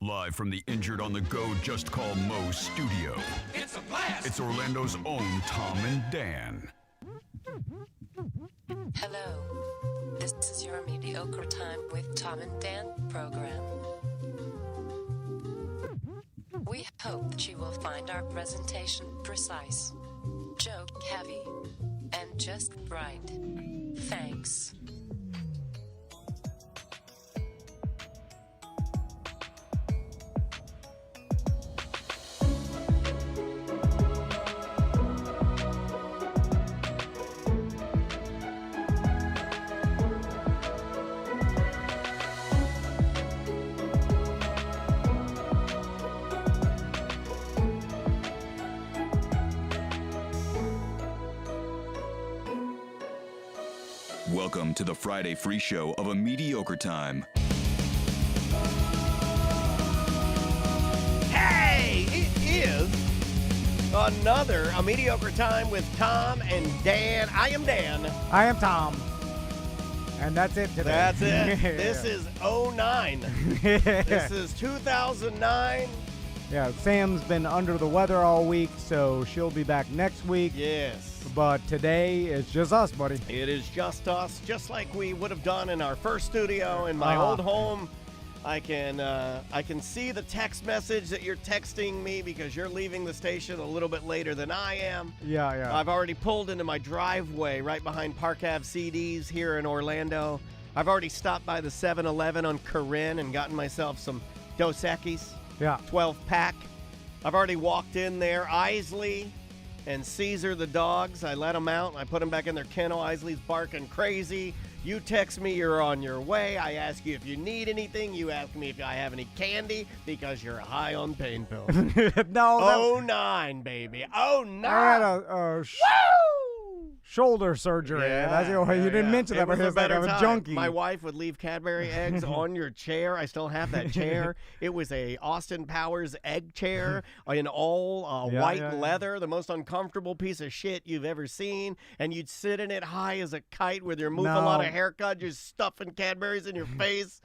Live from the Injured on the Go Just Call Mo studio. It's a blast! It's Orlando's own Tom and Dan. Hello. This is your Mediocre Time with Tom and Dan program. We hope that you will find our presentation precise, joke heavy, and just right. Thanks. Welcome to the Friday free show of A Mediocre Time. Hey, it is another A Mediocre Time with Tom and Dan. I am Dan. I am Tom. And that's it today. That's it. This is 09. This is 2009. Yeah, Sam's been under the weather all week, so she'll be back next week. Yes. But today it's just us, buddy. It is just us, just like we would have done in our first studio in my old home. I can see the text message that you're texting me because you're leaving the station a little bit later than I am. Yeah. I've already pulled into my driveway right behind Park Ave CDs here in Orlando. I've already stopped by the 7-Eleven on Corinne and gotten myself some Dos Equis. Yeah. 12-pack. I've already walked in there. Isley and Caesar, the dogs, I let them out. I put them back in their kennel. Isley's barking crazy. You text me you're on your way. I ask you if you need anything. You ask me if I have any candy because you're high on pain pills. No. 09, baby. 09. I had a shoulder surgery. You didn't mention that, but it was like I was junkie. My wife would leave Cadbury eggs on your chair. I still have that chair. It was a Austin Powers egg chair in all white leather, the most uncomfortable piece of shit you've ever seen. And you'd sit in it high as a kite with your Move-A-Lot haircut, just stuffing Cadbury's in your face.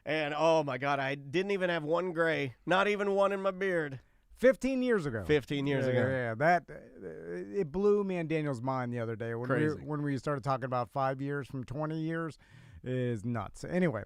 And oh my God, I didn't even have one gray, not even one in my beard. 15 years ago. 15 years ago. Yeah, that it blew me and Daniel's mind the other day when we started talking about 5 years from 20 years is nuts. Anyway,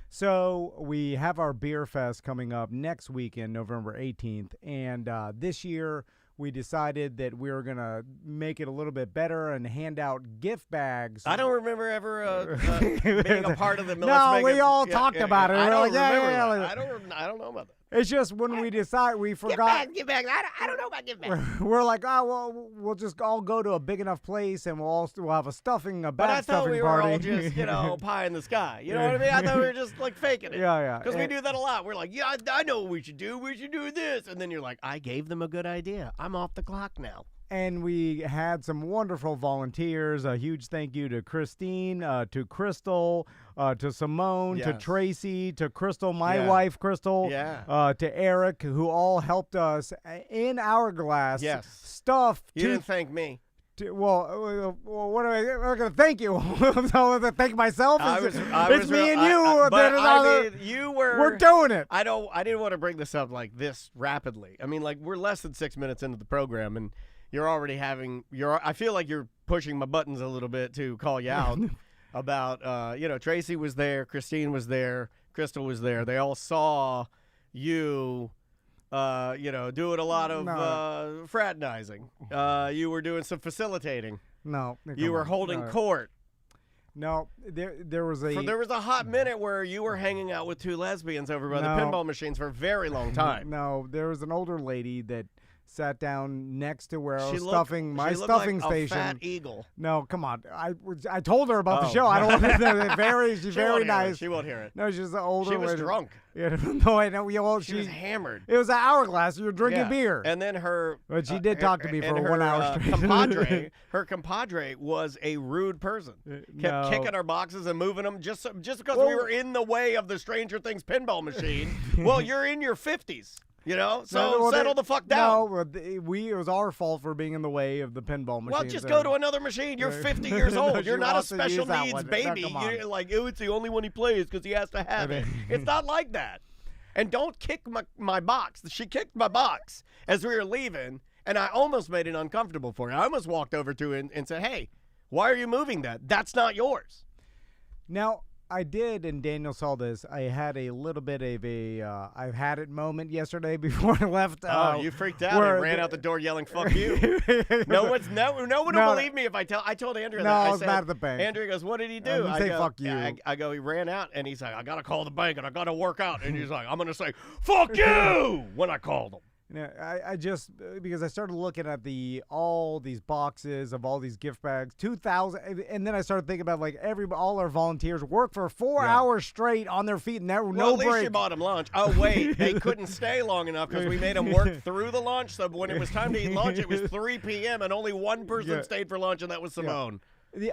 so we have our beer fest coming up next weekend, November 18th, and this year we decided that we were going to make it a little bit better and hand out gift bags. I don't remember ever being a part of the No, we all talked about it. I don't remember that. I don't know about that. It's just when we decide, we forgot. Gift bags. I don't know about gift bags. We're like, we'll just all go to a big enough place and we'll have a bag stuffing party. But I thought we were all just, pie in the sky. You know what I mean? I thought we were just like faking it. Yeah. Because we do that a lot. We're like, yeah, I know what we should do. We should do this. And then you're like, I gave them a good idea. I'm off the clock now. And we had some wonderful volunteers. A huge thank you to Christine, to Crystal, to Simone, to Tracy, to Crystal, my wife, Crystal, to Eric, who all helped us in Hourglass stuff. You didn't thank me. Well, what am I going to thank you? So I thank myself? It's me and you. You were. We're doing it. I didn't want to bring this up like this rapidly. I mean, like we're less than 6 minutes into the program, and you're already I feel like you're pushing my buttons a little bit to call you out about, Tracy was there, Christine was there, Crystal was there. They all saw you, doing a lot of fraternizing. You were doing some facilitating. No. You were holding court. No, there was a hot minute where you were hanging out with two lesbians over by the pinball machines for a very long time. No, there was an older lady that sat down next to where I was stuffing station. Like a fat eagle. No, come on. I told her about the show. I don't want to. She's very nice. She won't hear it. No, she's an older. She was drunk. Yeah, no, I know. She was hammered. It was an Hourglass. You were drinking beer. And then but she did talk to me for 1 hour straight. Her compadre was a rude person. Kept kicking our boxes and moving them just because we were in the way of the Stranger Things pinball machine. Well, you're in your 50s. So settle the fuck down. No, it was our fault for being in the way of the pinball machine. Well, just go to another machine. You're 50 years old. You're not a special needs baby. You're like, it's the only one he plays because he has to have it. It's not like that. And don't kick my box. She kicked my box as we were leaving, and I almost made it uncomfortable for her. I almost walked over to her and said, hey, why are you moving that? That's not yours. Now, I did, and Daniel saw this. I had a little bit of a I've had it moment yesterday before I left. You freaked out and ran out the door yelling, fuck you. No one will believe me if I told Andrew that. I was mad at the bank. Andrew goes, what did he do? I say, fuck you. I go, he ran out, and he's like, I got to call the bank, and I got to work out. And he's like, I'm going to say, fuck you when I called him. I just because I started looking at all these boxes of all these gift bags, 2,000, and then I started thinking about like all our volunteers work for 4 hours straight on their feet and no break. At least you bought them lunch. Oh wait, they couldn't stay long enough because we made them work through the lunch. So when it was time to eat lunch, it was 3 p.m. and only one person stayed for lunch, and that was Simone.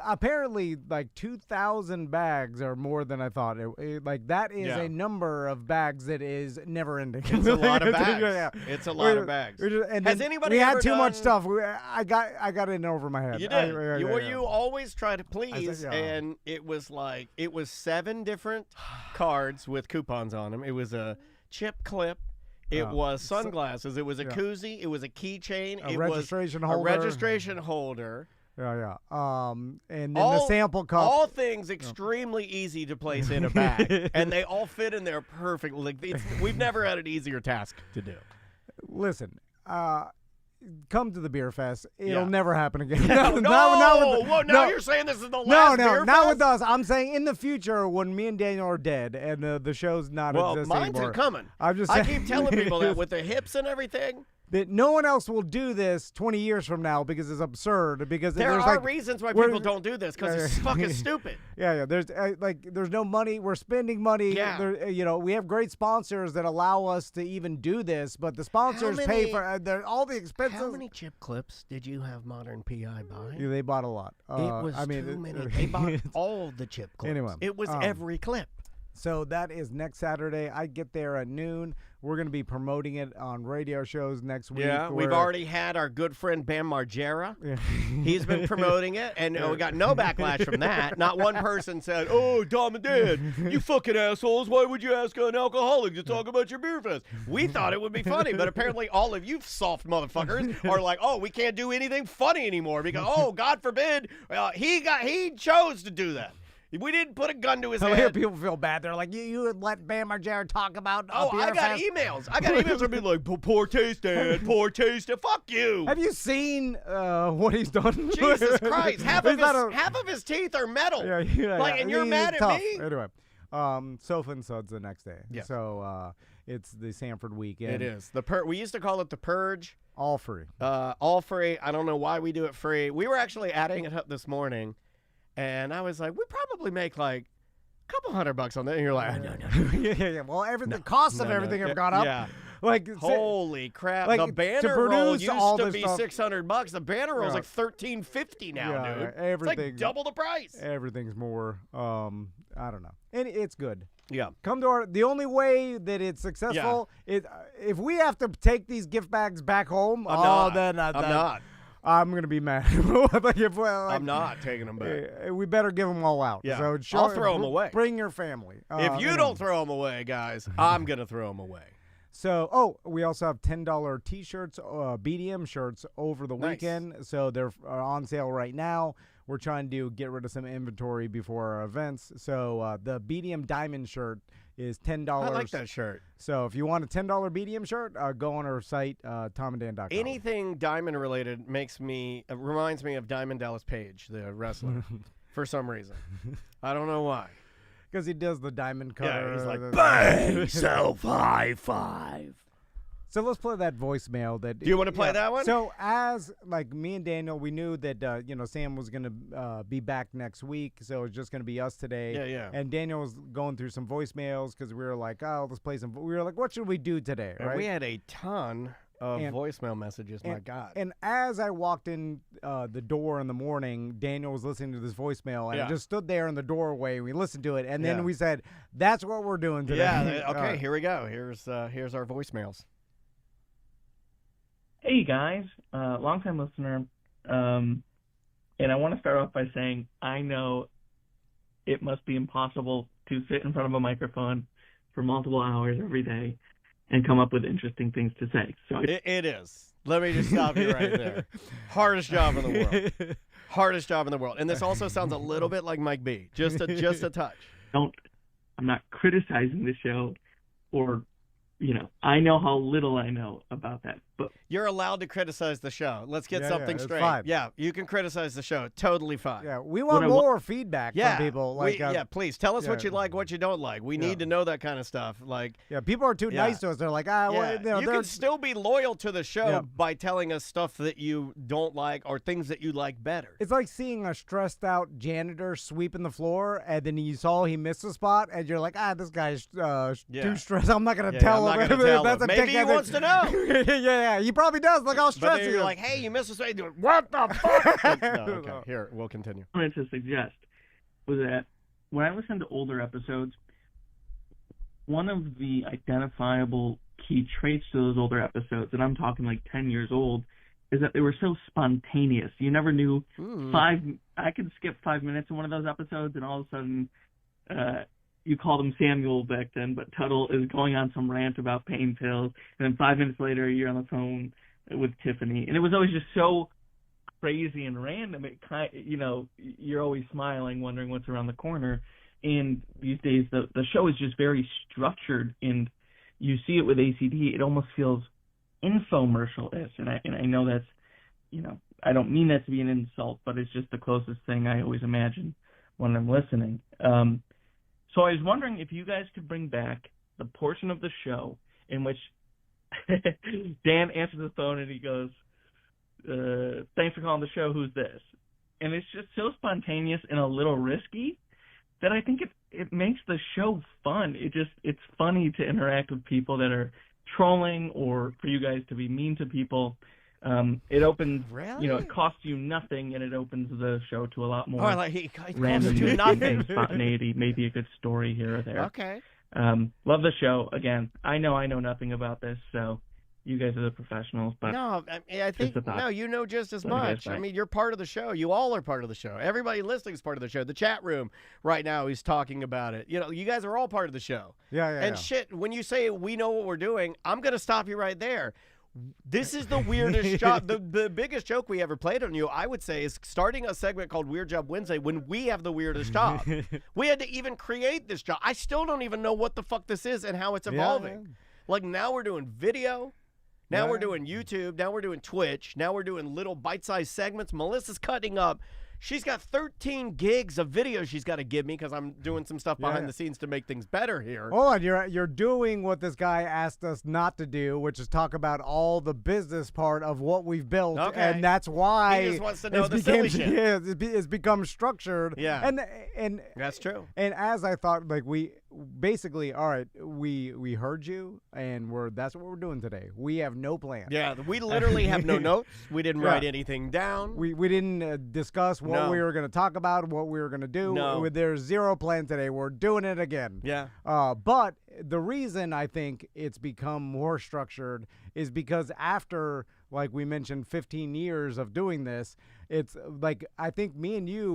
Apparently, like 2,000 bags are more than I thought. Like that is a number of bags that is never ending. It's a lot of bags. It's a lot of bags. Has anybody? We had too much stuff. I got in over my head. You did. You always try to please, and it was 7 different cards with coupons on them. It was a chip clip. It was sunglasses. It was a koozie. It was a keychain. It was a registration holder. And then the sample cup. All things extremely easy to place in a bag, and they all fit in there perfectly. Like, we've never had an easier task to do. Listen, come to the beer fest. It'll never happen again. Now you're saying this is the last beer fest? Not with us. I'm saying in the future when me and Daniel are dead and the show's not existing mine's anymore. Coming. I keep telling people that with the hips and everything. That no one else will do this 20 years from now because it's absurd. Because there are reasons why people don't do this because it's fucking stupid. There's no money. We're spending money. Yeah. We have great sponsors that allow us to even do this, but the sponsors pay for all the expenses. How many chip clips did you have Modern PI buy? They bought a lot. It was too many. They bought all the chip clips. Anyway, it was every clip. So that is next Saturday. I get there at noon. We're going to be promoting it on radio shows next week. Yeah, we've already had our good friend Bam Margera. Yeah. He's been promoting it, and we got no backlash from that. Not one person said, oh, Tom and Dan, you fucking assholes, why would you ask an alcoholic to talk about your beer fest? We thought it would be funny, but apparently all of you soft motherfuckers are like, oh, we can't do anything funny anymore because, oh, God forbid, he chose to do that. We didn't put a gun to his head. People feel bad. They're like, you would let Bam Margera talk about I got emails. I got emails from people like, poor taste, Dad. Poor taste. Fuck you. Have you seen what he's done? Jesus Christ. Half of his teeth are metal. And you're mad at me? Anyway, Sofa and Suds the next day. Yeah. So it's the Sanford weekend. It is. We used to call it the Purge. All free. All free. I don't know why we do it free. We were actually adding it up this morning. And I was like, we probably make like a couple $100 on that. And you're like, no. Well, the costs of everything have gone up. Yeah. Like, holy crap! The banner roll used to be $600. The banner roll is like $13.50 now, dude. It's like double the price. Everything's more. I don't know, and it's good. Yeah. Come to the only way that it's successful is if we have to take these gift bags back home. I'm not. I'm going to be mad. I'm not taking them back. We better give them all out. Yeah. So I'll throw them away. Bring your family. If you don't throw them away, guys, I'm going to throw them away. So, we also have $10 T-shirts, BDM shirts over the weekend. So they're on sale right now. We're trying to get rid of some inventory before our events. So the BDM Diamond shirt is $10. I like that shirt. So if you want a $10 BDM shirt, go on our site, TOMANDDAN20. Anything diamond related reminds me of Diamond Dallas Page, the wrestler, for some reason. I don't know why. Because he does the diamond cutter. Yeah, he's like, bang, self high five. So let's play that voicemail. Do you want to play that one? So as me and Daniel, we knew that Sam was going to be back next week, so it's just going to be us today. Yeah. And Daniel was going through some voicemails because we were like, let's play some. We were like, what should we do today? And right? we had a ton of voicemail messages. My God. And as I walked in the door in the morning, Daniel was listening to this voicemail, and I just stood there in the doorway. And we listened to it, and then we said, "That's what we're doing today." Yeah. Okay. Here we go. Here's our voicemails. Hey guys, long-time listener, and I want to start off by saying I know it must be impossible to sit in front of a microphone for multiple hours every day and come up with interesting things to say. So it is. Let me just stop you right there. Hardest job in the world. Hardest job in the world. And this also sounds a little bit like Mike B. Just a touch. I'm not criticizing the show, or, I know how little I know about that. But you're allowed to criticize the show. Let's get something straight. Fine. Yeah, you can criticize the show. Totally fine. Yeah, we want more feedback from people. Please tell us what you like, what you don't like. We need to know that kind of stuff. People are too nice to us. They're like, you can still be loyal to the show by telling us stuff that you don't like or things that you like better. It's like seeing a stressed out janitor sweeping the floor, and then you saw he missed a spot, and you're like, this guy's too stressed. I'm not gonna tell him. That's a maybe he wants to know. Yeah, he probably does. Look how stressed he is. You're like, hey, you missed a spot. What the fuck? No, okay. Here, we'll continue. What I wanted to suggest was that when I listen to older episodes, one of the identifiable key traits to those older episodes, and I'm talking like 10 years old, is that they were so spontaneous. You never knew I could skip 5 minutes in one of those episodes, and all of a sudden, you called him Samuel back then, but Tuttle is going on some rant about pain pills, and then 5 minutes later, you're on the phone with Tiffany, and it was always just so crazy and random. It you're always smiling, wondering what's around the corner. And these days, the show is just very structured, and you see it with ACD. It almost feels infomercial-ish, and I know that's, I don't mean that to be an insult, but it's just the closest thing I always imagine when I'm listening. So I was wondering if you guys could bring back the portion of the show in which Dan answers the phone and he goes, thanks for calling the show, who's this? And it's just so spontaneous and a little risky that I think it makes the show fun. It's funny to interact with people that are trolling, or for you guys to be mean to people. It opens, it costs you nothing, and it opens the show to a lot more random spontaneity, maybe a good story here or there. Okay. Love the show. Again, I know nothing about this, so you guys are the professionals. But no, I think you know just as much. I mean, you're part of the show. You all are part of the show. Everybody listening is part of the show. The chat room right now is talking about it. You guys are all part of the show. And shit, when you say we know what we're doing, I'm gonna stop you right there. This is the weirdest job. The biggest joke we ever played on you, I would say, is starting a segment called Weird Job Wednesday when we have the weirdest job. We had to even create this job. I still don't even know what the fuck this is and how it's evolving. Like, now we're doing video. Now we're doing YouTube. Now we're doing Twitch. Now we're doing little bite-sized segments. Melissa's cutting up. She's got 13 gigs of video she's got to give me because I'm doing some stuff behind the scenes to make things better here. Hold on, you're doing what this guy asked us not to do, which is talk about all the business part of what we've built, and that's why he just wants to know the silly shit. It's become structured. Yeah, and that's true. And as I thought, like, we basically, all right, we heard you, and that's what we're doing today. We have no plan. Yeah, we literally have no notes. We didn't write anything down. We didn't discuss what we were going to talk about, what we were going to do. No. There's zero plan today. We're doing it again. Yeah. But the reason I think it's become more structured is because after, like we mentioned, 15 years of doing this, it's like, I think me and you,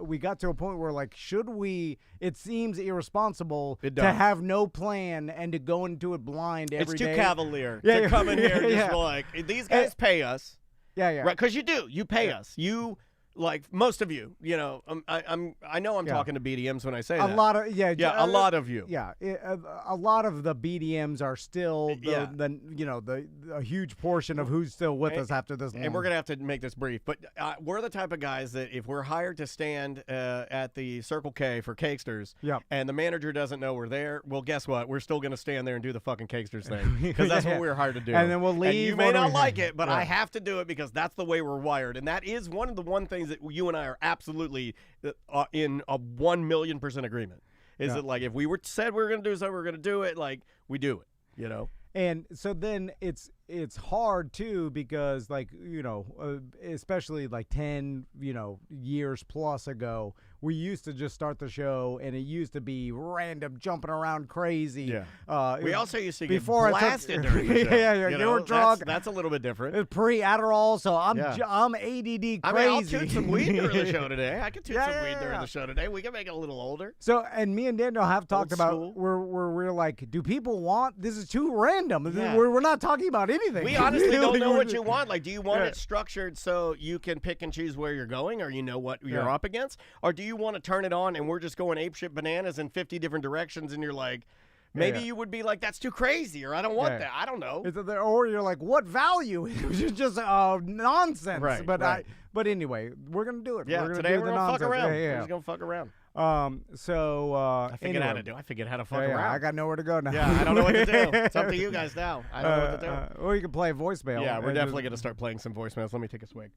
we got to a point where, like, it seems irresponsible to have no plan and to go into it blind every day. It's too cavalier to come in here and just like, these guys pay us. Yeah. Right, because you do. You pay us. You... Like most of you, I know I'm talking to BDMs when I say that. A lot of a lot of you. Yeah, a lot of the BDMs are still a huge portion of who's still with us after this. And we're gonna have to make this brief, but we're the type of guys that if we're hired to stand at the Circle K for Cakesters, and the manager doesn't know we're there, well, guess what? We're still gonna stand there and do the fucking Cakesters thing because that's what we're hired to do. And then we'll leave. And you may not like it, but I have to do it because that's the way we're wired, and that is one things that you and I are absolutely in a 1,000,000% agreement. Is that, like, if we said we were going to do something, we're going to do it, like, we do it, And so then it's hard too because, like, especially like 10 years plus ago, we used to just start the show, and it used to be random, jumping around crazy. Yeah. We also used to get before blasted during the show. Yeah, you were drunk. That's a little bit different. It's pre-Adderall, so I'm ADD crazy. I mean, I'll toot some weed during the show today. I can toot some weed during the show today. We can make it a little older. So, and me and Daniel have talked about school. we're like, do people want this? Is too random. Yeah. We're not talking about anything. We honestly don't know what you want. Like, do you want it structured so you can pick and choose where you're going, or you know what you're up against, or do you want to turn it on and we're just going apeshit bananas in 50 different directions, and you're like, maybe you would be like, that's too crazy, or I don't want that. I don't know. Or you're like, what value? It's just nonsense. Right. But anyway, we're gonna do it. Yeah. Today we're gonna fuck around. We're just gonna fuck around. I figured how to do. I figured how to fuck around. I got nowhere to go now. Yeah, I don't know what to do. It's up to you guys now. I don't know what to do. Or you can play voicemail. Yeah, we're definitely gonna start playing some voicemails. Let me take a swig.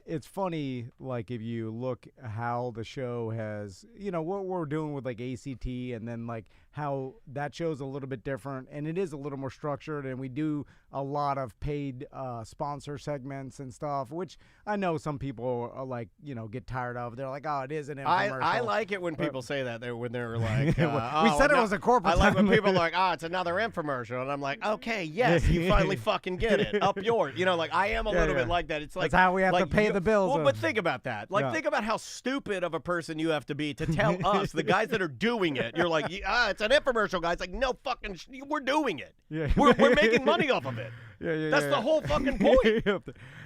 It's funny. Like if you look how the show has, what we're doing with like ACT, and then like how that show's a little bit different, and it is a little more structured, and we do a lot of paid sponsor segments and stuff, which I know some people are like, get tired of. They're like, oh, it is an infomercial. I like it when people say that. When they're like, we said it was a corporate. I like when people are like, it's another infomercial, and I'm like, okay, yes, you finally fucking get it. Up yours. Like I am a little bit like that. It's like that's how we have to pay the bills. Well, but think about that. Like think about how stupid of a person you have to be to tell us, the guys that are doing it. You're like, it's an infomercial, guys. Like, no fucking, we're doing it. Yeah. We're making money off of it. That's the whole fucking point.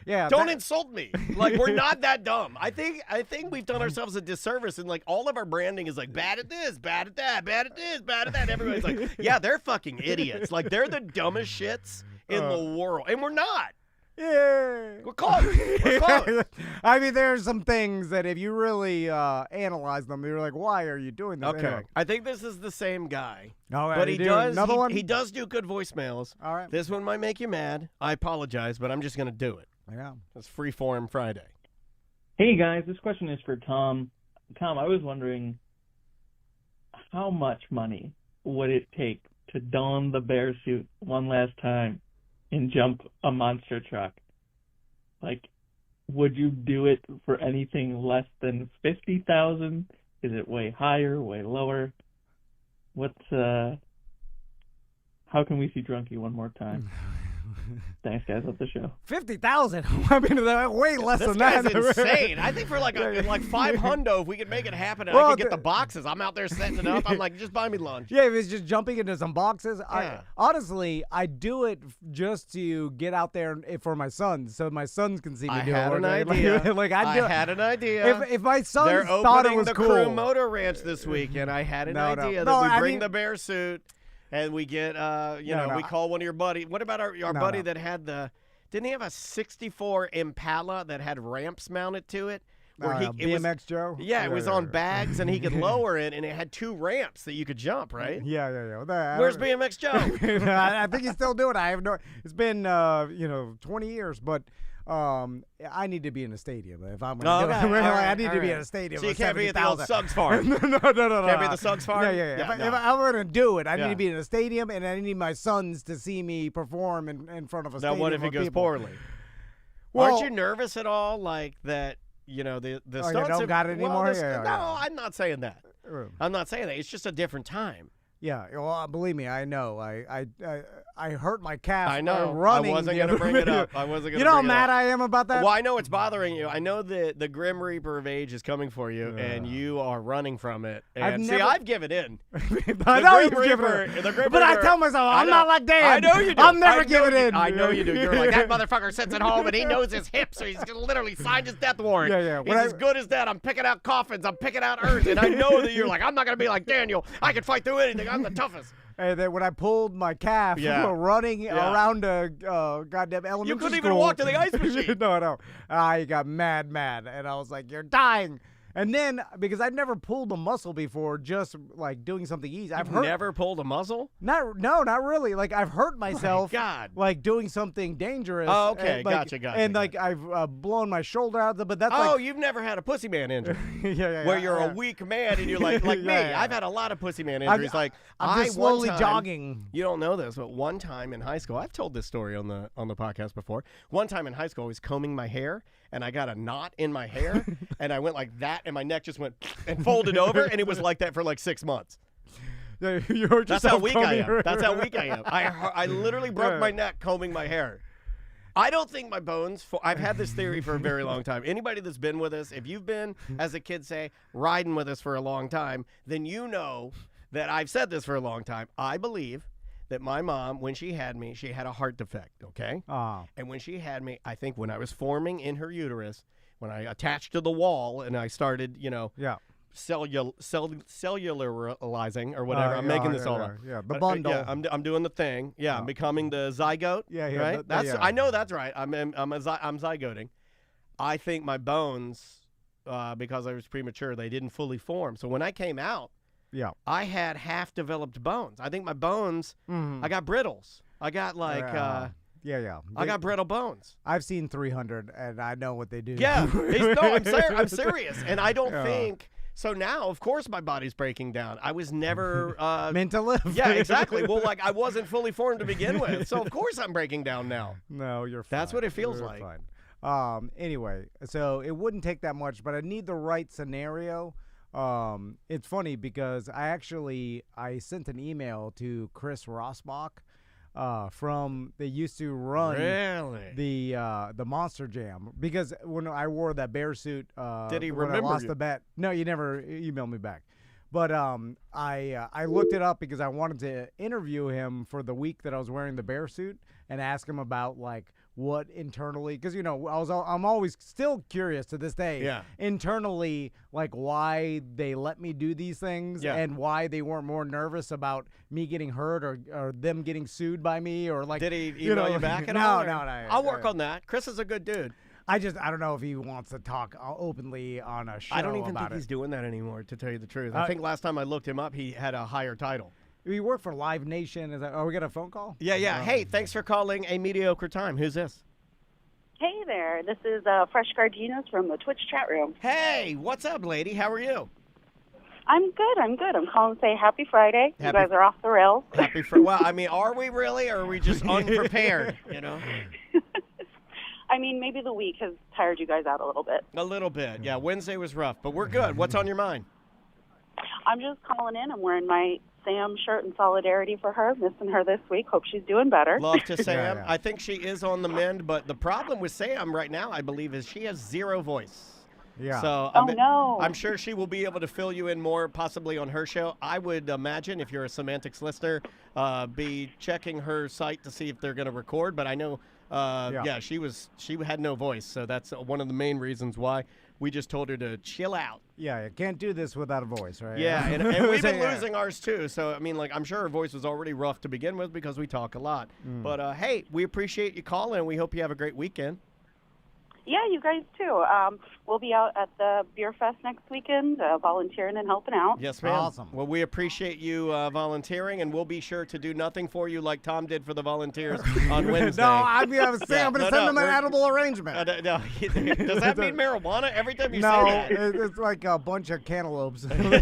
Don't insult me. Like, we're not that dumb. I think we've done ourselves a disservice, and like all of our branding is like bad at this, bad at that, bad at this, bad at that. Everybody's like, yeah, they're fucking idiots. Like, they're the dumbest shits in the world, and we're not. Yeah. We're close. We're close. I mean, there are some things that if you really analyze them, you're like, why are you doing this? Okay. Anyway. I think this is the same guy. All right, but he does do good voicemails. All right. This one might make you mad. I apologize, but I'm just going to do it. Yeah. It's Freeform Friday. Hey, guys. This question is for Tom. Tom, I was wondering, how much money would it take to don the bear suit one last time and jump a monster truck? Like, would you do it for anything less than $50,000? Is it way higher, way lower? How can we see Drunky one more time? Thanks, guys. Love the show. 50,000. I mean, way less than that. This guy's insane. I think for like $500, if we could make it happen, and I could get the boxes. I'm out there setting it up. I'm like, just buy me lunch. Yeah, if it's just jumping into some boxes. Yeah. Honestly, I do it just to get out there for my sons, so my sons can see me do it. I had an idea. I had an idea. If my sons They're thought it was cool. They're opening the Crew Motor Ranch this week, and I had an idea that we bring the bear suit. And we get, we call one of your buddies. What about our buddy that had didn't he have a 64 Impala that had ramps mounted to it? BMX Joe? Yeah, it was on bags, and he could lower it, and it had 2 ramps that you could jump, right? Yeah. Where's BMX Joe? I think he's still doing it. It's been, 20 years, but I need to be in a stadium if I'm going to do it. I need to be in a stadium. So you can't be at the old Suggs Farm. No. Can't be at the Suggs Farm? Yeah. If I'm going to do it, I need to be in a stadium, and I need my sons to see me perform in front of a stadium. Now, what if it goes poorly? Well, aren't you nervous at all, like that? The stunts you don't got it anymore? No, I'm not saying that. I'm not saying that. It's just a different time. Yeah, well, believe me, I know. I hurt my calf. I know. Running. I wasn't going to bring it up. You know how mad I am about that? Well, I know it's bothering you. I know that the Grim Reaper of age is coming for you, and you are running from it. And I've given in. I know you've given in. But I tell myself, I'm not like Dan. I know you do. I'm never giving in. I know you do. You're like, that motherfucker sits at home, and he knows his hips, so he's literally signed his death warrant. Yeah. He's as good as that. I'm picking out coffins. I'm picking out urns. And I know that you're like, I'm not going to be like Daniel. I can fight through anything. I'm the toughest. And then when I pulled my calf running around a goddamn elementary you couldn't school, even walk to the ice machine. No. I got mad. And I was like, you're dying. And then, because I've never pulled a muscle before, just like doing something easy. I've never pulled a muscle? No, not really. Like, I've hurt myself. Oh my God. Like doing something dangerous. Oh, okay. Gotcha. And like, I've blown my shoulder out. But that's you've never had a pussy man injury. Where you're a weak man and you're like me. I've had a lot of pussy man injuries. I'm just slowly jogging. You don't know this, but one time in high school, I've told this story on the podcast before. One time in high school, I was combing my hair, and I got a knot in my hair, and I went like that, and my neck just went and folded over, and it was like that for like 6 months. That's how weak I am. That's how weak I am. I literally broke my neck combing my hair. I don't think my bones, I've had this theory for a very long time. Anybody that's been with us, if you've been, as the kids say, riding with us for a long time, then you know that I've said this for a long time. I believe that my mom, when she had me, she had a heart defect, okay? And when she had me, I think when I was forming in her uterus, when I attached to the wall and I started, cellularizing or whatever. I'm making this all up. Yeah, the bundle. I'm doing the thing. Yeah, I'm becoming the zygote. Yeah. Right? I know that's right. I'm zygoting. I think my bones, because I was premature, they didn't fully form. So when I came out, I had half-developed bones. I think my bones, I got brittles. I got like... I got brittle bones. I've seen 300, and I know what they do. Yeah. I'm serious. And I don't think... So now, of course, my body's breaking down. I was never... meant to live. Yeah, exactly. Well, like, I wasn't fully formed to begin with. So, of course, I'm breaking down now. No, you're fine. That's what it feels You're like. Fine. Anyway, so it wouldn't take that much, but I need the right scenario. It's funny because I sent an email to Chris Rossbach. They used to run the Monster Jam, because when I wore that bear suit, did he when remember I lost you? the bet? No, you never emailed me back. But I looked it up because I wanted to interview him for the week that I was wearing the bear suit and ask him about like what internally, because I'm always still curious to this day. Internally, like why they let me do these things and why they weren't more nervous about me getting hurt or them getting sued by me, or like. Did he email you back at all? No. I'll work on that. Chris is a good dude. I don't know if he wants to talk openly on a show. I don't even about think he's doing that anymore, to tell you the truth. I think last time I looked him up, he had a higher title. We work for Live Nation. We got a phone call? Yeah. Hey, thanks for calling A Mediocre Time. Who's this? Hey there. This is Fresh Gardenias from the Twitch chat room. Hey, what's up, lady? How are you? I'm good. I'm calling to say happy Friday. You guys are off the rails. Well, I mean, are we really, or are we just unprepared, I mean, maybe the week has tired you guys out a little bit. A little bit. Yeah, Wednesday was rough, but we're good. What's on your mind? I'm just calling in. I'm wearing my Sam shirt in solidarity for her. Missing her this week. Hope she's doing better. Love to Sam. I think she is on the mend, but the problem with Sam right now, I believe, is she has zero voice. Yeah. So no. I'm sure she will be able to fill you in more, possibly on her show. I would imagine, if you're a semantics listener, be checking her site to see if they're going to record. But I know, she had no voice, so that's one of the main reasons why we just told her to chill out. Yeah, you can't do this without a voice, right? Yeah, and we've been losing ours too. So I mean, like, I'm sure her voice was already rough to begin with because we talk a lot. But hey, we appreciate you calling. We hope you have a great weekend. Yeah, you guys too. We'll be out at the Beer Fest next weekend, volunteering and helping out. Yes, ma'am. Awesome. Well, we appreciate you volunteering, and we'll be sure to do nothing for you like Tom did for the volunteers on Wednesday. I'm going to send them an edible arrangement. Does that mean marijuana every time you say that? No, it's like a bunch of cantaloupes. Anyway.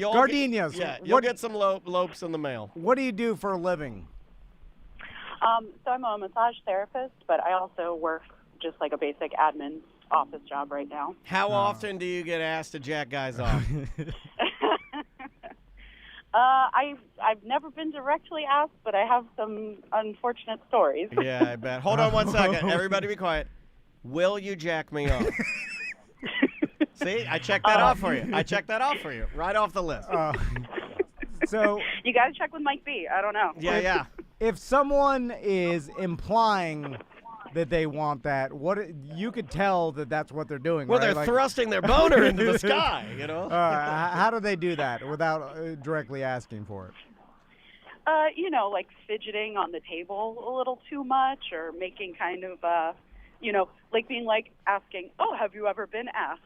Gardenias. You'll get some lopes in the mail. What do you do for a living? So I'm a massage therapist, but I also work just like a basic admin office job right now. How often do you get asked to jack guys off? I've never been directly asked, but I have some unfortunate stories. Yeah, I bet. Hold on one second. Everybody be quiet. Will you jack me off? See, I checked that off for you. Right off the list. So you got to check with Mike B. I don't know. Yeah. If someone is implying that they want that, you could tell that that's what they're doing. Well, right? they're thrusting their boner into the sky, How do they do that without directly asking for it? Like fidgeting on the table a little too much, or making kind of, like being like asking, "Oh, have you ever been asked?"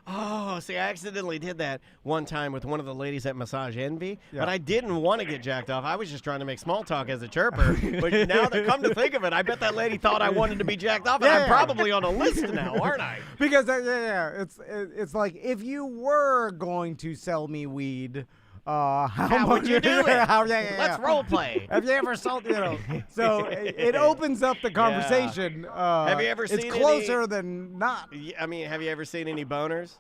Oh, see, I accidentally did that one time with one of the ladies at Massage Envy, but I didn't want to get jacked off. I was just trying to make small talk as a chirper. But now that come to think of it, I bet that lady thought I wanted to be jacked off, and I'm probably on a list now, aren't I? Because it's like if you were going to sell me weed, How would you do it? Let's role play. Have you ever sold, So it opens up the conversation. Have you ever seen It's closer than not. I mean, have you ever seen any boners?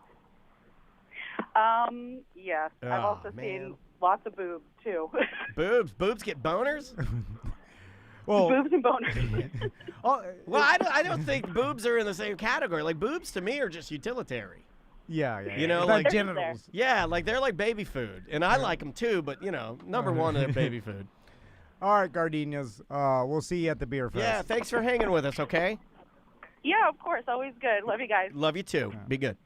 Yes. I've also seen lots of boobs, too. Boobs get boners? Well, boobs and boners. Well, I don't think boobs are in the same category. Like, boobs to me are just utilitarian. Yeah. You know, like like genitals. Yeah, like they're like baby food. And I like them too, but, number one, they're baby food. All right, Gardenias. We'll see you at the beer fest. Yeah, thanks for hanging with us, okay? Yeah, of course. Always good. Love you guys. Love you too. Be good.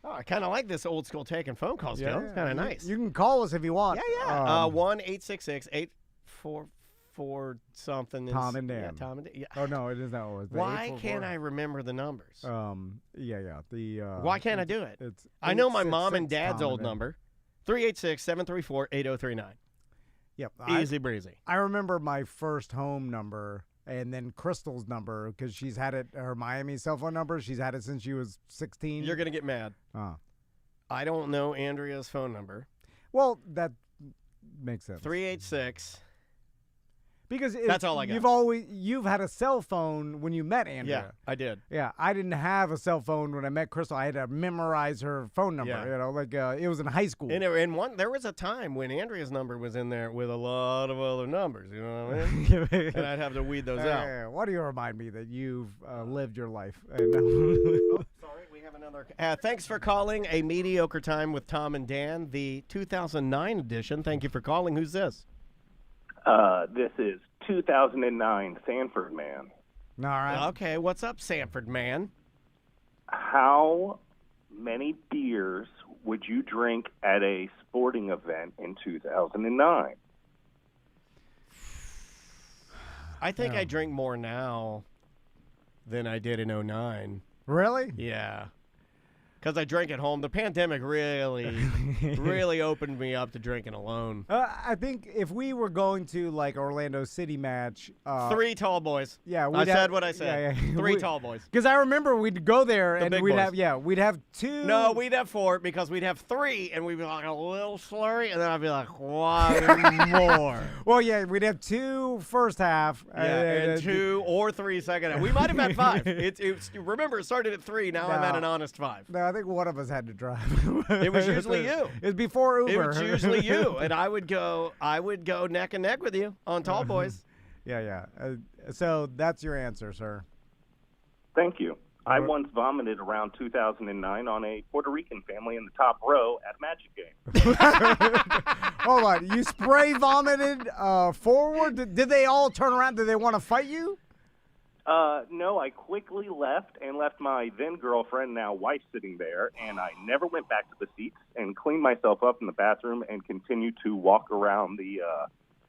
Oh, I kind of like this old school taking phone calls, Joe. It's kind of nice. You can call us if you want. Yeah. 1-866-844 something. Tom and Dan. Yeah, Tom and Dan. Yeah. Oh, no, it is not always. Why can't I remember the numbers? Why can't I do it? It's I know my mom and 866 dad's Tom old and Dan. number. 386-734-8039. Yep. Easy breezy. I remember my first home number and then Crystal's number because she's had it, her Miami cell phone number. She's had it since she was 16. You're going to get mad. I don't know Andrea's phone number. Well, that makes sense. 386. Because that's all I got. You've had a cell phone when you met Andrea. Yeah, I did. Yeah, I didn't have a cell phone when I met Crystal. I had to memorize her phone number. Yeah. It was in high school. And there was a time when Andrea's number was in there with a lot of other numbers. You know what I mean? And I'd have to weed those out. Why do you remind me that you've lived your life? Oh, sorry, we have another. Thanks for calling A Mediocre Time with Tom and Dan, the 2009 edition. Thank you for calling. Who's this? This is 2009 Sanford Man. All right. Okay, what's up, Sanford Man? How many beers would you drink at a sporting event in 2009? I think I drink more now than I did in 2009. Really? Yeah. Because I drank at home. The pandemic really opened me up to drinking alone. I think if we were going to like Orlando City match, 3 tall boys. Yeah, I said what I said. Yeah. 3 tall boys. Because I remember we'd go there and big we'd boys. we'd have 2. No, we'd have 4 because we'd have 3 and we'd be like a little slurry, and then I'd be like, one more. Well, yeah, we'd have 2 first half. And 2 or 3 second half. We might have had 5. Remember, it started at 3. Now I'm at an honest 5. No, I think one of us had to drive. It was usually you. It was before Uber. It was usually you, and I would go neck and neck with you on tall boys. Yeah. So that's your answer, sir. Thank you. I once vomited around 2009 on a Puerto Rican family in the top row at a Magic game. Hold on. You spray vomited forward? Did they all turn around? Did they want to fight you? No, I quickly left and left my then girlfriend, now wife, sitting there, and I never went back to the seats and cleaned myself up in the bathroom and continued to walk around the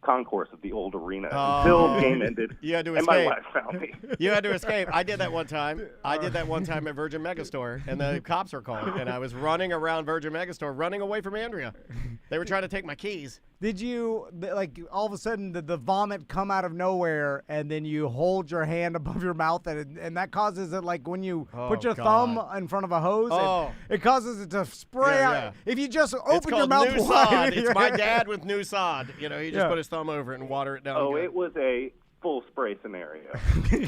concourse of the old arena until the game ended. You had to and escape. my wife found me. You had to escape. I did that one time. At Virgin Megastore, and the cops were called, and I was running around Virgin Megastore, running away from Andrea. They were trying to take my keys. Did you, like, all of a sudden, did the vomit come out of nowhere, and then you hold your hand above your mouth, and that causes it, like, when you put your thumb in front of a hose, it causes it to spray out. Yeah. If you just open your mouth wide. It's my dad with new sod. He just put his thumb over it and water it down. Oh, it was a full spray scenario.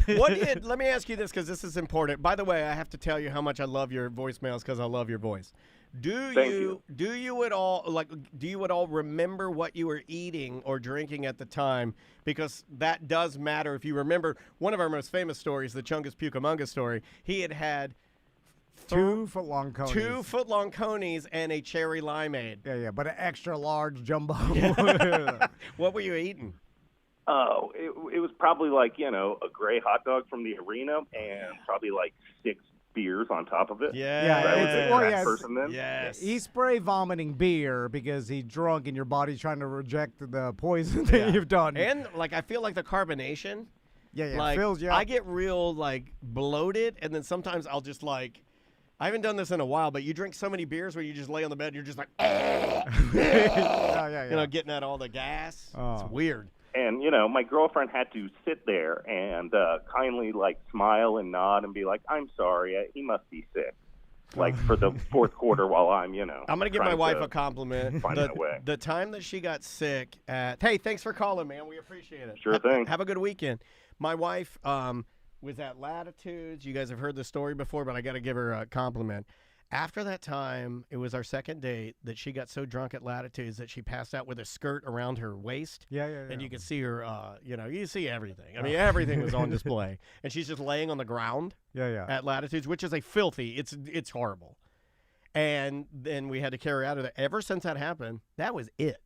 Let me ask you this, because this is important. By the way, I have to tell you how much I love your voicemails, because I love your voice. Do you at all remember what you were eating or drinking at the time? Because that does matter. If you remember one of our most famous stories, the Chungus Pucamunga story, he had 2 foot-long conies. 2 foot-long conies and a cherry limeade. Yeah, but an extra large jumbo. What were you eating? Oh, it was probably like, a gray hot dog from the arena and probably like 6 beers on top of it. Yes. He's spray vomiting beer because he's drunk and your body's trying to reject the poison that you've done. And I feel like the carbonation. Yeah, fills you up. I get real bloated, and then sometimes I'll just I haven't done this in a while, but you drink so many beers where you just lay on the bed and you're just like, getting out all the gas. It's weird. And, my girlfriend had to sit there and kindly, smile and nod and be like, I'm sorry, he must be sick. like for the fourth quarter while I'm, I'm going to give my wife a compliment. Find my way. The time that she got sick hey, thanks for calling, man. We appreciate it. Sure thing. Have a good weekend. My wife was at Latitudes. You guys have heard the story before, but I got to give her a compliment. After that time, it was our second date that she got so drunk at Latitudes that she passed out with a skirt around her waist. Yeah. And you could see her, you see everything. I mean, everything was on display. And she's just laying on the ground at Latitudes, which is it's horrible. And then we had to carry her out of there. Ever since that happened, that was it.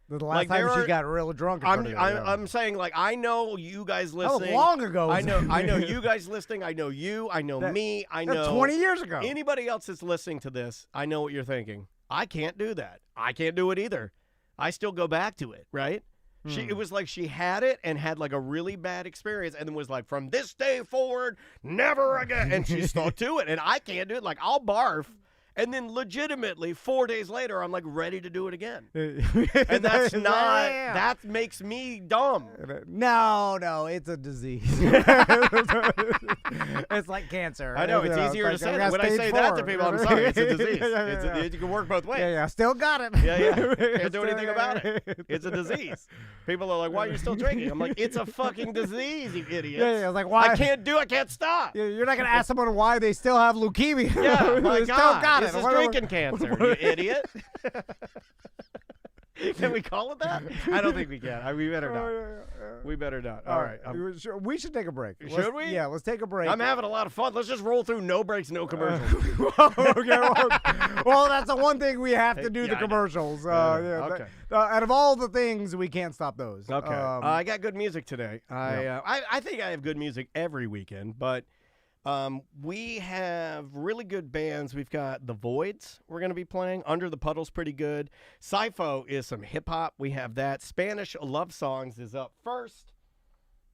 The last time she got real drunk. I'm saying, like, I know you guys listening. That was long ago. I know you guys listening. I know you. I know me. I know 20 years ago. Anybody else that's listening to this, I know what you're thinking. I can't do that. I can't do it either. I still go back to it, right? It was like she had it and had like a really bad experience and then was like, from this day forward, never again. And she stuck to it. And I can't do it. Like, I'll barf. And then legitimately 4 days later, I'm like ready to do it again. And that's not, that makes me dumb. No, it's a disease. It's like cancer. I know, it's easier to say that. When I say that to people, I'm sorry, it's a disease. You can work both ways. Yeah, still got it. Yeah. Can't do anything about it. It's a disease. People are like, why are you still drinking? I'm like, it's a fucking disease, you idiots. Yeah, like, why? I can't stop. You're not going to ask someone why they still have leukemia. Yeah, my God. Still got this is drinking cancer, you idiot. Can we call it that? I don't think we can. We better not. We better not. All right. We should take a break. Should we? Yeah, let's take a break. I'm having a lot of fun. Let's just roll through no breaks, no commercials. Okay. Well, that's the one thing we have to do, the commercials. Okay. Out of all the things, we can't stop those. Okay. I got good music today. I think I have good music every weekend, but we have really good bands. We've got The Voids we're going to be playing. Under the Puddle's pretty good. Cypho is some hip-hop. We have that. Spanish Love Songs is up first.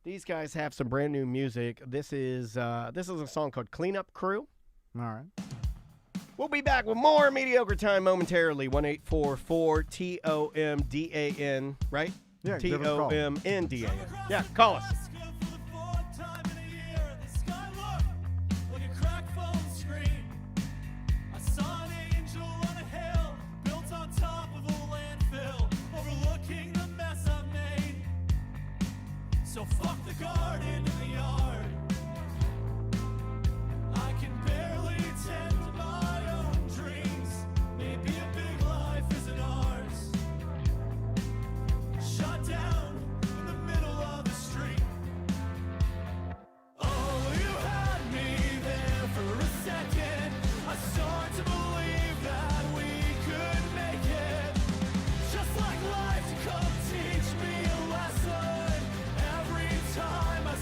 These guys have some brand new music. This is a song called Cleanup Crew. All right. We'll be back with more Mediocre Time momentarily. 1-844-TOMDAN, right? Yeah, TOMNDAN. Yeah, call us. So fuck the garden in the yard. I can barely tend to my own dreams. Maybe a big life isn't ours. Shut down in the middle of the street. Oh, you had me there for a second. I start to believe that we could make it. Just like life to come teach me a lesson. Every time I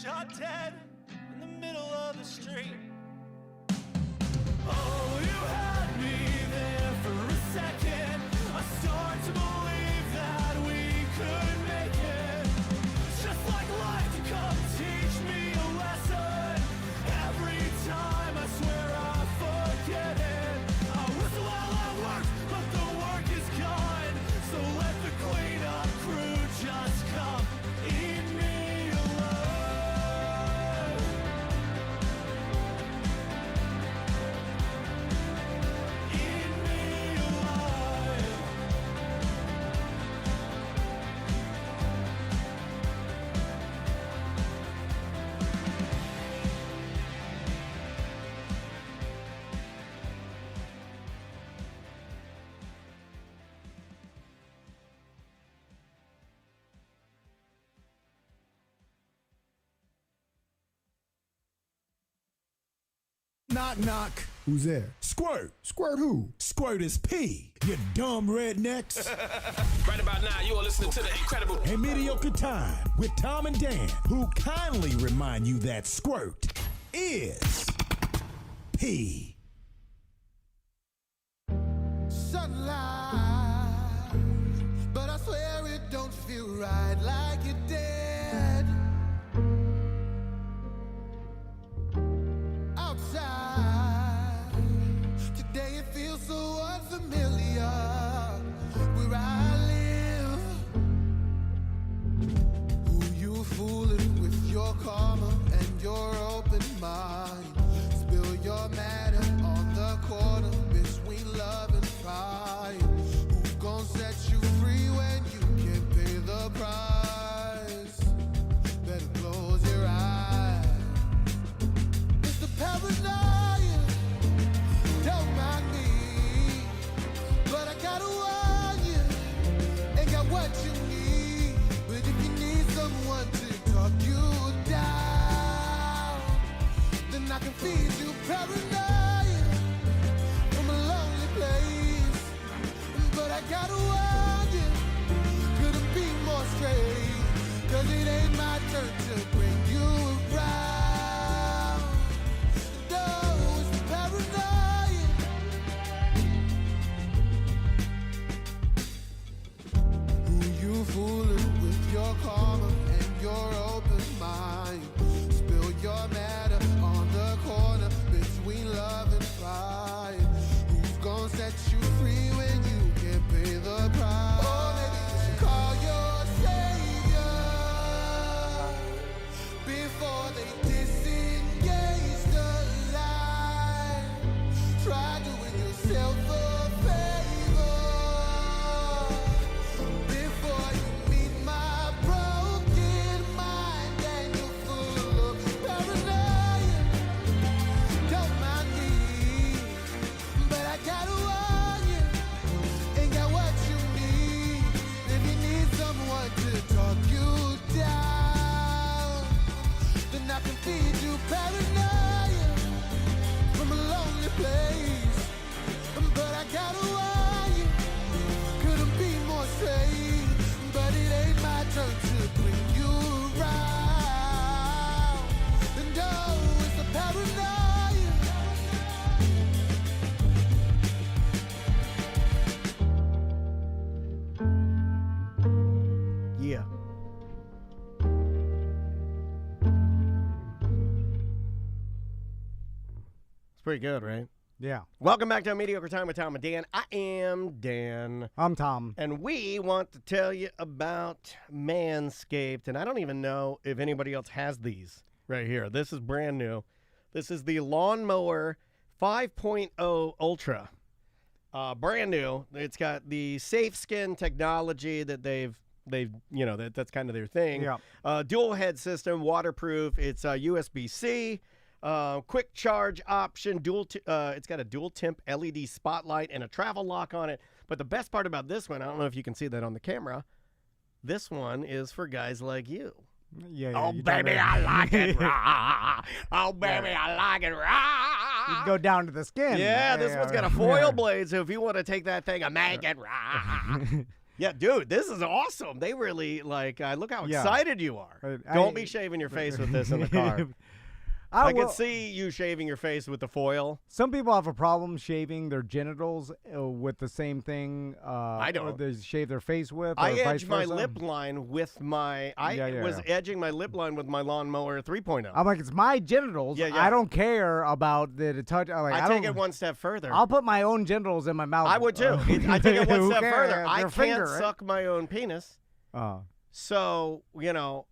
shot dead in the middle of the street. Oh, you had me there for a second. I start to believe that we could make it. Just like life to come teach me a lesson. Every time I swear I forget it. I whistle while I work, but the work is gone. So let the cleanup crew just come eat me alive. Eat me alive. Knock, knock. Who's there? Squirt. Squirt who? Squirt is P. You dumb rednecks. Right about now, you are listening to the incredible A Mediocre Time with Tom and Dan, who kindly remind you that squirt is P. Sunlight, but I swear it don't feel right like it did. Outside, today it feels so unfamiliar. Where I live, who you fooling with your karma and your open mind? Spill your matter on the corner between love and pride. Who's gonna set you free when you can't pay the price? Better close your eyes. It's the paranoia, don't mind me, but I gotta warn you, ain't got what you need. But if you need someone to talk you down, then I can feed you paranoia from a lonely place. But I gotta warn you, couldn't be more straight, 'cause it ain't my turn to bring you around. No, it's the paranoia. Who you fooling with your karma and your open mind? Spill your matter on the corner between love and pride. Who's gonna set you free when you can't pay the price? Oh, maybe you should call your savior before they disengage the line. Try doing yourself a favor before you meet my broken mind and you're full of paranoia. Don't mind me, but I gotta warn you, ain't got what you need. If you need someone to talk you down, then I can feed you paranoia from a lonely place. But I gotta warn you, couldn't be more straight. But it ain't my turn to bring you around. And oh, it's the paranoia. Yeah. It's pretty good, right? Yeah. Welcome back to A Mediocre Time with Tom and Dan. I am Dan. I'm Tom. And we want to tell you about Manscaped. And I don't even know if anybody else has these right here. This is brand new. This is the Lawnmower 5.0 Ultra. Brand new. It's got the safe skin technology that they've that's kind of their thing. Yeah. Dual head system, waterproof. It's USB-C. Quick charge option. It's got a dual temp LED spotlight and a travel lock on it. But the best part about this one, I don't know if you can see that on the camera, this one is for guys like you. Yeah. Oh, baby, I like it raw. Oh, baby, I like it raw. You can go down to the skin. Yeah, this one's got a foil blade, so if you want to take that thing and make it raw. Yeah, dude, this is awesome. They really, look how excited you are. Don't be shaving your face with this in the car. I can see you shaving your face with the foil. Some people have a problem shaving their genitals with the same thing. I don't. They shave their face with. I edge my lip line with my. I was edging my lip line with my lawnmower 3.0. I'm like, it's my genitals. Yeah. I don't care about the touch. I take it one step further. I'll put my own genitals in my mouth. I would too. I take it one step further. I can't suck my own penis. So,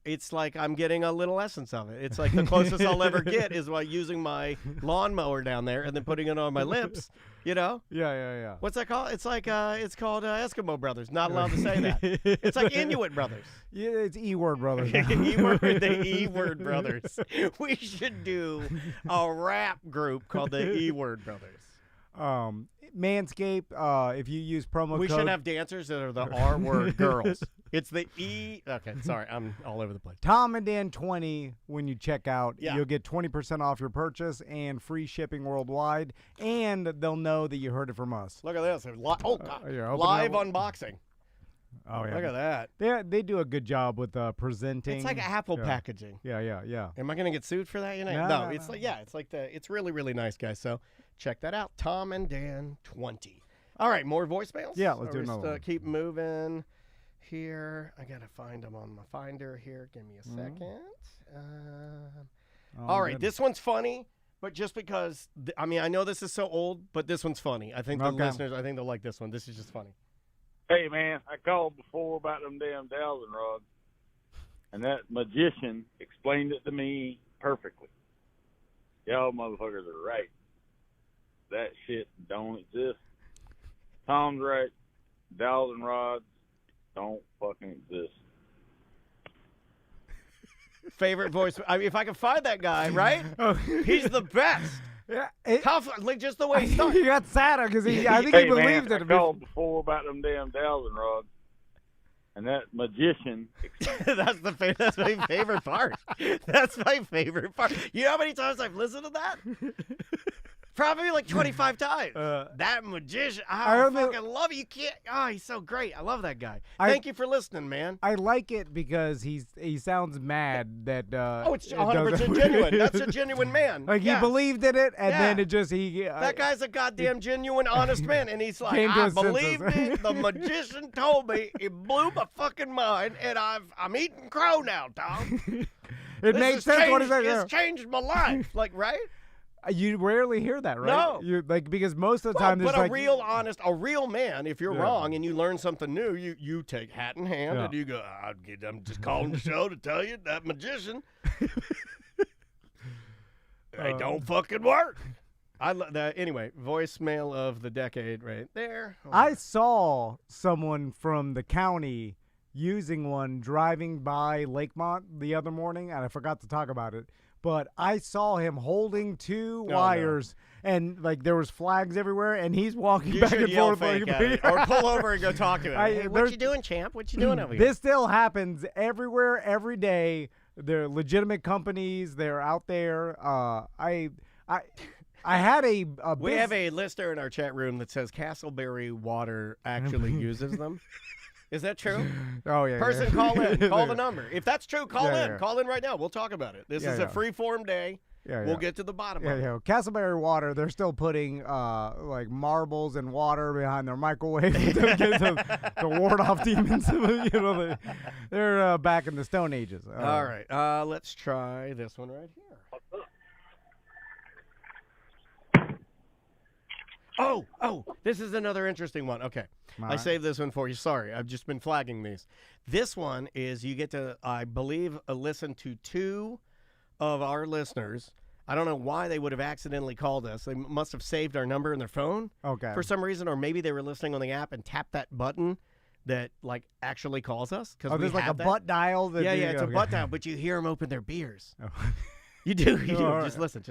it's like I'm getting a little essence of it. It's like the closest I'll ever get is by using my lawnmower down there and then putting it on my lips, Yeah. What's that called? It's like, it's called Eskimo Brothers. Not allowed to say that. It's like Inuit Brothers. Yeah, it's E-word brothers. The E-word brothers. We should do a rap group called the E-word brothers. Manscaped, if you use promo code... We should have dancers that are the R-word girls. It's the E... Okay, sorry, I'm all over the place. TOMANDDAN20, when you check out, Yeah. you'll get 20% off your purchase and free shipping worldwide, and they'll know that you heard it from us. Look at this. Oh, God. Yeah, Live unboxing. Oh, yeah. Look at that. They do a good job with presenting. It's like Apple packaging. Yeah. Am I going to get sued for that? No, it's like, it's really, really nice, guys. So check that out. Tom and Dan 20. All right, more voicemails? Yeah, let's do another one. Keep moving here. I got to find them on my finder here. Give me a second. All right, this one's funny, but just because, I know this is so old, but this one's funny. I think the listeners, they'll like this one. This is just funny. Hey, man, I called before about them damn dowsing rods, and that magician explained it to me perfectly. Y'all motherfuckers are right. That shit don't exist. Tom's right. Dowsing rods don't fucking exist. Favorite voice. if I can find that guy, right? He's the best. Yeah, just the way he started. He got sadder because I think he believed it. I called before about them damn dowsing rods, and that magician. That's my favorite part. That's my favorite part. You know how many times I've listened to that? Probably like 25 times. That magician. I fucking love it. You can't. Oh, he's so great. I love that guy. Thank you for listening, man. I like it because he sounds mad that. It's 100% genuine. That's a genuine man. Like he believed in it, and then it just that guy's a goddamn genuine, honest man, and he's like, I believed it. The magician told me. It blew my fucking mind, and I'm eating crow now, Tom. It makes sense. What is that? It's changed my life. Like, right? You rarely hear that, right? No. Because most of the time, but a real man, if you're wrong and you learn something new, you take hat in hand and you go, I'm just calling the show to tell you that magician. It don't fucking work. I love that. Anyway, voicemail of the decade right there. I saw someone from the county using one driving by Lakemont the other morning, and I forgot to talk about it. But I saw him holding two wires, and there was flags everywhere, and he's walking back and forth or pull over and go talk to him. Hey, what you doing, champ? What you doing over here? This still happens everywhere, every day. They're legitimate companies. They're out there. I had a we have a listener in our chat room that says Castleberry Water actually uses them. Is that true? Oh, yeah. Person, call in. Call the number. If that's true, call in. Yeah. Call in right now. We'll talk about it. This is a free-form day. We'll get to the bottom of it. Yeah. Castleberry Water, they're still putting marbles and water behind their microwave to ward off demons. They're back in the Stone Ages. All right. Let's try this one right here. Oh, this is another interesting one. Okay. I saved this one for you. Sorry, I've just been flagging these. This one is you get to, I believe, listen to two of our listeners. I don't know why they would have accidentally called us. They must have saved our number in their phone for some reason, or maybe they were listening on the app and tapped that button that actually calls us. There's a butt dial. It's a butt dial, but you hear them open their beers. Oh. You do. Right. Just listen.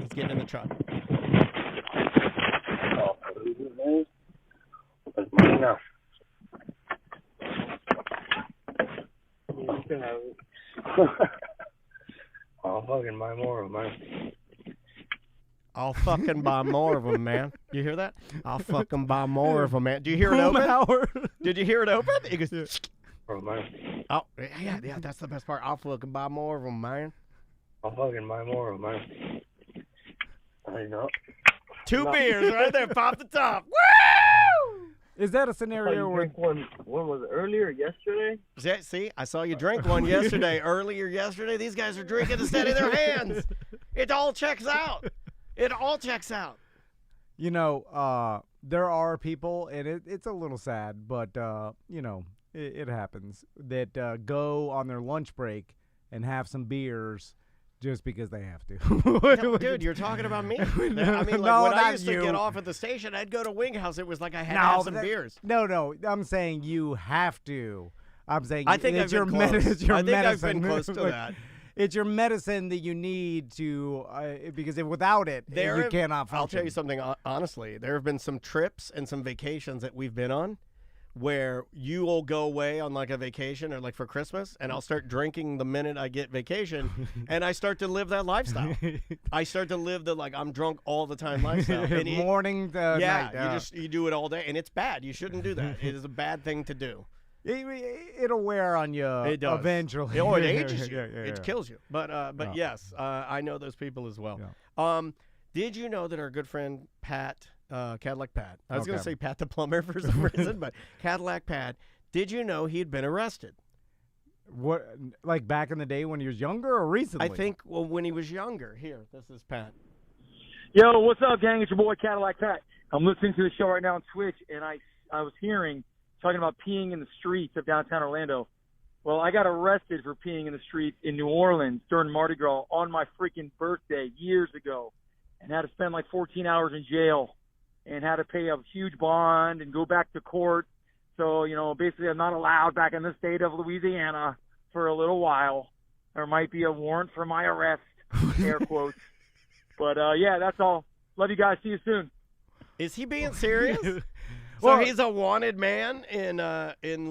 He's getting in the truck. I'll fucking buy more of them, man. I'll fucking buy more of them, man. You hear that? I'll fucking buy more of them, man. Do you hear it open? Did you hear it open? It goes, oh, yeah, that's the best part. I'll fucking buy more of them, man. I'll fucking buy more of them, man. I know. Two beers right there, pop the top. Woo! Is that a scenario where one was earlier yesterday? See, I saw you drink one yesterday, earlier yesterday. These guys are drinking instead of their hands. It all checks out. It all checks out. You know, there are people, and it's a little sad, but, you know, it happens, that go on their lunch break and have some beers just because they have to. No, dude, you're talking about me. I mean, like, No, when I not used you. to get off at the station, I'd go to Wing House. It was like I had to have some beers. No, I'm saying you have to. I'm saying I think it's I've been close. it's your I think medicine. I've been close to Like, that. It's your medicine that you need to, because without it, you cannot function. I'll tell you something honestly. There have been some trips and some vacations that we've been on where you will go away on like a vacation or like for Christmas, and I'll start drinking the minute I get vacation, and I start to live that lifestyle. I start to live the like I'm drunk all the time lifestyle. And morning to night. Yeah, you do it all day, and it's bad. You shouldn't do that. It is a bad thing to do. It'll wear on you eventually. It ages you. Yeah. It kills you. But yes, I know those people as well. Yeah. Did you know that our good friend Pat, Cadillac Pat, I was going to say Pat the plumber for some reason, but Cadillac Pat, did you know he'd been arrested? What, like back in the day when he was younger or recently? I think when he was younger. Here, this is Pat. Yo, what's up, gang? It's your boy Cadillac Pat. I'm listening to the show right now on Twitch, and I was talking about peeing in the streets of downtown Orlando. Well, I got arrested for peeing in the streets in New Orleans during Mardi Gras on my freaking birthday years ago, and had to spend like 14 hours in jail and had to pay a huge bond and go back to court. So, you know, basically I'm not allowed back in the state of Louisiana for a little while. There might be a warrant for my arrest, air quotes. But, yeah, that's all. Love you guys. See you soon. Is he being serious? So he's a wanted man in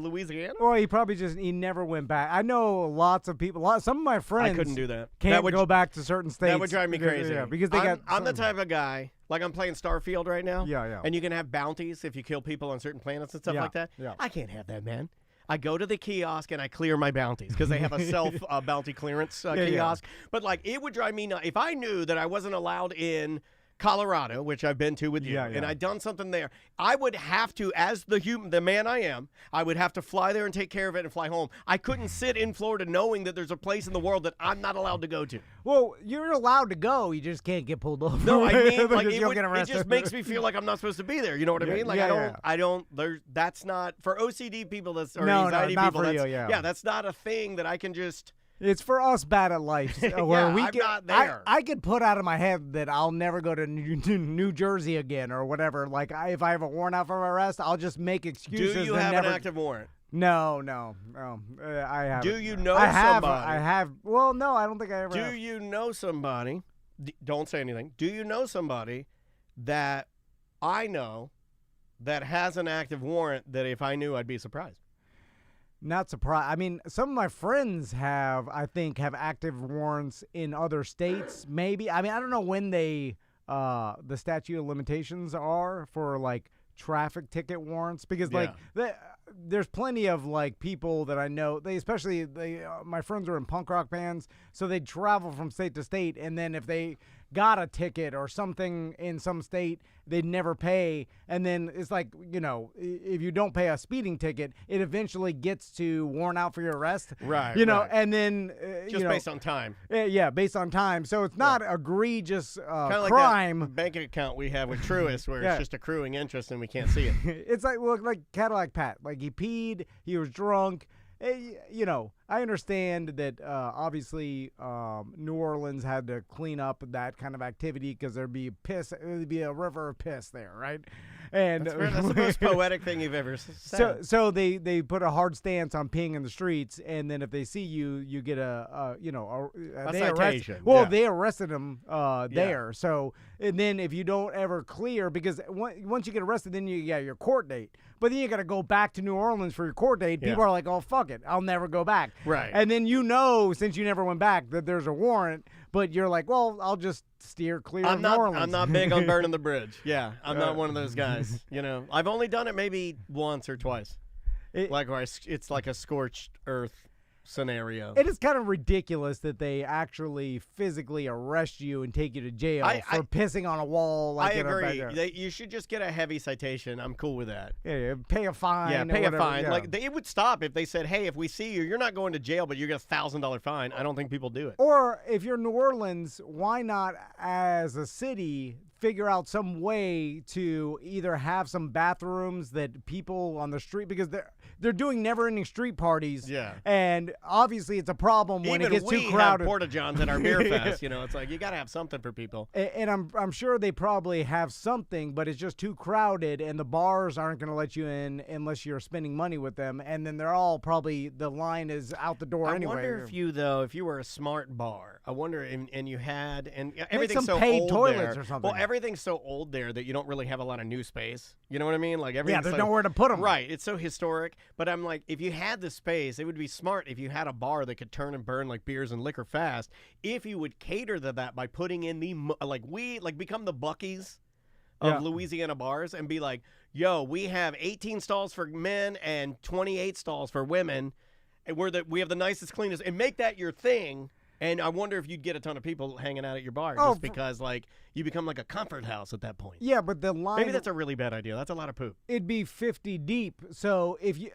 Louisiana? Well, he never went back. I know lots of people, some of my friends I couldn't do that. Can't go back to certain states. That would drive me crazy. Yeah, because I'm the type of guy, like I'm playing Starfield right now. Yeah. And you can have bounties if you kill people on certain planets and stuff like that. Yeah. I can't have that, man. I go to the kiosk and I clear my bounties because they have a self bounty clearance kiosk. But like it would drive me nuts if I knew that I wasn't allowed in Colorado, which I've been to with you, and I'd done something there. I would have to, as the man I am, I would have to fly there and take care of it and fly home. I couldn't sit in Florida knowing that there's a place in the world that I'm not allowed to go to. Well, you're allowed to go. You just can't get pulled over. No, I mean, like it just makes me feel like I'm not supposed to be there. You know what I mean? Like I don't. That's not for OCD people. Anxiety not people. For you, yeah, that's not a thing that I can just. It's for us bad at life. Where I'm not there. I could put out of my head that I'll never go to New Jersey again or whatever. Like, if I have a warrant out for my arrest, I'll just make excuses. Do you have an active warrant? No. I haven't. Do you know somebody? I have. Well, no, I don't think I ever have. Do you know somebody? Don't say anything. Do you know somebody that I know that has an active warrant that if I knew, I'd be surprised? Not surprised. I mean, some of my friends have active warrants in other states. Maybe. I mean, I don't know when the statute of limitations are for like traffic ticket warrants because there's plenty of like people that I know. My friends are in punk rock bands, so they travel from state to state, and then if they got a ticket or something in some state, they'd never pay. And then it's like, you know, if you don't pay a speeding ticket, it eventually gets to warrant out for your arrest. Right. You know, and then just based on time. Yeah, based on time. So it's not egregious kind of like crime. That bank account we have with Truist where it's just accruing interest and we can't see it. It's like Cadillac Pat. Like he peed, he was drunk. You know, I understand that obviously New Orleans had to clean up that kind of activity because there'd be a river of piss there, right? And that's the most poetic thing you've ever said. So they put a hard stance on peeing in the streets, and then if they see you, you get a citation. They arrested him there. So and then if you don't ever clear, because once you get arrested, then you got your court date. But then you got to go back to New Orleans for your court date. People are like, oh, fuck it. I'll never go back. Right. And then since you never went back, that there's a warrant. But you're like, well, I'll just steer clear of New Orleans. I'm not big on burning the bridge. Yeah, I'm not one of those guys. I've only done it maybe once or twice. It's like a scorched earth scenario. It is kind of ridiculous that they actually physically arrest you and take you to jail for pissing on a wall. I agree. You should just get a heavy citation. I'm cool with that. Yeah, pay a fine. Yeah, pay a fine. Yeah. It would stop if they said, hey, if we see you, you're not going to jail, but you get a $1,000 fine. I don't think people do it. Or if you're New Orleans, why not, as a city, figure out some way to either have some bathrooms that people on the street, because they're doing never-ending street parties. Yeah. And obviously it's a problem when it gets too crowded. Even we have porta-johns at our beer fest. It's like you got to have something for people. And I'm sure they probably have something, but it's just too crowded, and the bars aren't going to let you in unless you're spending money with them. And then they're all probably, the line is out the door anyway. I wonder if you were a smart bar, I wonder, and you had, and everything's some so paid old toilets there. or something. Well, everything's so old there that you don't really have a lot of new space. You know what I mean? Like everything's there's nowhere to put them. Right. It's so historic. But I'm like, if you had the space, it would be smart if you had a bar that could turn and burn like beers and liquor fast. If you would cater to that by putting in become the Buc-ee's of Louisiana bars and be like, yo, we have 18 stalls for men and 28 stalls for women, and we have the nicest, cleanest, and make that your thing. And I wonder if you'd get a ton of people hanging out at your bar just because, you become like a comfort house at that point. Yeah, but the line... Maybe that's a really bad idea. That's a lot of poop. It'd be 50 deep. So if you...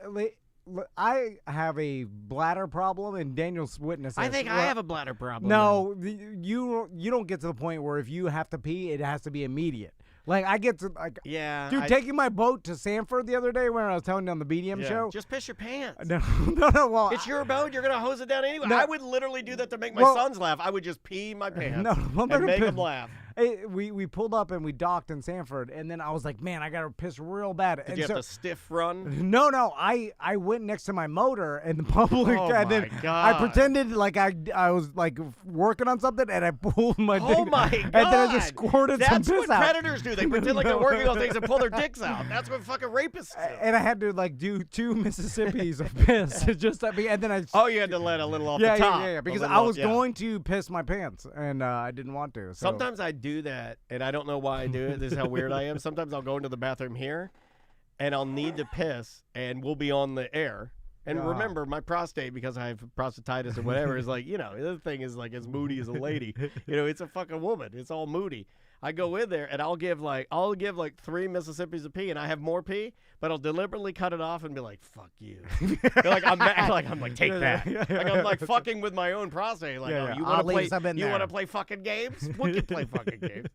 I have a bladder problem, and Daniel's witness. I think I have a bladder problem. No, you don't get to the point where if you have to pee, it has to be immediate. Like, I get to, dude, taking my boat to Sanford the other day when I was telling you on the BDM show. Just piss your pants. No, well. It's your boat. You're going to hose it down anyway. No. I would literally do that to make my sons laugh. I would just pee my pants and make them laugh. We pulled up and we docked in Sanford, and then I was like, man, I got to piss real bad. Did you have to stiff run? No. I went next to my motor in the public, and then I pretended like I was like working on something, and I pulled my dick. Oh my God. And then I just squirted some piss out. That's what predators do. They pretend like they're working on things and pull their dicks out. That's what fucking rapists do. And I had to do 2 Mississippis of piss just and then I. Oh, you had to let a little off the top. Yeah, because I was going to piss my pants, and I didn't want to. So. Sometimes I do that, and I don't know why I do it. This is how weird I am. Sometimes I'll go into the bathroom here, and I'll need to piss, and we'll be on the air. And remember, my prostate, because I have prostatitis and whatever, is like, the other thing is like as moody as a lady. It's a fucking woman. It's all moody. I go in there and I'll give like 3 Mississippis of pee, and I have more pee, but I'll deliberately cut it off and be like, "Fuck you." I'm like, take that. I'm like fucking with my own prostate. Like, you want to play fucking games? We can play fucking games.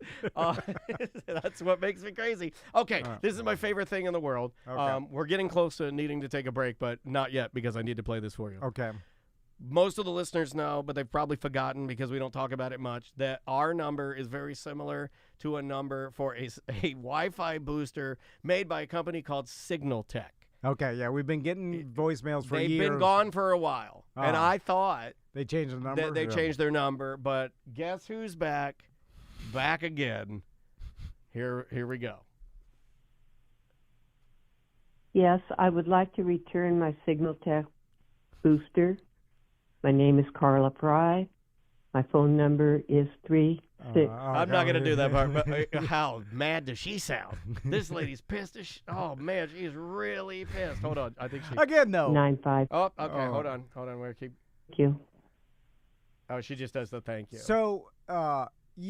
That's what makes me crazy. Okay, this is my favorite thing in the world. Okay. We're getting close to needing to take a break, but not yet because I need to play this for you. Okay. Most of the listeners know, but they've probably forgotten because we don't talk about it much, that our number is very similar to a number for a Wi-Fi booster made by a company called Signaltech. Okay, yeah, we've been getting voicemails for years. They've been gone for a while, and I thought they changed the number. They changed their number, but guess who's back? Back again. Here we go. Yes, I would like to return my Signaltech booster. My name is Carla Fry. My phone number is 36. I'm not going to do that part, but how mad does she sound? This lady's pissed as oh, man, she's really pissed. Hold on. I think she... Again, no. 95. Oh, okay. Hold on. We're keep... Thank you. Oh, she just does the thank you. So,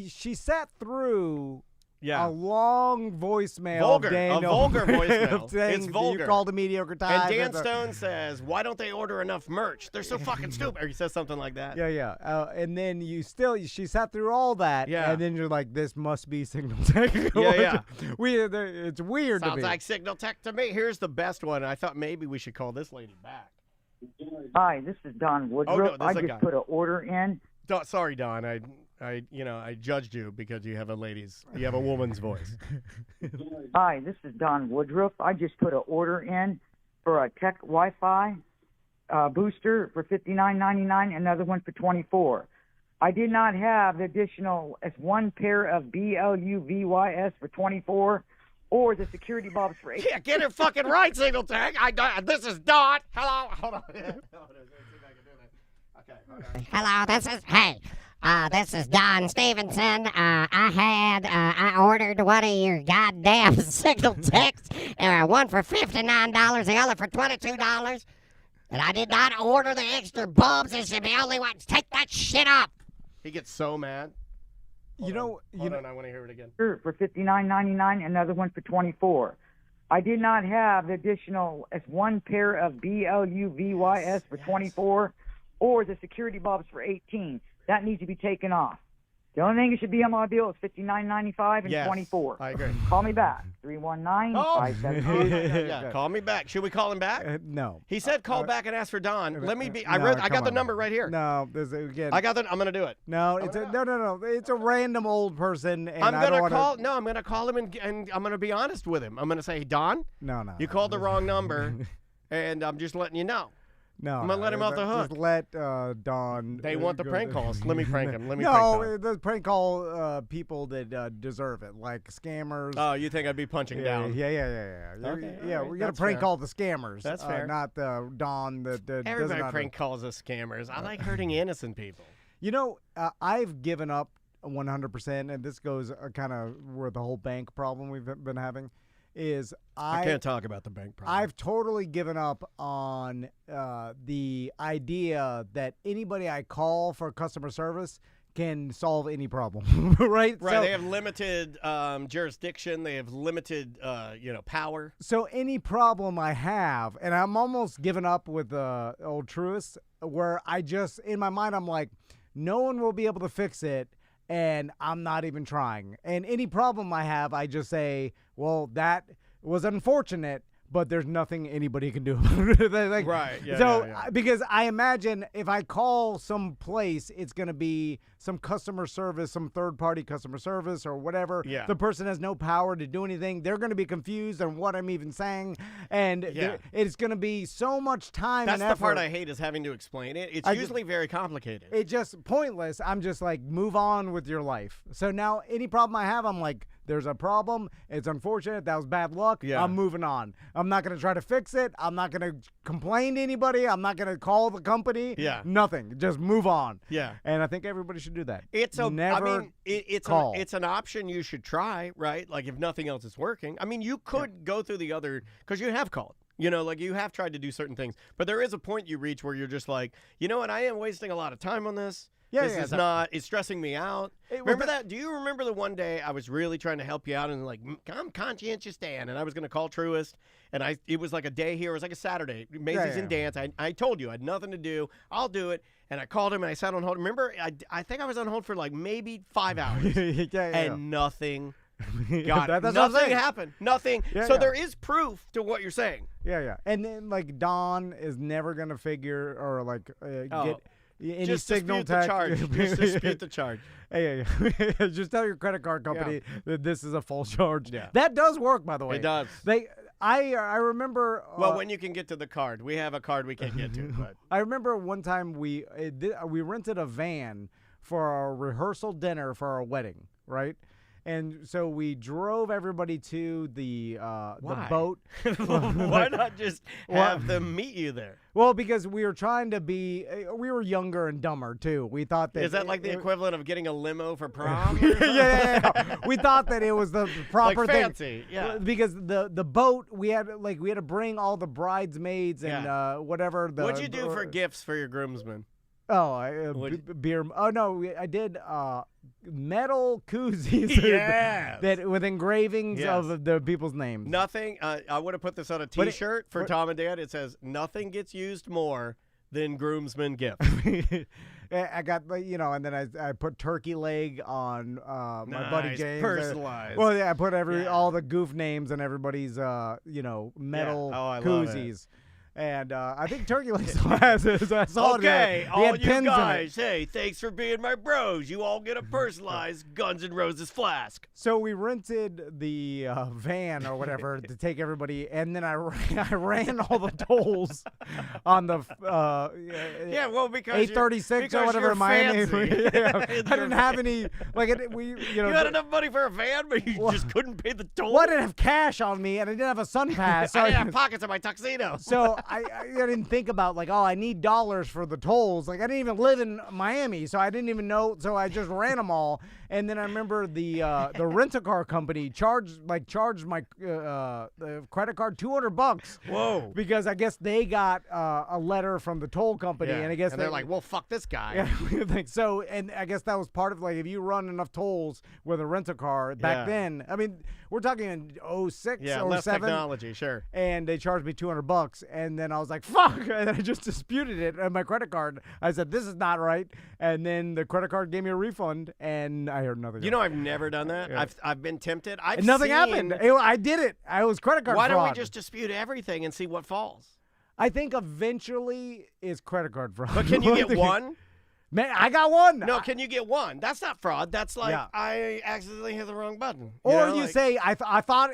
she sat through... a long voicemail. A vulgar voicemail. It's vulgar. You called a mediocre time. And Dan Stone says, why don't they order enough merch? They're so fucking stupid. Or he says something like that. Yeah. And then she sat through all that. Yeah. And then you're like, this must be Signaltech. Yeah. It's weird to me. Sounds like Signaltech to me. Here's the best one. I thought maybe we should call this lady back. Hi, this is Don Woodruff. Oh, no, I just put an order in. Sorry, Don. I judged you because you have a woman's voice. Hi, this is Don Woodruff. I just put an order in for a Tech Wi-Fi booster for $59.99, another one for $24. I did not have the additional. It's one pair of BLUVYS for $24, or the security bulbs for 18. Yeah, get it fucking right, Signal Tech. This is Don. Hello. Hold on. Hello, this is Don Stevenson. I ordered one of your goddamn Signal Techs. One for $59, the other for $22. And I did not order the extra bulbs. It should be only one. Take that shit up. He gets so mad. Hold on, I want to hear it again. For $59.99, another one for $24. I did not have the additional as one pair of BLUVYS for $24, or the security bulbs for $18. That needs to be taken off. The only thing that should be on my bill is $59.95 and $24. I agree. Call me back. 319-572. Yeah, call me back. Should we call him back? No. He said call back and ask for Don. Let me be. I got the number right here. No, again. I got the. I'm gonna do it. No, no. It's a random old person. And I'm gonna call. No, I'm gonna call him and I'm gonna be honest with him. I'm gonna say, Don. No. You called the wrong number, and I'm just letting you know. No, I'm gonna let him off the hook. Just let Don. They want the prank calls. Let me prank him. No, the prank call people that deserve it, like scammers. Oh, you think I'd be punching down? Yeah. Okay, yeah, we gotta prank call the scammers. That's fair. Not the Don that. Everybody prank calls us scammers. I like hurting innocent people. You know, I've given up 100%, and this goes kind of where the whole bank problem we've been having. I can't talk about the bank problem. I've totally given up on the idea that anybody I call for customer service can solve any problem, right? Right. So, they have limited jurisdiction. They have limited, power. So any problem I have, and I'm almost given up with old truist, where I just, in my mind, I'm like, no one will be able to fix it. And I'm not even trying. And any problem I have, I just say, well, that was unfortunate, but there's nothing anybody can do about it. Right. Yeah, so, because I imagine if I call some place, it's going to be some customer service, some third-party customer service or whatever. Yeah. The person has no power to do anything. They're going to be confused on what I'm even saying. And it's going to be so much time and effort. That's the part I hate, is having to explain it. It's usually very complicated. It's just pointless. I'm just like, move on with your life. So now any problem I have, I'm like, there's a problem. It's unfortunate. That was bad luck. Yeah. I'm moving on. I'm not going to try to fix it. I'm not going to complain to anybody. I'm not going to call the company. Yeah. Nothing. Just move on. Yeah. And I think everybody should do that. It's call. It's an option you should try, right? Like if nothing else is working. I mean, you could go through the other, because you have called. Like you have tried to do certain things. But there is a point you reach where you're just like, you know what? I am wasting a lot of time on this. It's stressing me out. Remember that? Do you remember the one day I was really trying to help you out and like, I'm conscientious Dan, and I was going to call Truist, and it was like a day here. It was like a Saturday. Macy's in dance. I told you I had nothing to do. I'll do it. And I called him and I sat on hold. Remember, I think I was on hold for like maybe 5 hours. And nothing nothing happened. Nothing. So there is proof to what you're saying. Yeah. And then like Don is never going to figure or like get any just signal dispute the charge. Just dispute the charge. Hey. Just tell your credit card company that this is a false charge. Yeah. That does work, by the way. It does. I remember. Well, when you can get to the card, we have a card we can't get to. But I remember one time we rented a van for our rehearsal dinner for our wedding, right? And so we drove everybody to the boat. Why not just have them meet you there? Well, because we were trying to be, we were younger and dumber too. We thought that. Is that like the equivalent of getting a limo for prom? Yeah. We thought that it was the proper like fancy, thing. Yeah. Because the boat, we had to bring all the bridesmaids and whatever. What'd you do for gifts for your groomsmen? Oh, beer. Oh no, I did metal koozies that with engravings of the people's names. Nothing. I would have put this on a T-shirt for Tom and Dad. It says, "Nothing gets used more than groomsmen gifts." I got, and then I put turkey leg on my buddy James. Personalized. Well, yeah, I put all the goof names on everybody's metal koozies. And I think Turkey Leg still has it. I saw Okay, it. He all had you pins guys, in it. hey, thanks for being my bros. You all get a personalized Guns N' Roses flask. So we rented the van or whatever to take everybody, and then I ran all the tolls on the Yeah, well, because 836 or whatever you're in Miami. fancy. Yeah, I didn't have any You had enough money for a van, but you just couldn't pay the toll. Well, I didn't have cash on me, and I didn't have a sun pass. So I didn't have pockets in my tuxedo. So I didn't think about like, oh, I need dollars for the tolls. Like I didn't even live in Miami, so I didn't even know. So I just ran them all. And then I remember the rent-a-car company charged my the credit card $200. Whoa! Because I guess they got a letter from the toll company, and I guess they're like, well, fuck this guy. Yeah, so, and I guess that was part of like if you run enough tolls with a rent-a-car back then. I mean, we're talking in 06 or less 07. Technology, sure. And they charged me $200, and then I was like, fuck, and then I just disputed it on my credit card. I said, this is not right, and then the credit card gave me a refund, and I heard nothing. You know, I've never done that. Yeah. I've been tempted. Nothing happened. I did it. I was credit card Why fraud. don't we just dispute everything and see what falls? I think eventually it's credit card fraud. But can you get one? Man, I got one. No, can you get one? That's not fraud. That's like I accidentally hit the wrong button. Or you say, I thought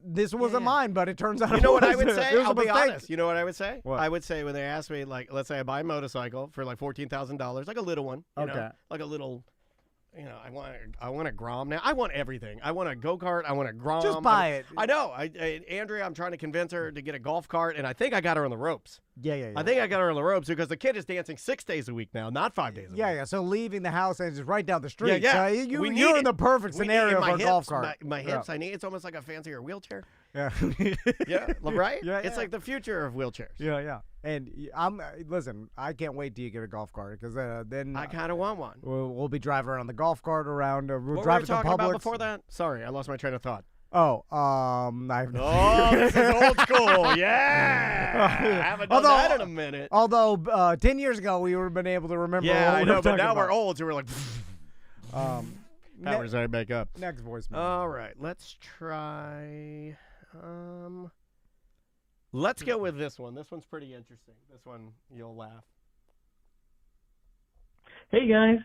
this wasn't mine, but it turns out You know what I wasn't. would say? It was I'll a be mistake. honest. You know what I would say? What? I would say when they ask me, like, let's say I buy a motorcycle for like $14,000, like a little one. You know, like a little. You know, I want a Grom now. I want everything. I want a go-kart. I want a Grom. Just buy it. I know. Andrea, I'm trying to convince her to get a golf cart, and I think I got her on the ropes. Yeah. I think I got her on the ropes because the kid is dancing 6 days a week now, not 5 days a week. Yeah. So leaving the house and just right down the street. Yeah. So you're in the perfect scenario for a golf cart. My hips, it's almost like a fancier wheelchair. Yeah. Yeah, right? Yeah, it's like the future of wheelchairs. Yeah. And listen, I can't wait till you get a golf cart because then I kind of want one. We'll be driving around the golf cart around. We'll What drive were we to talking about Publix. before that? Sorry, I lost my train of thought. Oh, I have Oh, this is old school. Yeah. I haven't done that in a minute. Although 10 years ago we would have been able to remember. Yeah, what I we know, were but talking now about. we're old, so we're like. Powers I make up. Next voicemail. All right, let's try. Let's go with this one. This one's pretty interesting. This one, you'll laugh. Hey guys,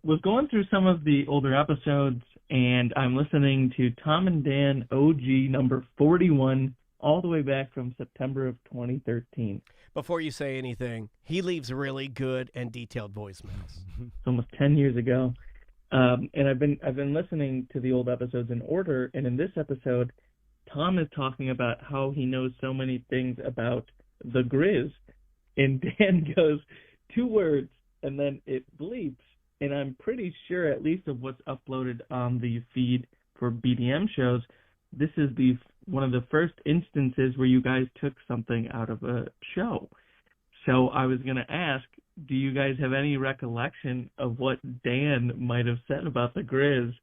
was going through some of the older episodes, and I'm listening to Tom and Dan OG number 41, all the way back from September of 2013. Before you say anything, he leaves really good and detailed voicemails. It's almost 10 years ago, and I've been listening to the old episodes in order, and in this episode, Tom is talking about how he knows so many things about the Grizz, and Dan goes 2 words, and then it bleeps, and I'm pretty sure, at least of what's uploaded on the feed for BDM shows, this is one of the first instances where you guys took something out of a show. So I was going to ask, do you guys have any recollection of what Dan might have said about the Grizz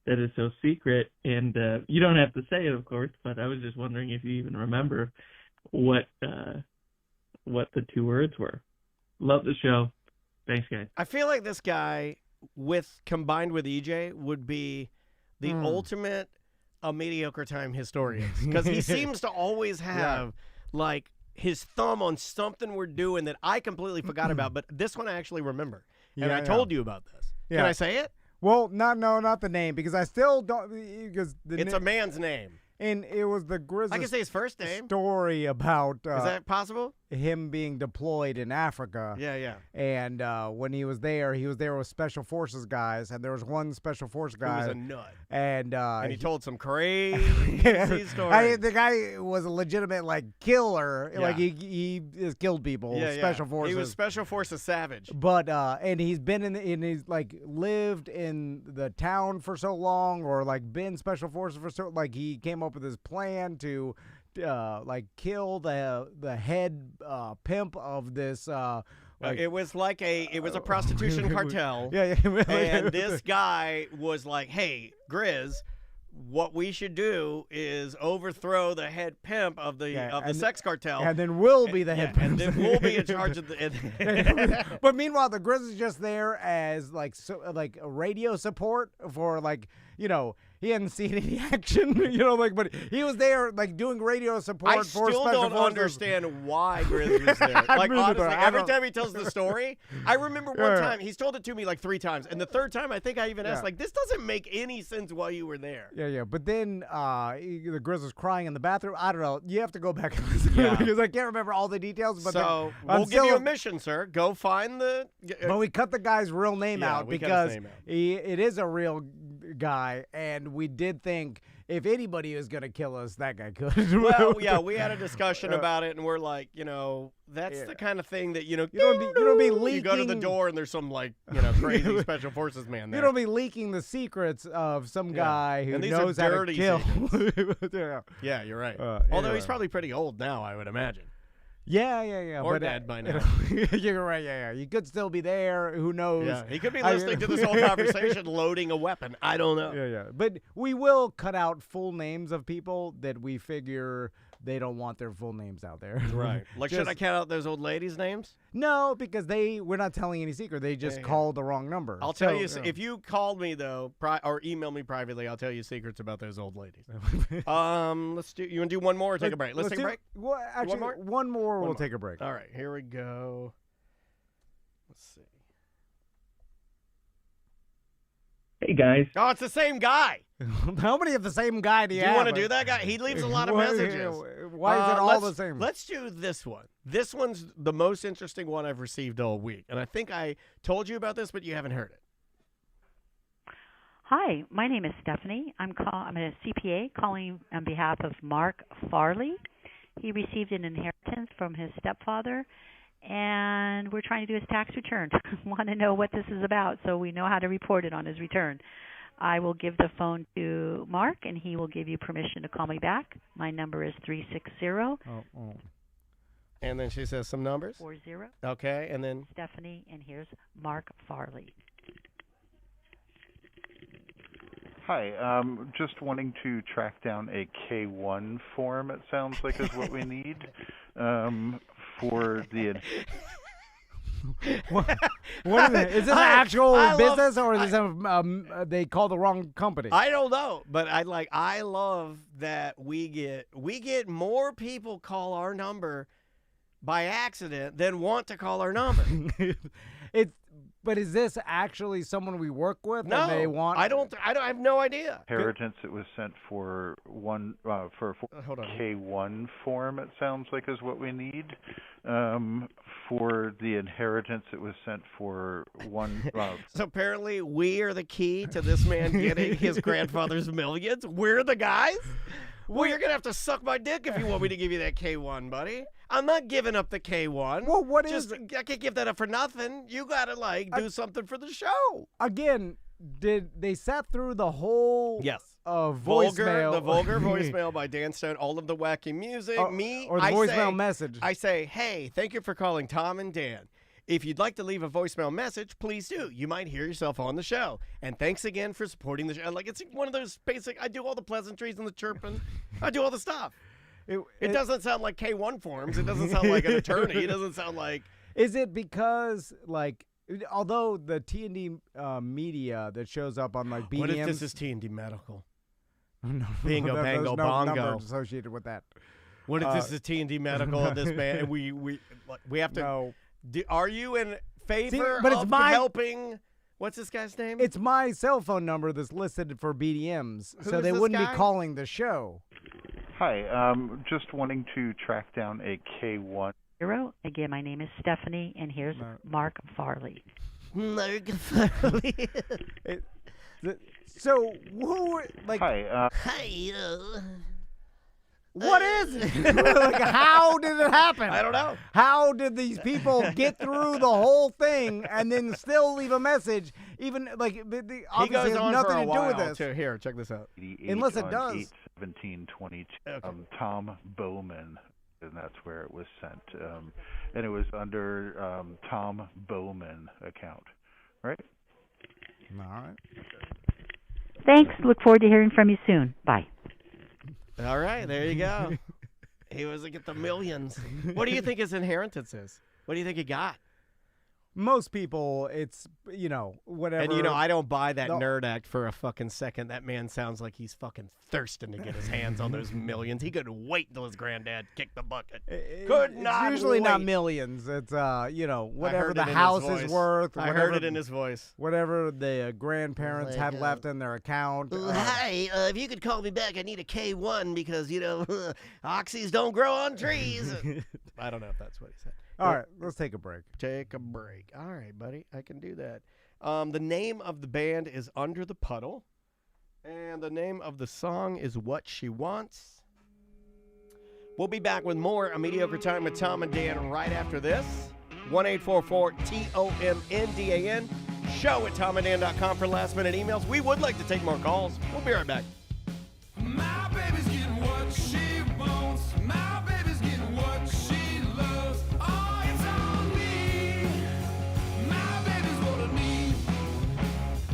that is so secret? And you don't have to say it, of course, but I was just wondering if you even remember what the 2 words were. Love the show. Thanks, guys. I feel like this guy, combined with EJ, would be the ultimate a mediocre time historian, because he seems to always have like his thumb on something we're doing that I completely forgot about, but this one I actually remember, and I told you about this. Yeah. Can I say it? Well, not the name, because I still don't, because It's a man's name. And it was the Grizzlies. I can say his first name. Story about Is that possible? Him being deployed in Africa. Yeah. And when he was there with Special Forces guys, and there was one Special Force guy. He was a nut. And he told some crazy stories. The guy was a legitimate killer. Yeah. Like he has killed people. Special Forces. He was Special Forces savage. But and he's been he's lived in the town for so long, or been Special Forces for so he came up with his plan to kill the head pimp of this it was a prostitution cartel. Yeah. And this guy was like, "Hey, Grizz, what we should do is overthrow the head pimp of the sex cartel, and then we'll be the head pimp, and then we'll be in charge of the." But meanwhile, the Grizz is just there as radio support for he hadn't seen any action, but he was there, doing radio support I for still special don't forces. understand why Grizz was there. Honestly, every time he tells the story, I remember one time, he's told it to me 3 times, and the third time I think I even asked, this doesn't make any sense while you were there. Yeah, but then the Grizz was crying in the bathroom. I don't know. You have to go back and listen to it because I can't remember all the details. But so we'll give you a mission, sir. Go find the... But we cut the guy's real name out because it is a real guy, and we did think if anybody was going to kill us, that guy could. Well, yeah, we had a discussion about it, and we're like, that's the kind of thing that, you don't be leaking. You go to the door, and there's some, crazy special forces man there. You don't be leaking the secrets of some guy who knows how to kill. Yeah, you're right. Although he's probably pretty old now, I would imagine. Yeah. Or dead by now. You're right, yeah. You could still be there. Who knows? Yeah, he could be listening to this whole conversation loading a weapon. I don't know. Yeah. But we will cut out full names of people that we figure they don't want their full names out there. Right. Should I count out those old ladies' names? No, because we're not telling any secret. They just called the wrong number. I'll tell you, if you called me, though, or email me privately, I'll tell you secrets about those old ladies. Let's do, you want to do one more or take a break? Let's take a break? Well, actually, one more, we'll take a break. All right, here we go. Let's see. Hey, guys. Oh, it's the same guy. How many of the same guy do you have? Do you want to do that guy? He leaves a lot of messages. Why is it all the same? Let's do this one. This one's the most interesting one I've received all week. And I think I told you about this, but you haven't heard it. Hi, my name is Stephanie. I'm a CPA calling on behalf of Mark Farley. He received an inheritance from his stepfather, and we're trying to do his tax return. Want to know what this is about so we know how to report it on his return. I will give the phone to Mark, and he will give you permission to call me back. My number is 360. And then she says some numbers? 40. Okay, and then? Stephanie, and here's Mark Farley. Hi, just wanting to track down a K1 form, it sounds like is what we need for the... What is it? Is this an actual business or is this they call the wrong company? I don't know, but I love that we get more people call our number by accident than want to call our number. But is this actually someone we work with? No, and they want... I have no idea. Inheritance. It was sent for K1 form. It sounds like is what we need. For the inheritance, it was sent for one. So apparently, we are the key to this man getting his grandfather's millions. We're the guys. Well, you're going to have to suck my dick if you want me to give you that K1, buddy. I'm not giving up the K1. Well, what is it? I can't give that up for nothing. You got to, do something for the show. Again, did they sat through the whole voicemail? The vulgar voicemail by Dan Stone, all of the wacky music, or the voicemail message. I say, hey, thank you for calling Tom and Dan. If you'd like to leave a voicemail message, please do. You might hear yourself on the show. And thanks again for supporting the show. It's one of those basic, I do all the pleasantries and the chirping. I do all the stuff. It doesn't sound like K1 forms. It doesn't sound like an attorney. It doesn't sound like... Is it because, although the T&D media that shows up on, BDM... What if this is T&D Medical? No, Bingo, bango, no bongo. numbers associated with that. What if this is T&D Medical and this man... And we have to... No. Are you in favor of helping? What's this guy's name? It's my cell phone number that's listed for BDMs, so they wouldn't be calling the show. Hi, just wanting to track down a K1. Again, my name is Stephanie, and here's Mark Farley. Mark Farley. So who? Hi. Hi. What is it? How did it happen? I don't know. How did these people get through the whole thing and then still leave a message? Even obviously he goes has on nothing for a to while do with this. Here, check this out. Unless it does. 8/17/22. Tom Bowman, and that's where it was sent. And it was under Tom Bowman account, right? All right. Thanks. Look forward to hearing from you soon. Bye. All right, there you go. He was get the millions. What do you think his inheritance is? What do you think he got? most people, it's, whatever. And, I don't buy that nerd act for a fucking second. That man sounds like he's fucking thirsting to get his hands on those millions. He couldn't wait until his granddad kicked the bucket. Could not It's usually wait. not millions. It's, whatever the house is worth. I heard it in his voice. Whatever the grandparents have left in their account. Hi, if you could call me back, I need a K1 because, oxys don't grow on trees. I don't know if that's what he said. All right, let's take a break. Take a break. All right, buddy. I can do that. The name of the band is Under the Puddle. And the name of the song is What She Wants. We'll be back with more A Mediocre Time with Tom and Dan right after this. 1-844-TOMNDAN. Show at TomandDan.com for last-minute emails. We would like to take more calls. We'll be right back. My baby's getting what she wants. My baby's getting what she loves. Oh, it's on me. My baby's what I need.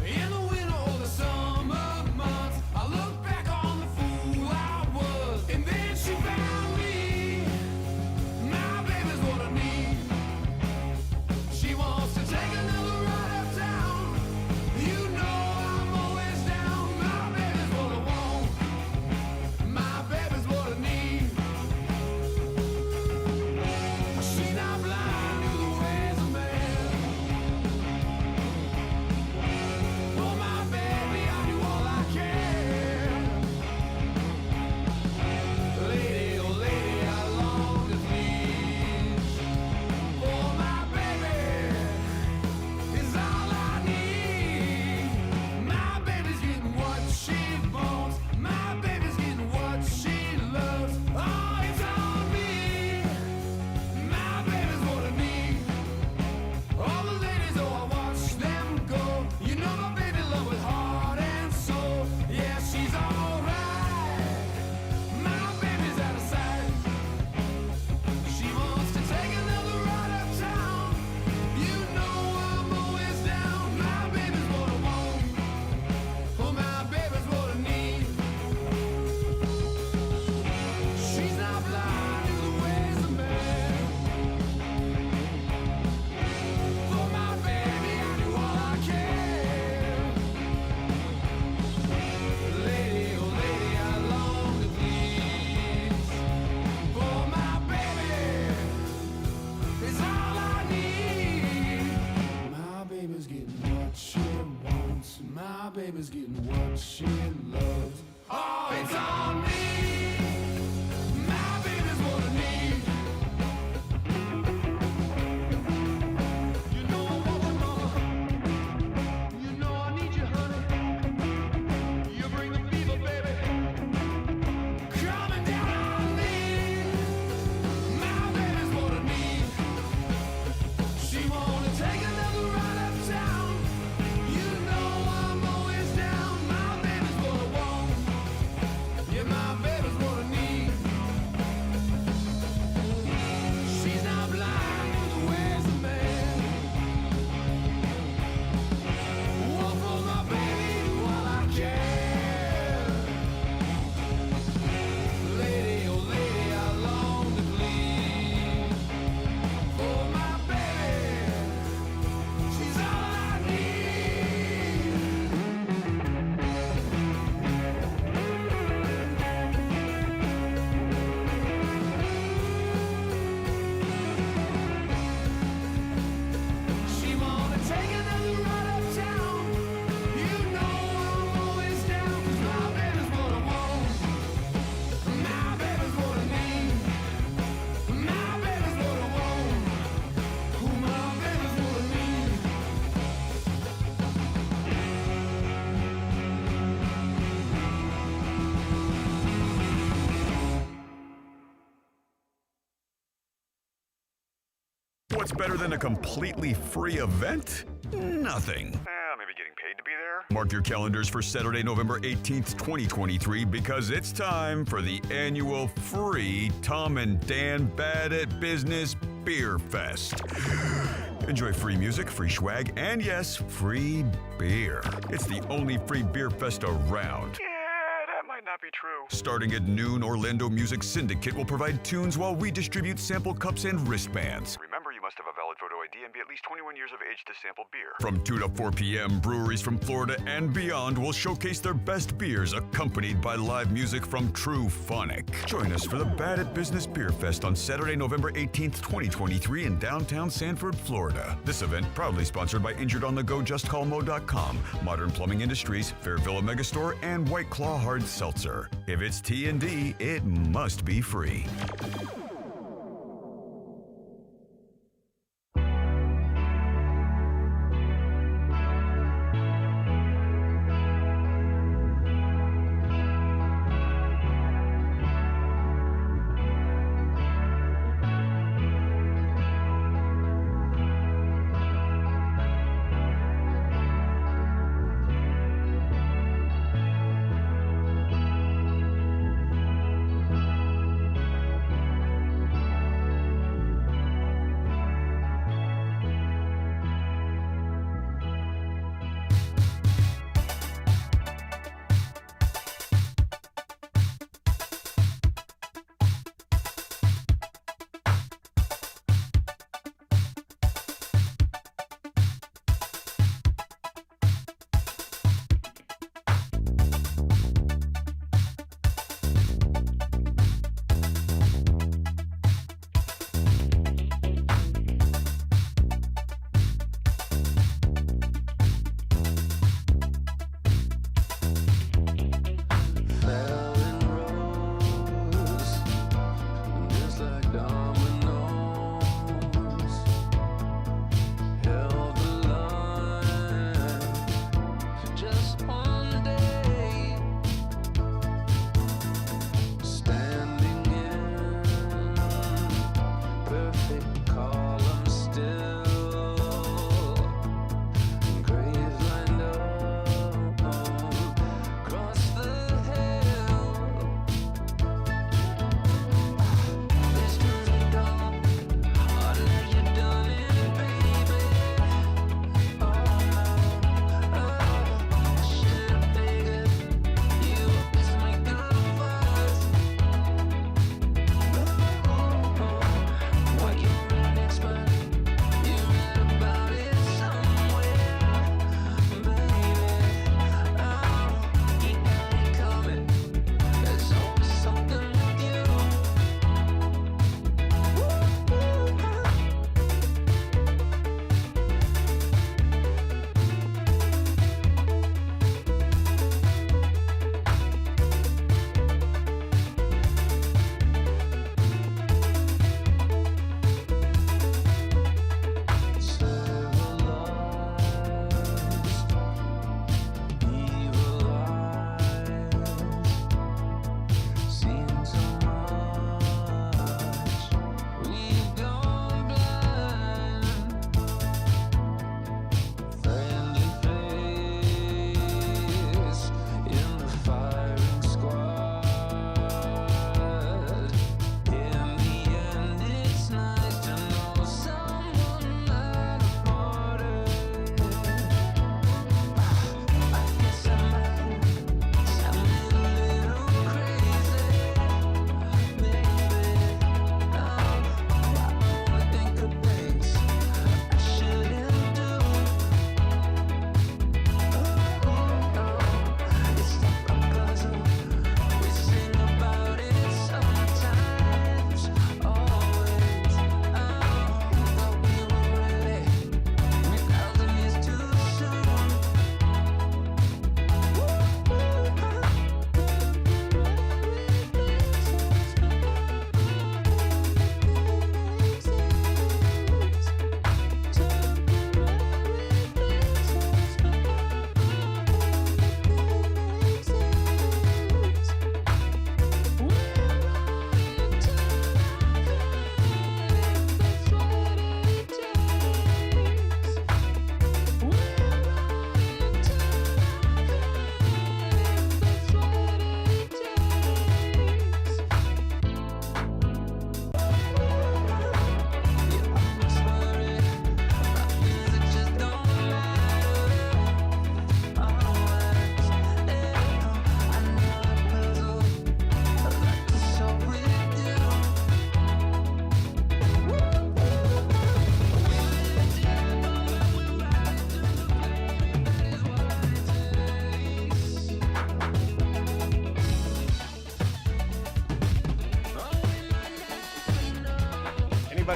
In the winter or the summer months, I look back on the fool I was, and then she found me. My baby's what I need. She wants to take another ride uptown. You know I'm always down. My baby's what I want. My baby's what I need. She's not blind to the ways of man. For my baby, I do all I can. Lady, oh lady, I long to please. For my baby is all I need. My baby's getting what she wants. My baby's getting what she loves. Oh, it's on me. My baby's what I need. All the ladies, oh, I watch them go. You know my baby love with heart and soul. Yeah, she's alright. My baby's out of sight. She wants to take another ride uptown. You know I'm always down. My baby's what I want. Oh, my baby's what I need. She's not blind to the ways of man. For my baby, I do all I can. Lady, oh lady, I long to please. For my baby is all I need. My baby's getting what she wants. My baby's getting what she loves. Oh, it's on me. My baby's what I need. You know I want you, mama. You know I need you, honey. You bring the fever, baby. Coming down on me. My baby's what I need. She wanna take another ride uptown. You know I'm always down. My baby's what I want. Yeah, my baby's what I need. She's not blind to the ways of man. Oh, for my baby, do all I can. Lady, oh lady, I long to please. For my baby, she's all I need. She wanna take another ride uptown. You know I'm always down. 'Cause my baby's what I want. My baby's what I need. My baby's what I want. Oh, my baby's what I need. What's better than a completely free event? Nothing. Maybe getting paid to be there? Mark your calendars for Saturday, November 18th, 2023, because it's time for the annual free Tom and Dan Bad at Business Beer Fest. Enjoy free music, free swag, and yes, free beer. It's the only free beer fest around. Yeah, that might not be true. Starting at noon, Orlando Music Syndicate will provide tunes while we distribute sample cups and wristbands. Remember, you must must have a valid photo ID and be at least 21 years of age to sample beer. From 2 to 4 p.m., breweries from Florida and beyond will showcase their best beers accompanied by live music from True Phonic. Join us for the Bad at Business Beer Fest on Saturday, November 18th, 2023 in downtown Sanford, Florida. This event proudly sponsored by InjuredOnTheGo.JustCallMo.com, Modern Plumbing Industries, Fairville Megastore, and White Claw Hard Seltzer. If it's T&D, it must be free.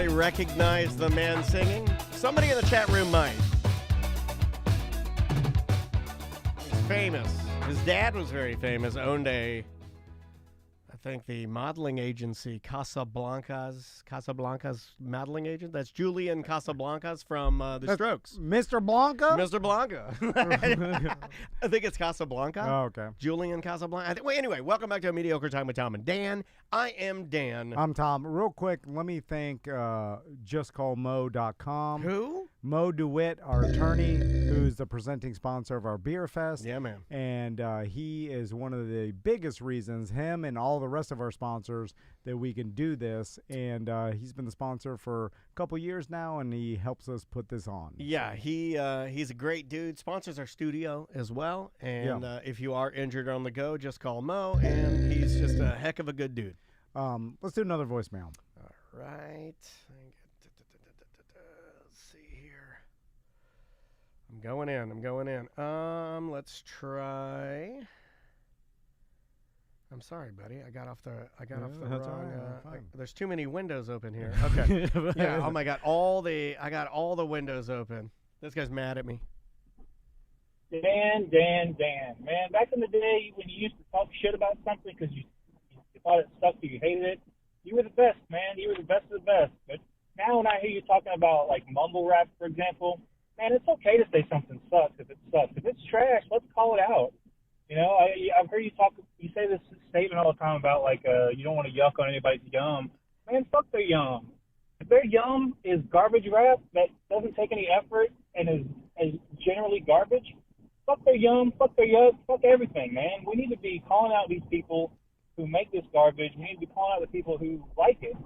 anybody recognize the man singing? Somebody in the chat room might. He's famous. His dad was very famous, owned I think the modeling agency Casablanca's modeling agent. That's Julian Casablancas from The Strokes. Mr. Blanca? Mr. Blanca. I think it's Casablanca. Oh, okay. Julian Casablanca. Well, anyway, welcome back to A Mediocre Time with Tom and Dan. I am Dan. I'm Tom. Real quick, let me thank JustCallMo.com. Who? Mo DeWitt, our attorney, who's the presenting sponsor of our Beer Fest. Yeah, man. And he is one of the biggest reasons, him and all the rest of our sponsors, that we can do this. And he's been the sponsor for a couple years now, and he helps us put this on. Yeah, he's a great dude. Sponsors our studio as well. And if you are injured or on the go, just call Mo, and he's just a heck of a good dude. Let's do another voicemail. All right. Let's see here. I'm going in. Let's try. I'm sorry, buddy. I got off the wrong. There's too many windows open here. Okay. Yeah. Oh my God. I got all the windows open. This guy's mad at me. Dan. Man, back in the day when you used to talk shit about something because you thought it sucked or you hated it, you were the best, man. You were the best of the best. But now when I hear you talking about, like, mumble rap, for example, man, it's okay to say something sucks if it sucks. If it's trash, let's call it out. You know, I've heard you say this statement all the time about, like, you don't want to yuck on anybody's yum. Man, fuck their yum. If their yum is garbage rap that doesn't take any effort and is generally garbage, fuck their yum, fuck their yuck, fuck everything, man. We need to be calling out these people who make this garbage. We need to be calling out the people who like it.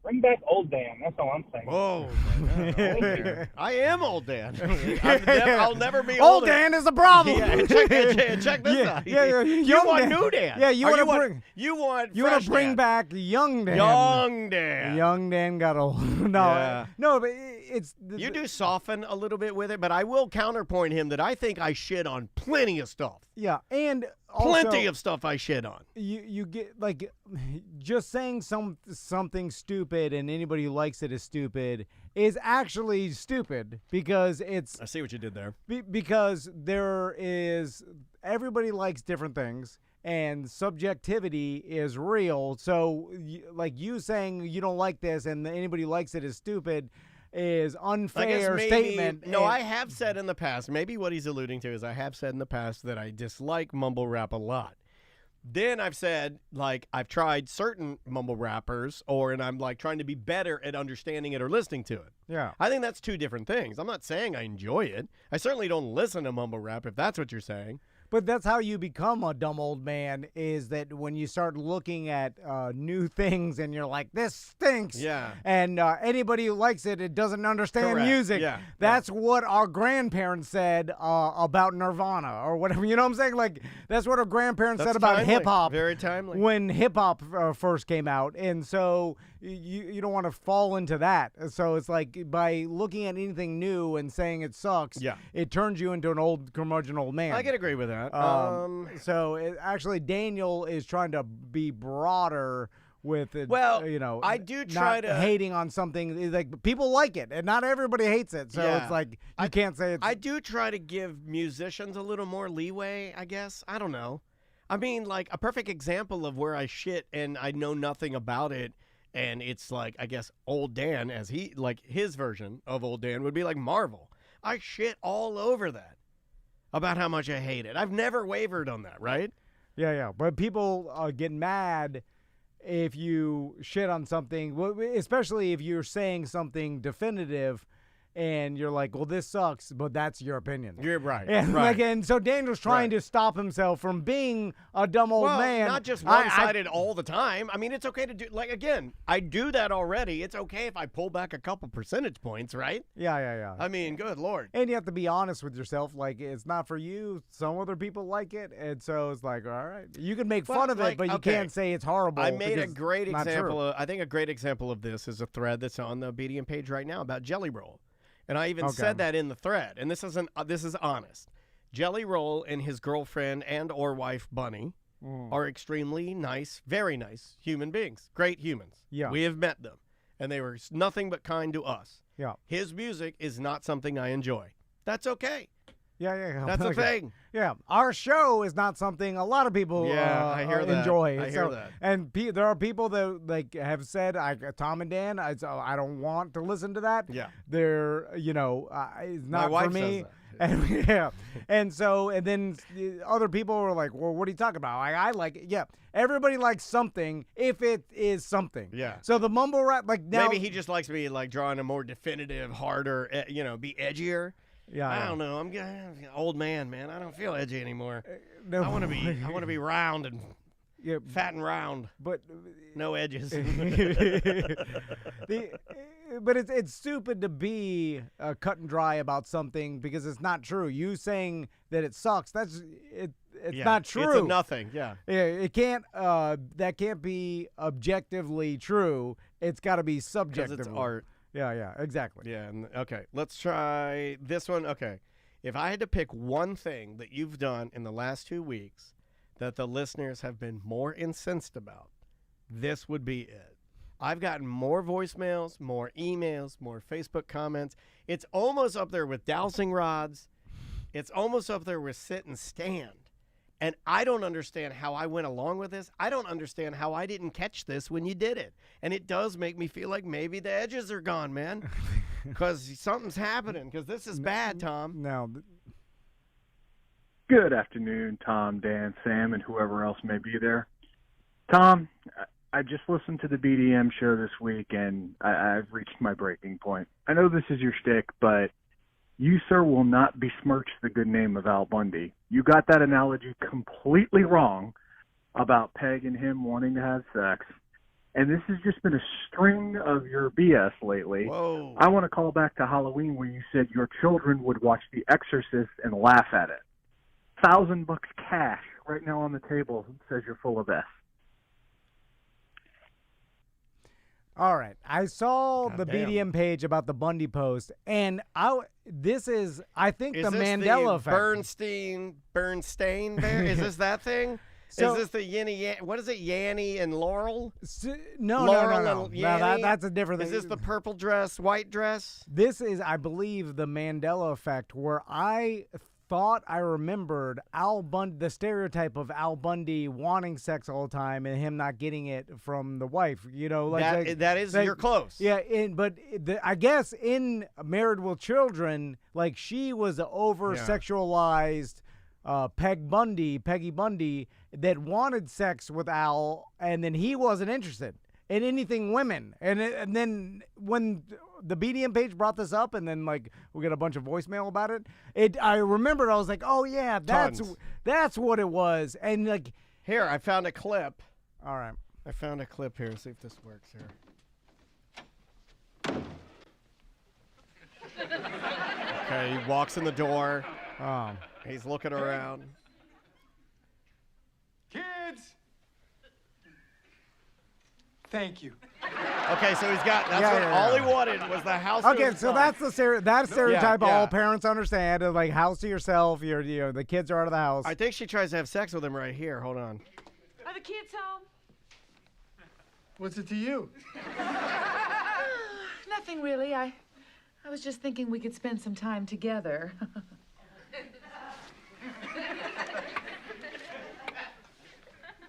Bring back Old Dan. That's all I'm saying. Whoa. I am Old Dan. I'll never be Old Dan is a problem. Yeah, check this out. You want New Dan. Yeah, you want to bring Dan. back Young Dan. Young Dan. Young Dan got old. No, but it's... You do soften a little bit with it, but I will counterpoint him that I think I shit on plenty of stuff. Yeah, and also, plenty of stuff I shit on. You get, like, just saying something stupid and anybody who likes it is stupid is actually stupid because it's... I see what you did there. Because everybody likes different things and subjectivity is real. So, like, you saying you don't like this and anybody who likes it is stupid is unfair statement. No, I have said in the past, maybe what he's alluding to is I have said in the past that I dislike mumble rap a lot. Then I've said, like, I've tried certain mumble rappers and I'm, like, trying to be better at understanding it or listening to it. Yeah. I think that's two different things. I'm not saying I enjoy it. I certainly don't listen to mumble rap, if that's what you're saying. But that's how you become a dumb old man, is that when you start looking at new things and you're like, this stinks. Yeah. And anybody who likes it, it doesn't understand music. Yeah. That's what our grandparents said about Nirvana or whatever. You know what I'm saying? Like, that's what our grandparents said about hip-hop. Very timely. When hip-hop first came out. And so you don't want to fall into that. So it's like by looking at anything new and saying it sucks, it turns you into an old curmudgeon old man. I can agree with that. So actually, Daniel is trying to be broader with it. Well, you know, I do try not to hating on something. Like, people like it, and not everybody hates it. So it's like you can't say it's. I do try to give musicians a little more leeway, I guess. I don't know. I mean, like, a perfect example of where I shit and I know nothing about it, and it's like, I guess, Old Dan, as his version of Old Dan would be like Marvel. I shit all over that about how much I hate it. I've never wavered on that, right? Yeah. But people get mad if you shit on something, especially if you're saying something definitive and you're like, well, this sucks, but that's your opinion. You're right. And, right. And so Daniel's trying to stop himself from being a dumb old man. Not just one-sided all the time. I mean, it's okay to do, like, again, I do that already. It's okay if I pull back a couple percentage points, right? Yeah. I mean, good Lord. And you have to be honest with yourself. Like, it's not for you. Some other people like it. And so it's like, all right. You can make fun of it, but you can't say it's horrible. I made a great example. I think a great example of this is a thread that's on the BDM page right now about Jelly Roll. And I even said that in the thread, and this is honest. Jelly Roll and his girlfriend and or wife, Bunny, are extremely nice, very nice human beings. Great humans. Yeah. We have met them. and they were nothing but kind to us. Yeah. His music is not something I enjoy. That's okay. Yeah. That's a thing. Yeah, our show is not something a lot of people I hear that. enjoy. I hear that. And there are people that like have said, Tom and Dan, I don't want to listen to that. Yeah. They're, it's not My wife for me. says that. And, yeah. And then other people were like, well, what are you talking about? I like it. Yeah. Everybody likes something if it is something. Yeah. So the mumble rap, like now. Maybe he just likes me like drawing a more definitive, harder, be edgier. Yeah. I don't know. I'm an old man. I don't feel edgy anymore. No. I want to be round and fat and round, but no edges. But it's stupid to be cut and dry about something because it's not true. You saying that it sucks, it's not true. It's a nothing. Yeah. It can't. That can't be objectively true. It's got to be subjective. Because it's art. Yeah, exactly. Yeah, okay. Let's try this one. Okay. If I had to pick one thing that you've done in the last 2 weeks that the listeners have been more incensed about, this would be it. I've gotten more voicemails, more emails, more Facebook comments. It's almost up there with dowsing rods. It's almost up there with sit and stand. And I don't understand how I went along with this. I don't understand how I didn't catch this when you did it. And it does make me feel like maybe the edges are gone, man. Because something's happening. Because this is bad, Tom. No. Good afternoon, Tom, Dan, Sam, and whoever else may be there. Tom, I just listened to the BDM show this week, and I've reached my breaking point. I know this is your shtick, but you, sir, will not besmirch the good name of Al Bundy. You got that analogy completely wrong about Peg and him wanting to have sex. And this has just been a string of your BS lately. Whoa. I want to call back to Halloween when you said your children would watch The Exorcist and laugh at it. $1,000 cash right now on the table says you're full of S. All right. I saw the BDM page about the Bundy post, and I think the Mandela effect. Bernstein there? Is this that thing? So, is this the what is it, Yanny and Laurel? No. Laurel and Yanny? That's a different thing. Is this the purple dress, white dress? This is, I believe, the Mandela effect, where I thought I remembered Al Bundy, the stereotype of Al Bundy wanting sex all the time and him not getting it from the wife. You're close. Yeah, I guess in Married with Children, like she was an over-sexualized Peggy Bundy that wanted sex with Al, and then he wasn't interested in anything women. And then when the BDM page brought this up, and then like we got a bunch of voicemail about it, I remembered. I was like, oh yeah, that's what it was. And like, here, I found a clip. All right, I found a clip here. See if this works here. Okay, he walks in the door. He's looking around. Kids! Thank you. Okay, so he's got, all he wanted was the house. Okay, so that's the stereotype all parents understand. Like, house to yourself, the kids are out of the house. I think she tries to have sex with him right here. Hold on. Are the kids home? What's it to you? Nothing really. I was just thinking we could spend some time together.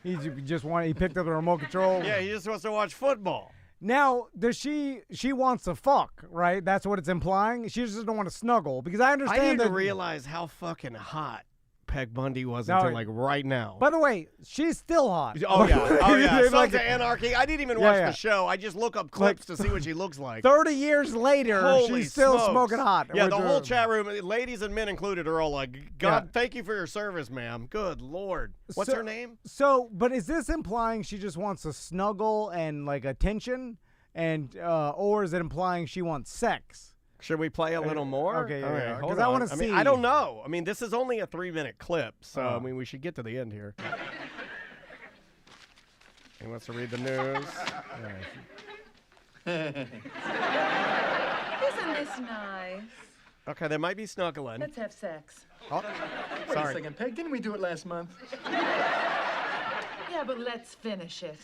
He picked up the remote control. Yeah, he just wants to watch football. Now, she wants to fuck, right? That's what it's implying. She just doesn't want to snuggle, because I understand I didn't realize how fucking hot Peg Bundy was until like right now. By the way, she's still hot. Oh yeah. Sons of Anarchy. I didn't even watch the show. I just look up clips to see what she looks like. 30 years later, she's still smoking hot. Yeah, the whole chat room, ladies and men included, are all like, God, thank you for your service, ma'am. Good Lord. What's her name? But is this implying she just wants to snuggle and like attention, and or is it implying she wants sex? Should we play a little more? Okay, yeah. Because I want to see. I don't know. I mean, this is only a 3-minute clip, so I mean, we should get to the end here. He wants to read the news. Isn't this nice? Okay, they might be snuggling. Let's have sex. Oh, Wait a second, Peg. Didn't we do it last month? Yeah, but let's finish it.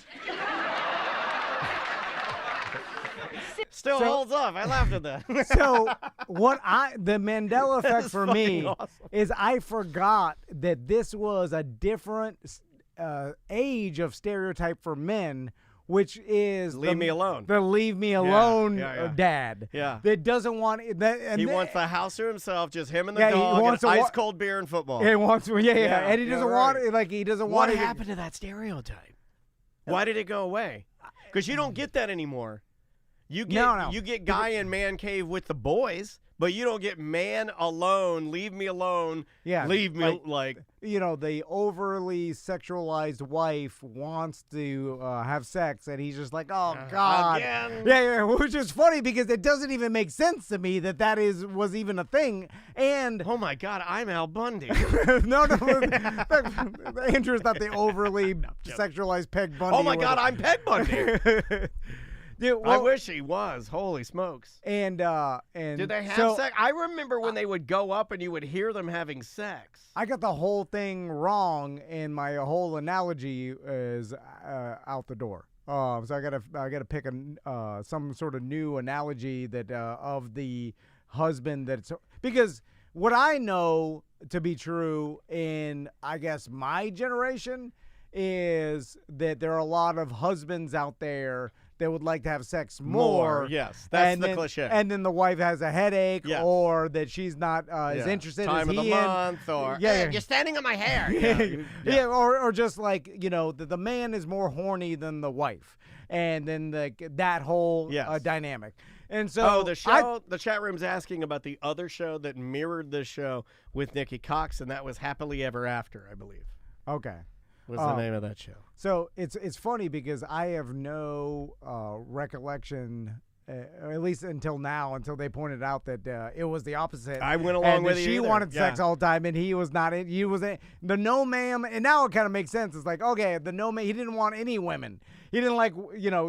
Still holds up. I laughed at that. So the Mandela effect for me awesome. is I forgot that this was a different age of stereotype for men, which is Leave me alone. The leave me alone yeah. dad. Yeah. That doesn't want He wants the house to himself, just him and the Yeah, he dog, wants and to ice cold beer and football. He wants and he doesn't want it. Like he doesn't want What it. happened to that stereotype? Why did it go away? Because you don't get that anymore. You get you get guy in man cave with the boys, but you don't get man alone, leave me alone. Yeah, leave me like the overly sexualized wife wants to have sex, and he's just like, oh God, again. Yeah, which is funny because it doesn't even make sense to me that was even a thing. And oh my God, I'm Al Bundy. no, Andrew's not the overly sexualized Peg Bundy. Oh my God, I'm Peg Bundy. Dude, I wish he was. Holy smokes. And did they have sex? I remember when they would go up and you would hear them having sex. I got the whole thing wrong, and my whole analogy is out the door. So I gotta pick some sort of new analogy that of the husband because what I know to be true in I guess my generation is that there are a lot of husbands out there that would like to have sex more. Yes, that's the cliche. And then the wife has a headache, or that she's not as interested Time as of he the month, or you're standing on my hair. Or just like the man is more horny than the wife, and then that whole dynamic. And so the chat room's asking about the other show that mirrored this show with Nikki Cox, and that was Happily Ever After, I believe. Okay. Was the name of that show. So it's funny because I have no recollection, at least until now, until they pointed out that it was the opposite. I went along with it. She wanted sex all the time, and he was not. He was the no ma'am, and now it kind of makes sense. It's like, okay, the no ma'am. He didn't want any women. He didn't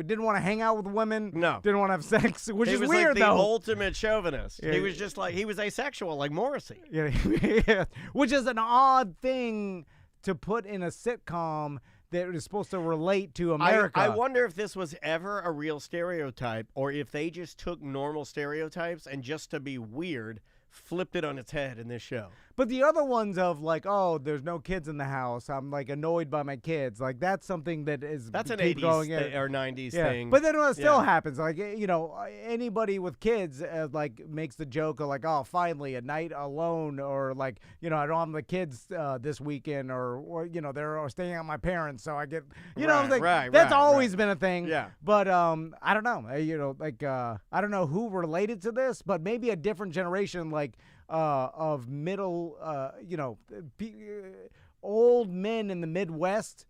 didn't want to hang out with women. No, didn't want to have sex, which is weird like the though. Ultimate chauvinist. Yeah. He was just like he was asexual, like Morrissey. Yeah, which is an odd thing to put in a sitcom that is supposed to relate to America. I wonder if this was ever a real stereotype, or if they just took normal stereotypes and just to be weird, flipped it on its head in this show. But the other ones of like, oh, there's no kids in the house. I'm like annoyed by my kids. Like that's something that's an 80s or 90s thing. But then it still happens. Like anybody with kids like makes the joke of like, oh, finally a night alone, or like I don't have the kids this weekend, or they're staying at my parents, so I get that's always been a thing. Yeah. But I don't know. I don't know who related to this, but maybe a different generation like. Of middle, old men in the Midwest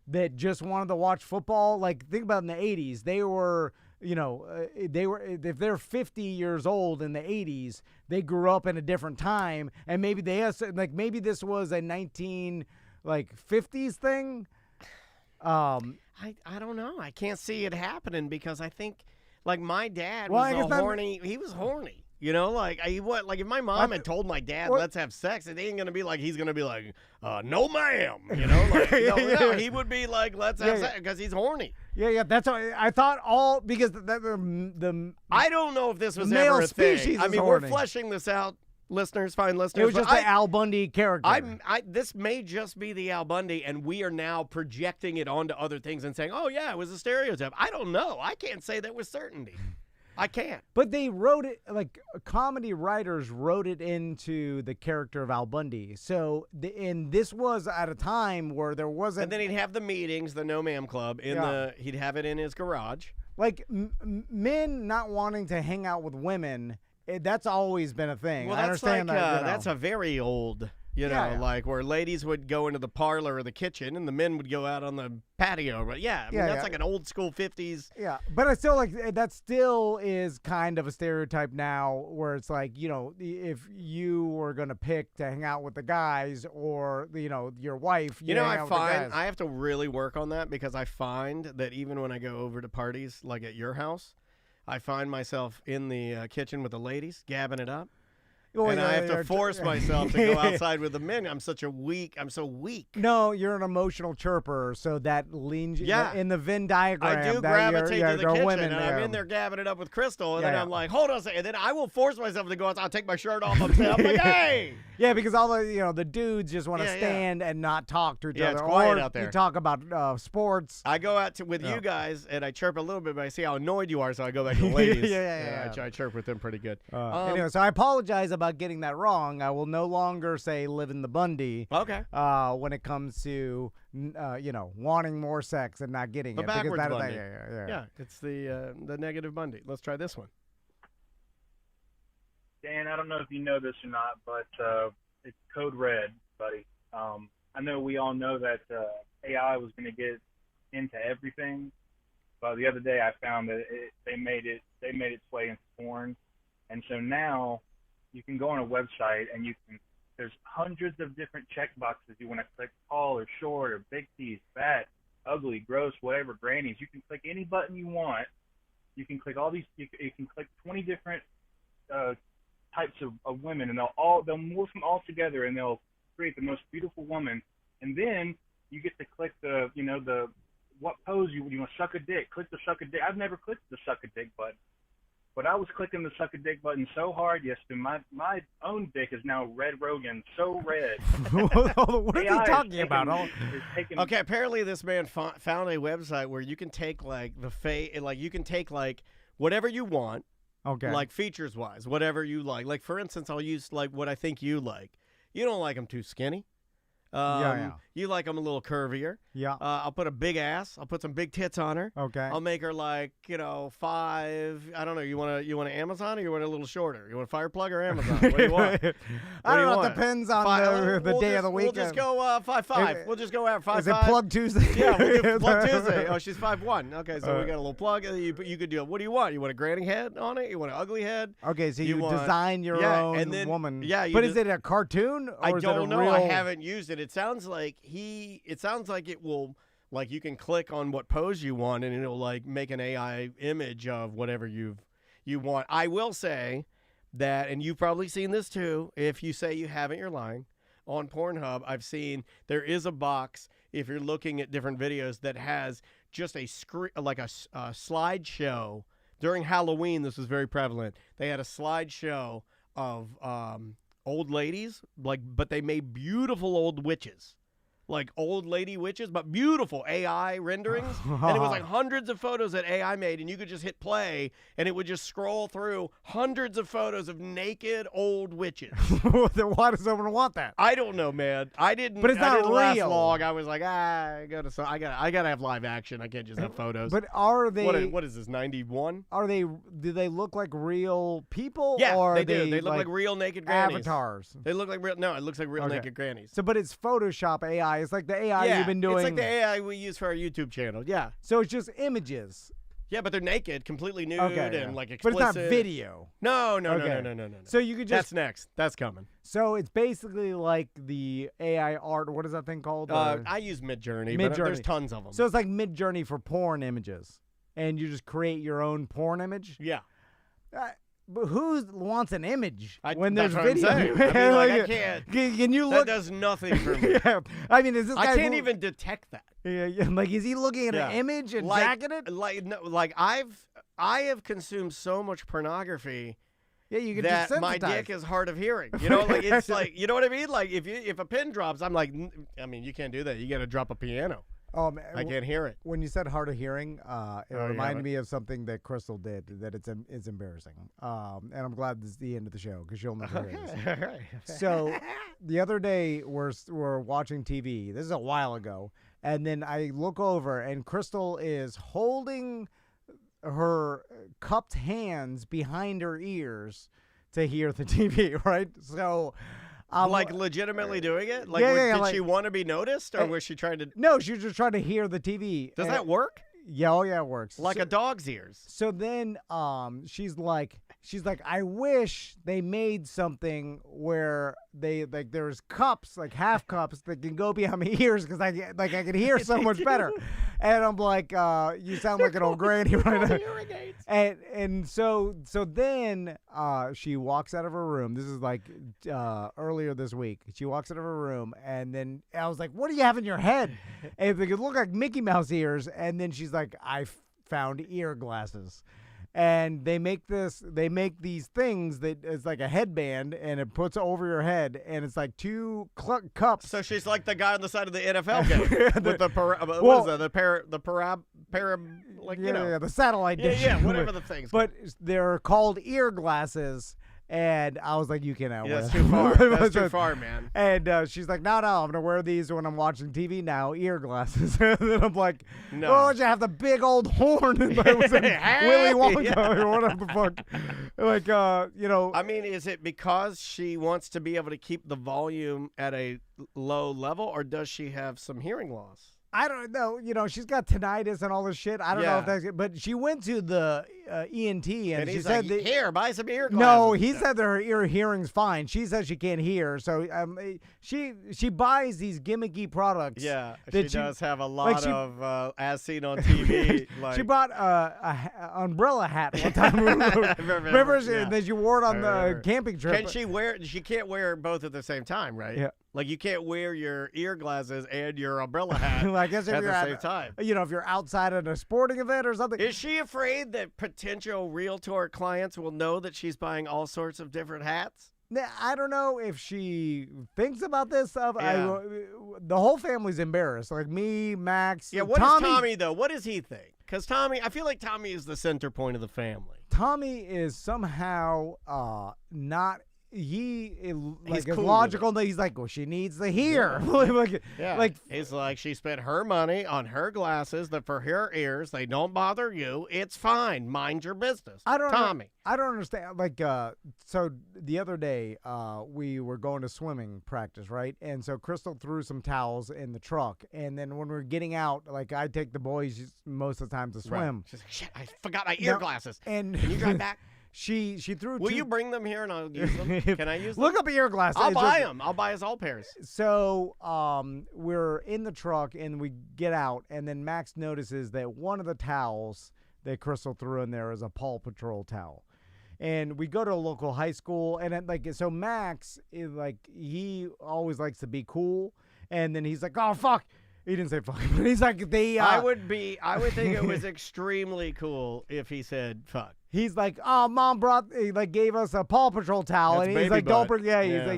that just wanted to watch football. Like, think about in the 80s, they were, if they're 50 years old in the 80s, they grew up in a different time, and maybe maybe this was a 50s thing. I don't know. I can't see it happening because I think, like, my dad was horny. He was horny. If my mom had told my dad, let's have sex, it ain't going to be like, he's going to be like, no, ma'am. No, he would be like, let's have sex, because he's horny. Yeah, that's what I thought because the I don't know if this was male ever a species thing. I mean, horny. we're fleshing this out, fine listeners. It was just the Al Bundy character. This may just be the Al Bundy, and we are now projecting it onto other things and saying, oh, yeah, it was a stereotype. I don't know. I can't say that with certainty. I can't. But they wrote it, like comedy writers wrote it into the character of Al Bundy. So, and this was at a time where there wasn't. And then he'd have the meetings, the No Ma'am Club, he'd have it in his garage. Like men not wanting to hang out with women, that's always been a thing. Well, I understand that. That's a very old. Like where ladies would go into the parlor or the kitchen and the men would go out on the patio. But that's like an old school 50s. Yeah, but I still that still is kind of a stereotype now where it's like, if you were going to pick to hang out with the guys or, your wife, I have to really work on that because I find that even when I go over to parties like at your house, I find myself in the kitchen with the ladies, gabbing it up. And I have to force myself to go outside with the men. I'm so weak. No, you're an emotional chirper, so that leans in the Venn diagram. I do gravitate to the kitchen, and I'm in there gabbing it up with Crystal, and then I'm like, hold on a second. And then I will force myself to go outside. I'll take my shirt off. I'm like, hey! Yeah, because all the dudes just want to stand and not talk to each other. It's quiet or out there. You talk about sports. I go out with you guys, and I chirp a little bit, but I see how annoyed you are, so I go back to the ladies. I chirp with them pretty good. Anyway, so I apologize about getting that wrong. I will no longer say live in the Bundy. Okay. When it comes to wanting more sex and not getting the it. backwards because Bundy. Yeah. It's the negative Bundy. Let's try this one. Dan, I don't know if you know this or not, but it's code red, buddy. I know we all know that AI was going to get into everything, but the other day I found that they made its way into porn, and so now you can go on a website and there's hundreds of different checkboxes you want to click: tall or short or big teeth, fat, ugly, gross, whatever, grannies. You can click any button you want. You can click all these. You can click 20 different types of women, and they'll morph them all together, and they'll create the most beautiful woman. And then you get to click the what pose you want to suck a dick. Click the suck a dick. I've never clicked the suck a dick button, but I was clicking the suck a dick button so hard yesterday. My own dick is now red Rogan, so red. What is he talking about? Okay, apparently this man found a website where you can take you can take whatever you want. Okay. Like features wise, whatever you like. Like for instance, I'll use what I think you like. You don't like them too skinny. You like them a little curvier. Yeah. I'll put a big ass. I'll put some big tits on her. Okay. I'll make her 5. I don't know. You want an Amazon or you want a little shorter? You want a fire plug or Amazon? What do you want? I don't know. It depends on the day of the week. We'll just go 5'5". We'll just go out 5'5". Is it Plug Tuesday? Yeah, we'll do Plug Tuesday. Oh, she's 5'1". Okay, so we got a little plug. You could do. What do you want? You want a granny head on it? You want an ugly head? Okay, so you design your own woman. Yeah, but is it a cartoon? Or I is don't it know. real... I haven't used it. It sounds like it will, you can click on what pose you want and it'll make an AI image of whatever you want. I will say that, and you've probably seen this too, if you say you haven't, you're lying. On Pornhub, I've seen there is a box, if you're looking at different videos, that has just a slideshow. During Halloween, this was very prevalent. They had a slideshow of old ladies, but they made beautiful old witches. Like old lady witches, but beautiful AI renderings. And it was hundreds of photos that AI made, and you could just hit play, and it would just scroll through hundreds of photos of naked old witches. Then why does someone want that? I don't know, man. I didn't. But it's not real. Last long. I was like, I gotta have live action. I can't just have photos. But are they? What is this? 91? Do they look like real people? Yeah, or they do. They look like real naked grannies. Avatars. They look like real. No, it looks like real naked grannies. So, but it's Photoshop AI. It's like the AI you've been doing. It's like the AI we use for our YouTube channel. Yeah. So it's just images. Yeah, but they're naked, completely nude, and explicit. But it's not video. No. So you could just. That's next. That's coming. So it's basically like the AI art. What is that thing called? I use Midjourney. But there's tons of them. So it's like Midjourney for porn images, and you just create your own porn image. Yeah. But who wants an image when that's there's what video? I'm saying. I can't. Can you look? That does nothing for me. Yeah. I mean, is this guy? I can't even detect that. Yeah. Like, is he looking at an image and jacking it? I have consumed so much pornography. Yeah, you get that my dick is hard of hearing. You know, it's you know what I mean? Like if a pin drops, I'm like, I mean, you can't do that. You got to drop a piano. Oh man, I can't hear it. When you said hard of hearing, it reminded me of something that Crystal did. That it's embarrassing. And I'm glad this is the end of the show because she'll never hear this. All right. So the other day we're watching TV. This is a while ago, and then I look over and Crystal is holding her cupped hands behind her ears to hear the TV. Right. So. Legitimately doing it? Did she want to be noticed, or was she trying to? No, she was just trying to hear the TV. Does that work? Yeah, it works. Like a dog's ears. So then, she's like, she's like, I wish they made something where they like there's cups, like half cups that can go behind my ears because I can hear so much better. And I'm like, you sound like an old granny right now. And so then she walks out of her room. This is like earlier this week. She walks out of her room, and then I was like, what do you have in your head? And they look like Mickey Mouse ears. And then she's like, I found ear glasses. And they make these things that it's like a headband, and it puts over your head, and it's like two cups. So she's like the guy on the side of the NFL game with the the satellite dish. Yeah, whatever the thing's But they're called ear glasses. And I was like, you cannot wear that's that. too far. That's too far, man. And she's like, no, I'm going to wear these when I'm watching TV now, ear glasses. And then I'm like, no. Oh, you have the big old horn. And it was Willy Wonka or whatever the fuck. Like, I mean, is it because she wants to be able to keep the volume at a low level, or does she have some hearing loss? I don't know. She's got tinnitus and all this shit. I don't know if that's it. But she went to the ENT and she said like, here, buy some ear glasses. No, he said that her ear hearing's fine. She says she can't hear. So she buys these gimmicky products. Yeah, she does have a lot of, as seen on TV. She bought an umbrella hat one time. Remember? Yeah. And then she wore it on the camping trip. She can't wear both at the same time, right? Yeah. Like, you can't wear your ear glasses and your umbrella hat I guess if at you're the same time. If you're outside at a sporting event or something. Is she afraid that potential realtor clients will know that she's buying all sorts of different hats? I don't know if she thinks about this stuff. Yeah. The whole family's embarrassed. Like me, Max. Yeah, what does Tommy, though? What does he think? Because Tommy, I feel like Tommy is the center point of the family. Tommy is somehow not... He's cool logical. He's like, well, she needs to hear. He's like, she spent her money on her glasses that for her ears, they don't bother you. It's fine. Mind your business. Tommy. I don't understand. So the other day, we were going to swimming practice, right? And so Crystal threw some towels in the truck, and then when we're getting out, I take the boys most of the time to swim. Right. She's like, shit, I forgot my ear glasses. And can you drive back? She threw. Will you bring them here and I'll use them? Can I use them? Look up ear glasses. I'll buy them. I'll buy us all pairs. So we're in the truck and we get out, and then Max notices that one of the towels that Crystal threw in there is a Paw Patrol towel. And we go to a local high school, and so Max is he always likes to be cool, and then he's like, oh fuck. He didn't say fuck, but he's like I would think it was extremely cool if he said fuck. He's like, oh, mom gave us a Paw Patrol towel, and he's like, don't bring,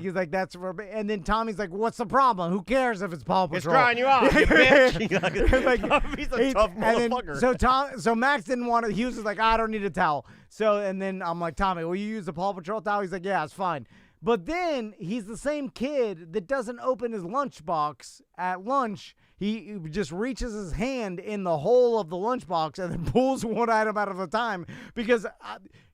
he's like, that's for, and then Tommy's like, what's the problem? Who cares if it's Paw Patrol? It's drying you out, you bitch. He's a tough motherfucker. So Max didn't want it. He was just like, I don't need a towel. So, and then I'm like, Tommy, will you use the Paw Patrol towel? He's like, yeah, it's fine. But then he's the same kid that doesn't open his lunchbox at lunch. He just reaches his hand in the hole of the lunchbox and then pulls one item out at a time because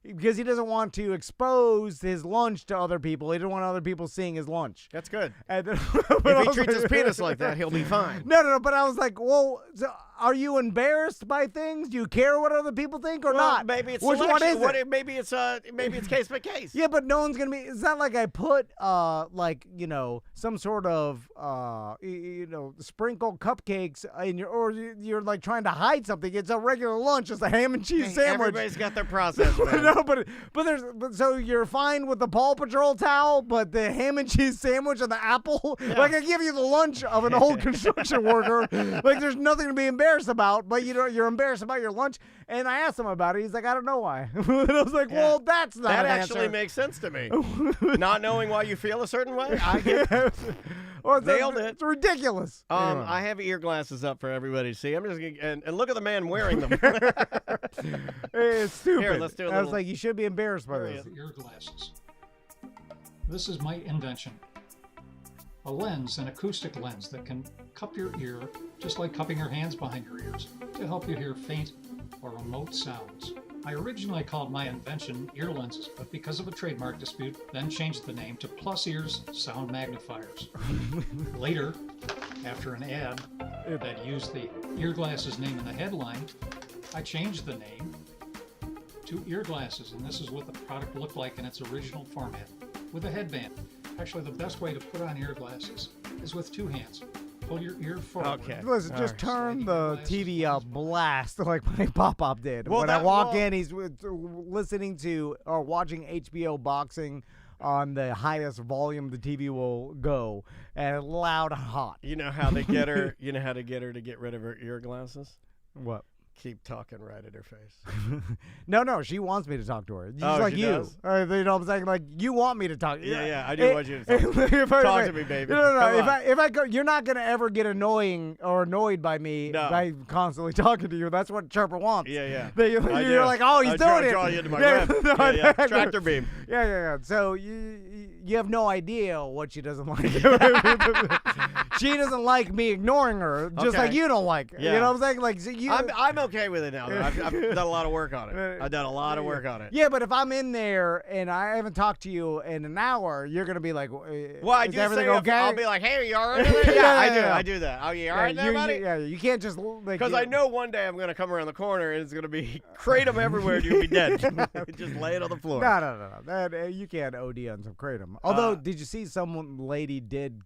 he doesn't want to expose his lunch to other people. He doesn't want other people seeing his lunch. That's good. And then, if he treats his penis like that, he'll be fine. No. But I was like, well, so are you embarrassed by things? Do you care what other people think or not? Maybe it's which one is it? Maybe it's case by case. Yeah, but no one's gonna be. It's not like I put some sort of sprinkle cupcakes in you're like trying to hide something. It's a regular lunch. It's a ham and cheese sandwich. Everybody's got their process. Man. No, but so you're fine with the Paw Patrol towel, but the ham and cheese sandwich and the apple. Yeah. Like I give you the lunch of an old construction worker. Like there's nothing to be embarrassed about, but you're embarrassed about your lunch. And I asked him about it. He's like, I don't know why. And I was like, well, that's not that an actually answer. makes sense to me. Not knowing why you feel a certain way, I get nailed it. It's ridiculous. Anyway. I have ear glasses up for everybody to see. I'm just gonna, and look at the man wearing them. It's stupid. Here, let's do a I was like, you should be embarrassed by this. Ear glasses. This is my invention. A lens, an acoustic lens that can cup your ear, just like cupping your hands behind your ears, to help you hear faint or remote sounds. I originally called my invention ear lenses, but because of a trademark dispute, then changed the name to Plus Ears Sound Magnifiers. Later, after an ad that used the ear glasses name in the headline, I changed the name 2 ear glasses, and this is what the product looked like in its original format, with a headband. Actually, the best way to put on ear glasses is with 2 hands. Pull your ear forward. Okay. Listen, just turn the TV up blast like my pop-up did. When I walk in, he's listening to or watching HBO boxing on the highest volume the TV will go, and loud and hot. You know how they get her? You know how to get her to get rid of her ear glasses? What? Keep talking right at her face. No, she wants me to talk to her. She's Oh, like she you. does? You know what I'm saying? Like, you want me to talk. Yeah, I do want you to talk. Talk to me, baby. No. If I go, you're not gonna ever get annoyed by me by constantly talking to you. That's what Chirper wants. Yeah. You're like, oh, he's doing it. Draw you into my web. Yeah. Tractor beam. Yeah. So you have no idea what she doesn't like. She doesn't like me ignoring her, just like you don't like her. Yeah. You know what I'm saying? Like, so I'm okay with it now. Though. I've done a lot of work on it. I've done a lot of work on it. Yeah, but if I'm in there and I haven't talked to you in an hour, you're gonna be like, well, I is do everything say okay? I'll be like, hey, are you all right over there? Yeah, I do that. Oh, you all right there, buddy? Yeah, you can't just because I know one day I'm gonna come around the corner and it's gonna be kratom everywhere and you'll be dead. Just lay it on the floor. No. That, you can't OD on some kratom. Although, did you see some lady did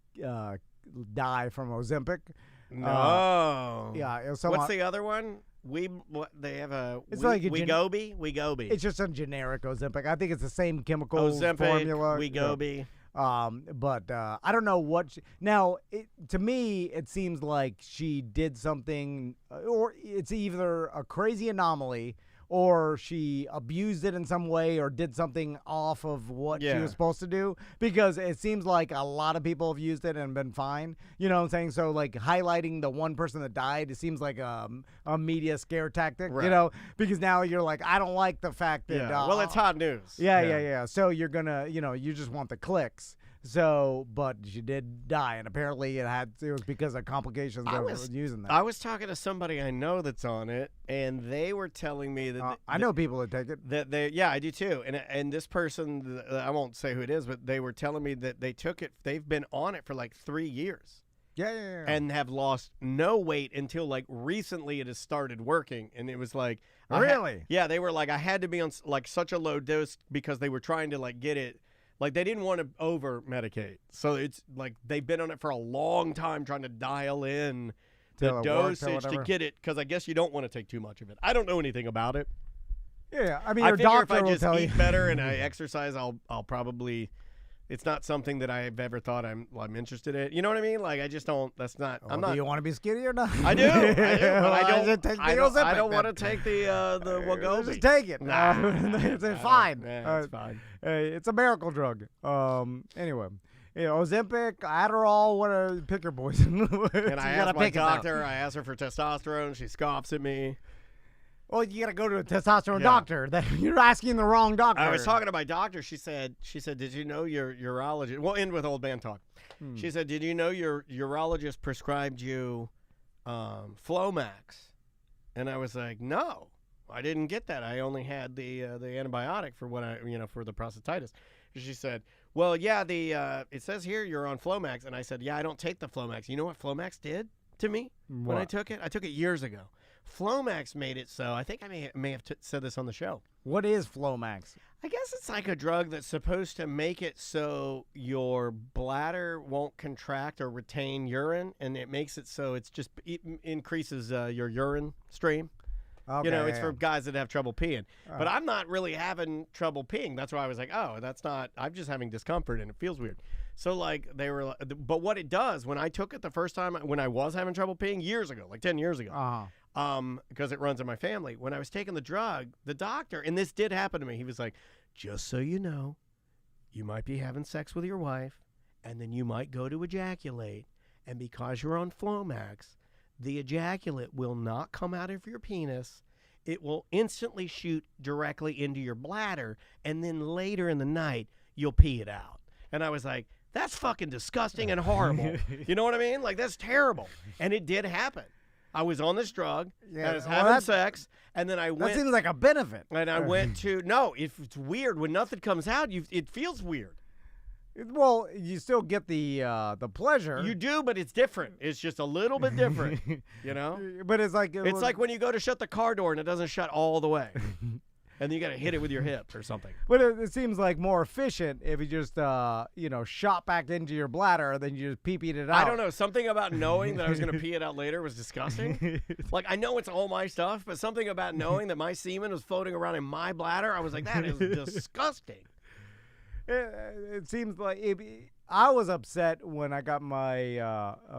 die from Ozempic? No. Yeah. It was What's the other one? They have a. It's like a Wegovy. It's just a generic Ozempic. I think it's the same chemical Ozempic, formula. Wegovy. But I don't know what. Now, to me, it seems like she did something, or it's either a crazy anomaly, or she abused it in some way, or did something off of what she was supposed to do. Because it seems like a lot of people have used it and been fine. You know what I'm saying? So, like, highlighting the one person that died, it seems like a media scare tactic, right. you know? Because now you're like, I don't like the fact that... well, it's hot news. Yeah. So you're going to, you just want the clicks. So, but she did die, and apparently it was because of complications of using that. I was talking to somebody I know that's on it, and they were telling me that I know people that take it. I do too. And this person, I won't say who it is, but they were telling me that they took it. They've been on it for like 3 years. Yeah. And have lost no weight until like recently it has started working, and it was like really, they were like I had to be on like such a low dose because they were trying to like get it. Like, they didn't want to over-medicate. So it's like they've been on it for a long time trying to dial in the dosage to get it, because I guess you don't want to take too much of it. I don't know anything about it. Yeah, I mean, I your figure doctor if I will just tell eat you. better and I exercise, I'll probably... It's not something that I've ever thought I'm interested in. You know what I mean? Like, I just don't. That's not. I'm not. Do you want to be skinny or not? I do. But I don't. Take the I don't Ozempic, want to then. take the Wegovy. Just take it. Nah, it's fine. It's fine. It's a miracle drug. Anyway. Ozempic, Adderall, pick your poison. And I asked my doctor. I asked her for testosterone. She scoffs at me. Well, you got to go to a testosterone doctor. You're asking the wrong doctor. I was talking to my doctor. She said, did you know your urologist? We'll end with old man talk. She said, did you know your urologist prescribed you Flomax? And I was like, no, I didn't get that. I only had the antibiotic for for the prostatitis. She said, well, yeah, it says here you're on Flomax. And I said, yeah, I don't take the Flomax. You know what Flomax did to me when I took it? I took it years ago. Flomax made it so. I think I may have said this on the show. What is Flomax? I guess it's like a drug that's supposed to make it so your bladder won't contract or retain urine, and it makes it so it increases your urine stream. Okay, it's for guys that have trouble peeing. But I'm not really having trouble peeing. That's why I was like, oh, that's not. I'm just having discomfort, and it feels weird. So, like, they were, but what it does, when I took it the first time, when I was having trouble peeing years ago, like 10 years ago, because it runs in my family, when I was taking the drug, the doctor, and this did happen to me, he was like, just so you know, you might be having sex with your wife, and then you might go to ejaculate, and because you're on Flomax, the ejaculate will not come out of your penis. It will instantly shoot directly into your bladder, and then later in the night, you'll pee it out. And I was like, that's fucking disgusting and horrible. You know what I mean? Like, that's terrible. And it did happen. I was on this drug, and I was having sex, and then I went. That seems like a benefit. And I went to, no, it's weird. When nothing comes out, it feels weird. Well, you still get the pleasure. You do, but it's different. It's just a little bit different, you know? But it's like when you go to shut the car door and it doesn't shut all the way. and then you got to hit it with your hip or something. But it seems like more efficient if you just, shot back into your bladder than you just pee-peed it out. I don't know. Something about knowing that I was going to pee it out later was disgusting. Like, I know it's all my stuff, but something about knowing that my semen was floating around in my bladder, I was like, that is disgusting. It seems like I was upset when I got my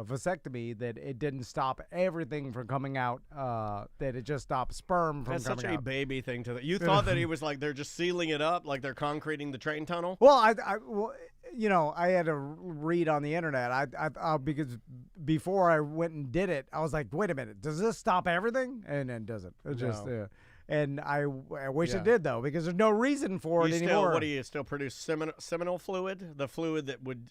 vasectomy that it didn't stop everything from coming out, that it just stopped sperm from That's coming out. such a baby thing to. You thought that he was like they're just sealing it up, like they're concreting the train tunnel? Well, I had to read on the internet. Because before I went and did it, I was like, wait a minute, does this stop everything? And it doesn't. It just. And I wish it did, though, because there's no reason for it anymore. What do you still produce? Seminal fluid? The fluid that would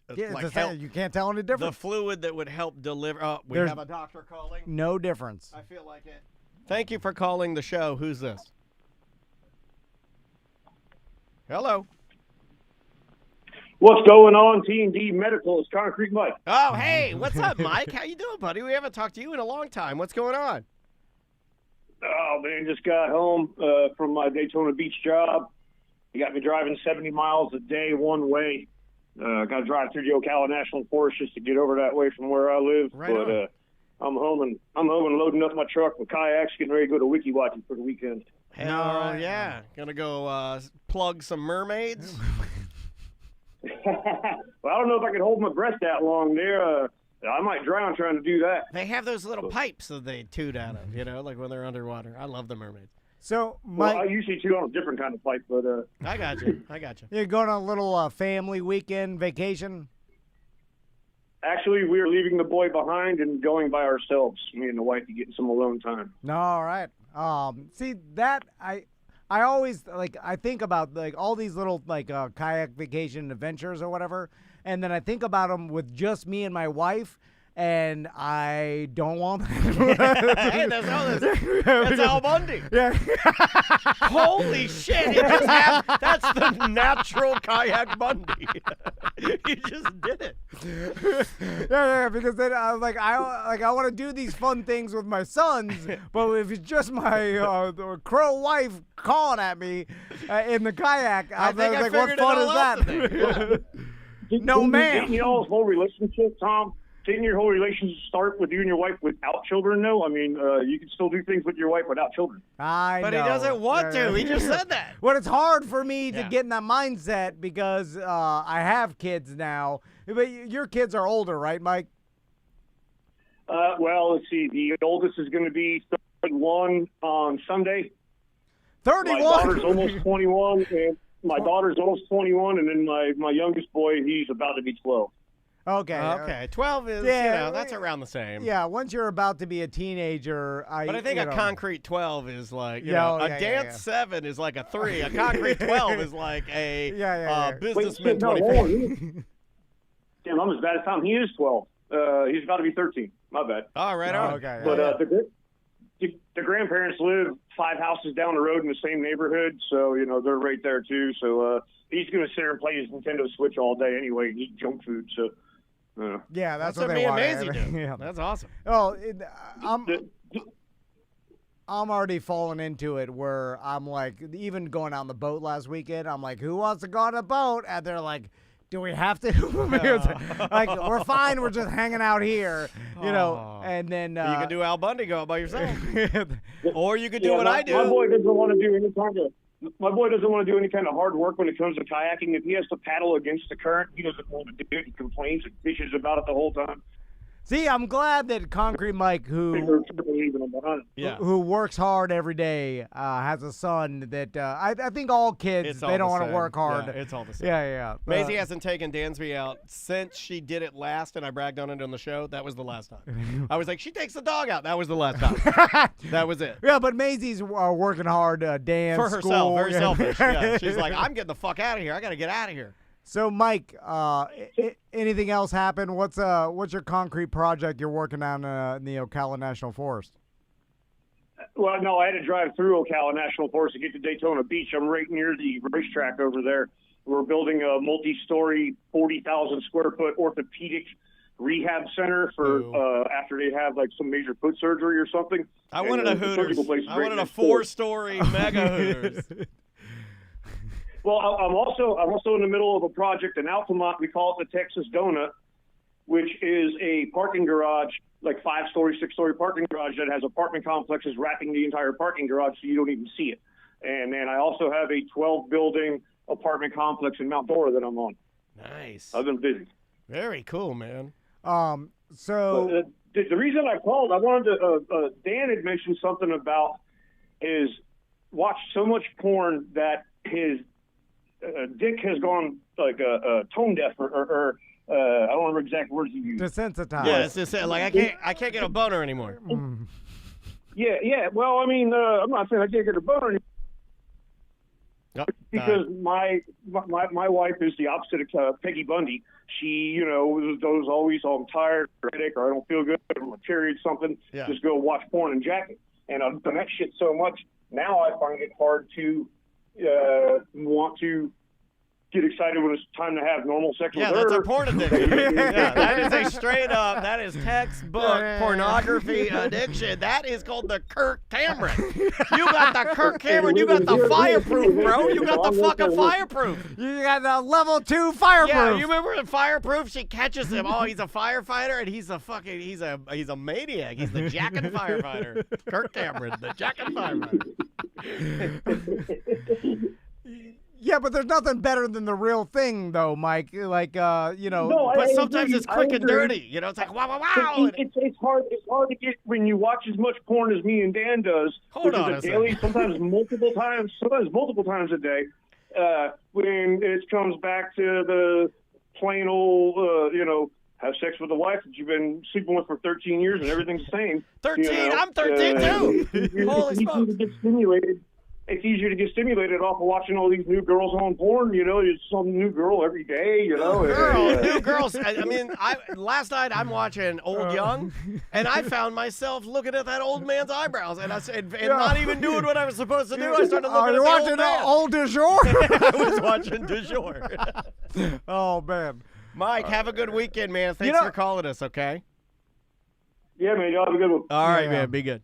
help. You can't tell any difference. The fluid that would help deliver. Oh, we have a doctor calling. No difference. I feel like it. Thank you for calling the show. Who's this? Hello. What's going on, T&D Medical? It's Concrete Mike. Oh, hey. What's up, Mike? How you doing, buddy? We haven't talked to you in a long time. What's going on? Oh, man, just got home from my Daytona Beach job. He got me driving 70 miles a day one way. Got to drive through the Ocala National Forest just to get over that way from where I live. Right but I'm home and loading up my truck with kayaks, getting ready to go to Wiki Watching for the weekend. Hell yeah. Gonna go plug some mermaids? Well, I don't know if I could hold my breath that long there. I might drown trying to do that. They have those little pipes that they toot out of, like when they're underwater. I love the mermaids. So, Mike, I usually toot on a different kind of pipe, but I got you. You're going on a little family weekend vacation? Actually, we are leaving the boy behind and going by ourselves, me and the wife, to get some alone time. All right. See, that I always I think about all these little kayak vacation adventures or whatever. And then I think about them with just me and my wife, and I don't want that. Hey, that's Al Bundy. Yeah. Holy shit! That's the natural kayak Bundy. You just did it. Yeah, because then I want to do these fun things with my sons, but if it's just my crow wife calling at me in the kayak, I think I like, what fun is that? No, ma'am. Didn't y'all's whole relationship, Tom? Didn't your whole relationship start with you and your wife without children, though? I mean, you can still do things with your wife without children. I know. But he doesn't want to. He just said that. Well, it's hard for me to get in that mindset because I have kids now. But your kids are older, right, Mike? Well, let's see. The oldest is going to be 31 on Sunday. 31? My daughter's almost 21, and my daughter's almost 21, and then my youngest boy, he's about to be 12. Okay. 12 is, that's around the same. Yeah, once you're about to be a teenager, But I think a concrete 12 is like, a dance 7 is like a 3. A concrete 12 is like a businessman 25. Damn, I'm as bad as Tom. He is 12. He's about to be 13. My bad. Oh, right on. Okay. But the grandparents live 5 houses down the road in the same neighborhood, so, they're right there, too. So he's going to sit there and play his Nintendo Switch all day anyway and eat junk food, so... Yeah, that's what me they and want. Maisie do. Yeah. That's awesome. Oh, I'm already falling into it where I'm like, even going out on the boat last weekend, I'm like, who wants to go on a boat? And they're like, do we have to? Like, we're fine. We're just hanging out here, and then... you can do Al Bundy, go out by yourself. Or you could do what I do. My boy doesn't want to do any kind of... My boy doesn't want to do any kind of hard work when it comes to kayaking. If he has to paddle against the current, he doesn't want to do it. He complains and bitches about it the whole time. See, I'm glad that Concrete Mike, who works hard every day, has a son that I think all kids, they don't want to work hard. Yeah, it's all the same. Yeah. Maisie hasn't taken Dansby out since she did it last, and I bragged on it on the show. That was the last time. I was like, she takes the dog out. That was the last time. That was it. Yeah, but Maisie's working hard, dance, for herself, school. very selfish. Yeah. She's like, I'm getting the fuck out of here. I got to get out of here. So, Mike, anything else happen? What's your concrete project you're working on in the Ocala National Forest? Well, no, I had to drive through Ocala National Forest to get to Daytona Beach. I'm right near the racetrack over there. We're building a multi-story, 40,000 square foot orthopedic rehab center for after they have like some major foot surgery or something. I wanted a Hooters. I wanted a 4-story mega Hooters. Well, I'm also in the middle of a project in Altamont. We call it the Texas Donut, which is a parking garage, like 5-story, 6-story parking garage that has apartment complexes wrapping the entire parking garage so you don't even see it. And then I also have a 12-building apartment complex in Mount Dora that I'm on. Nice. I've been busy. Very cool, man. So the reason I called, I wanted to. Dan had mentioned something about his watched so much porn that his dick has gone like tone deaf, or I don't remember exact words he used. Desensitized. Yeah, it's just like I can't get a boner anymore. Yeah. Well, I mean, I'm not saying I can't get a boner anymore. Because my wife is the opposite of Peggy Bundy. She, was always, I'm tired, or headache, or I don't feel good, or my period, something. Yeah. Just go watch porn and jacket. And I've done that shit so much. Now I find it hard to want to get excited when it's time to have normal sexual. Yeah, that's a porn addiction. Yeah, that is a straight up, that is textbook pornography addiction. That is called the Kirk Cameron. You got the Kirk Cameron. You got the fireproof, bro. You got the fucking fireproof. You got the level 2 fireproof. Yeah, you remember in Fireproof? She catches him. Oh, he's a firefighter, and he's a maniac. He's the jacking firefighter. Kirk Cameron, the jacking firefighter. Yeah, but there's nothing better than the real thing, though, Mike. Like, No, but I sometimes agree. it's quick I and agree. dirty. It's like wow, wow, wow. It's hard to get when you watch as much porn as me and Dan does. Hold on which a is a daily, second. sometimes multiple times a day. When it comes back to the plain old, have sex with a wife that you've been sleeping with for 13 years and everything's the same. 13? I'm 13 too. Holy smokes. It's easier to get stimulated off of watching all these new girls on porn. It's some new girl every day. New girls. I mean, last night I'm watching Old Young, and I found myself looking at that old man's eyebrows, and I said, and not even doing what I was supposed to do. I started looking at the old man. Old du jour? I was watching du jour. Oh, man. Mike, have a good weekend, man. Thanks for calling us, okay? Yeah, man. Y'all have a good one. All right, man. Be good.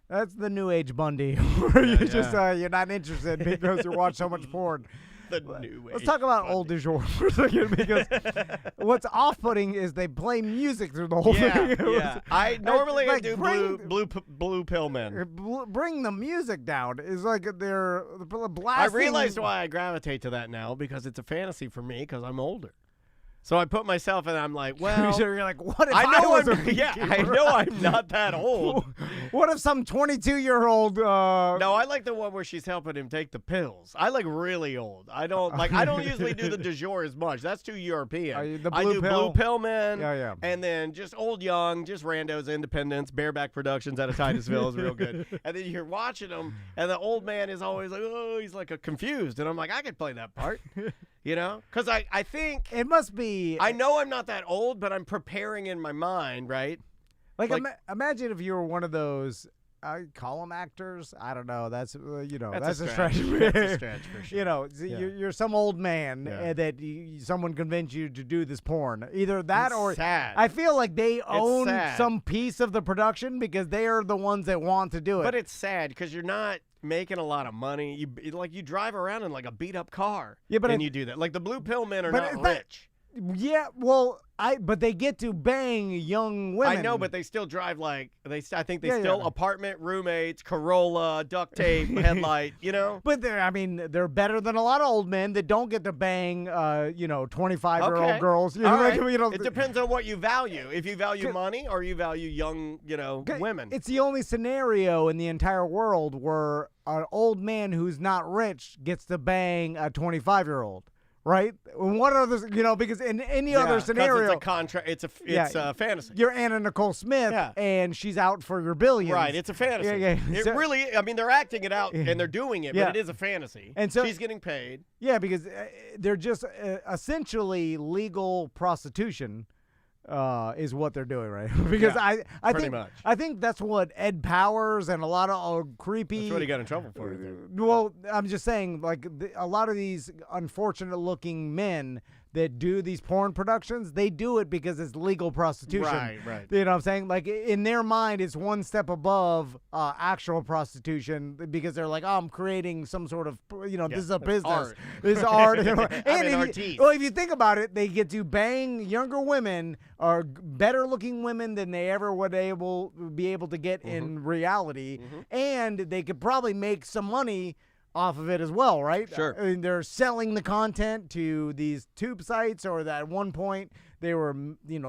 That's the new age Bundy, where you just you're not interested because you watch so much porn. The new age. Let's talk about old du jour for a second, because what's off-putting is they play music through the whole thing. Yeah. I normally like, do blue pill men. Bring the music down. It's like they're I blasting. realized why I gravitate to that now, because it's a fantasy for me because I'm older. So I put myself in, I'm like, well. So you're like, what if I was a beekeeper? I know I'm not that old. What if some 22-year-old. No, I like the one where she's helping him take the pills. I like really old. I don't usually do the du jour as much. That's too European. I do blue pill men. Yeah. And then just old young, just randos, independents, bareback productions out of Titusville is real good. And then you're watching them, and the old man is always like, oh, he's like confused. And I'm like, I could play that part. Because I think it must be. I know I'm not that old, but I'm preparing in my mind, right? Like imagine if you were one of those. I call them actors. I don't know. That's that's a stretch. That's a stretch for sure. You're some old man that someone convinced you to do this porn. Either that or sad. I feel like they own some piece of the production because they are the ones that want to do it. But it's sad because you're not making a lot of money. You drive around in like a beat up car. Yeah, but you do that. Like the blue pill men are not rich. Yeah, well, but they get to bang young women. I know, but they still drive like I think they still apartment roommates, Corolla, duct tape, headlight. But they're better than a lot of old men that don't get to bang 25-year-old girls. It depends on what you value. If you value money or you value young, women. It's the only scenario in the entire world where an old man who's not rich gets to bang a 25-year-old. Right? What other, because in any other scenario, it's a contract. It's a fantasy. You're Anna Nicole Smith, and she's out for your billions. Right? It's a fantasy. Yeah. It really. They're acting it out and they're doing it, but it is a fantasy. And so she's getting paid. Yeah, because they're just essentially legal prostitution. Is what they're doing, right? Because I think that's what Ed Powers and a lot of creepy. That's what he got in trouble for. Well, I'm just saying, like a lot of these unfortunate-looking men that do these porn productions, they do it because it's legal prostitution. Right. You know what I'm saying? Like, in their mind, it's one step above actual prostitution because they're like, oh, I'm creating some sort of, this is a business. Art. This is art. I'm And an artiste. if you think about it, they get to bang younger women or better looking women than they ever would be able to get in reality. And they could probably make some money off of it as well, right? Sure. I mean, they're selling the content to these tube sites, or that at one point they were,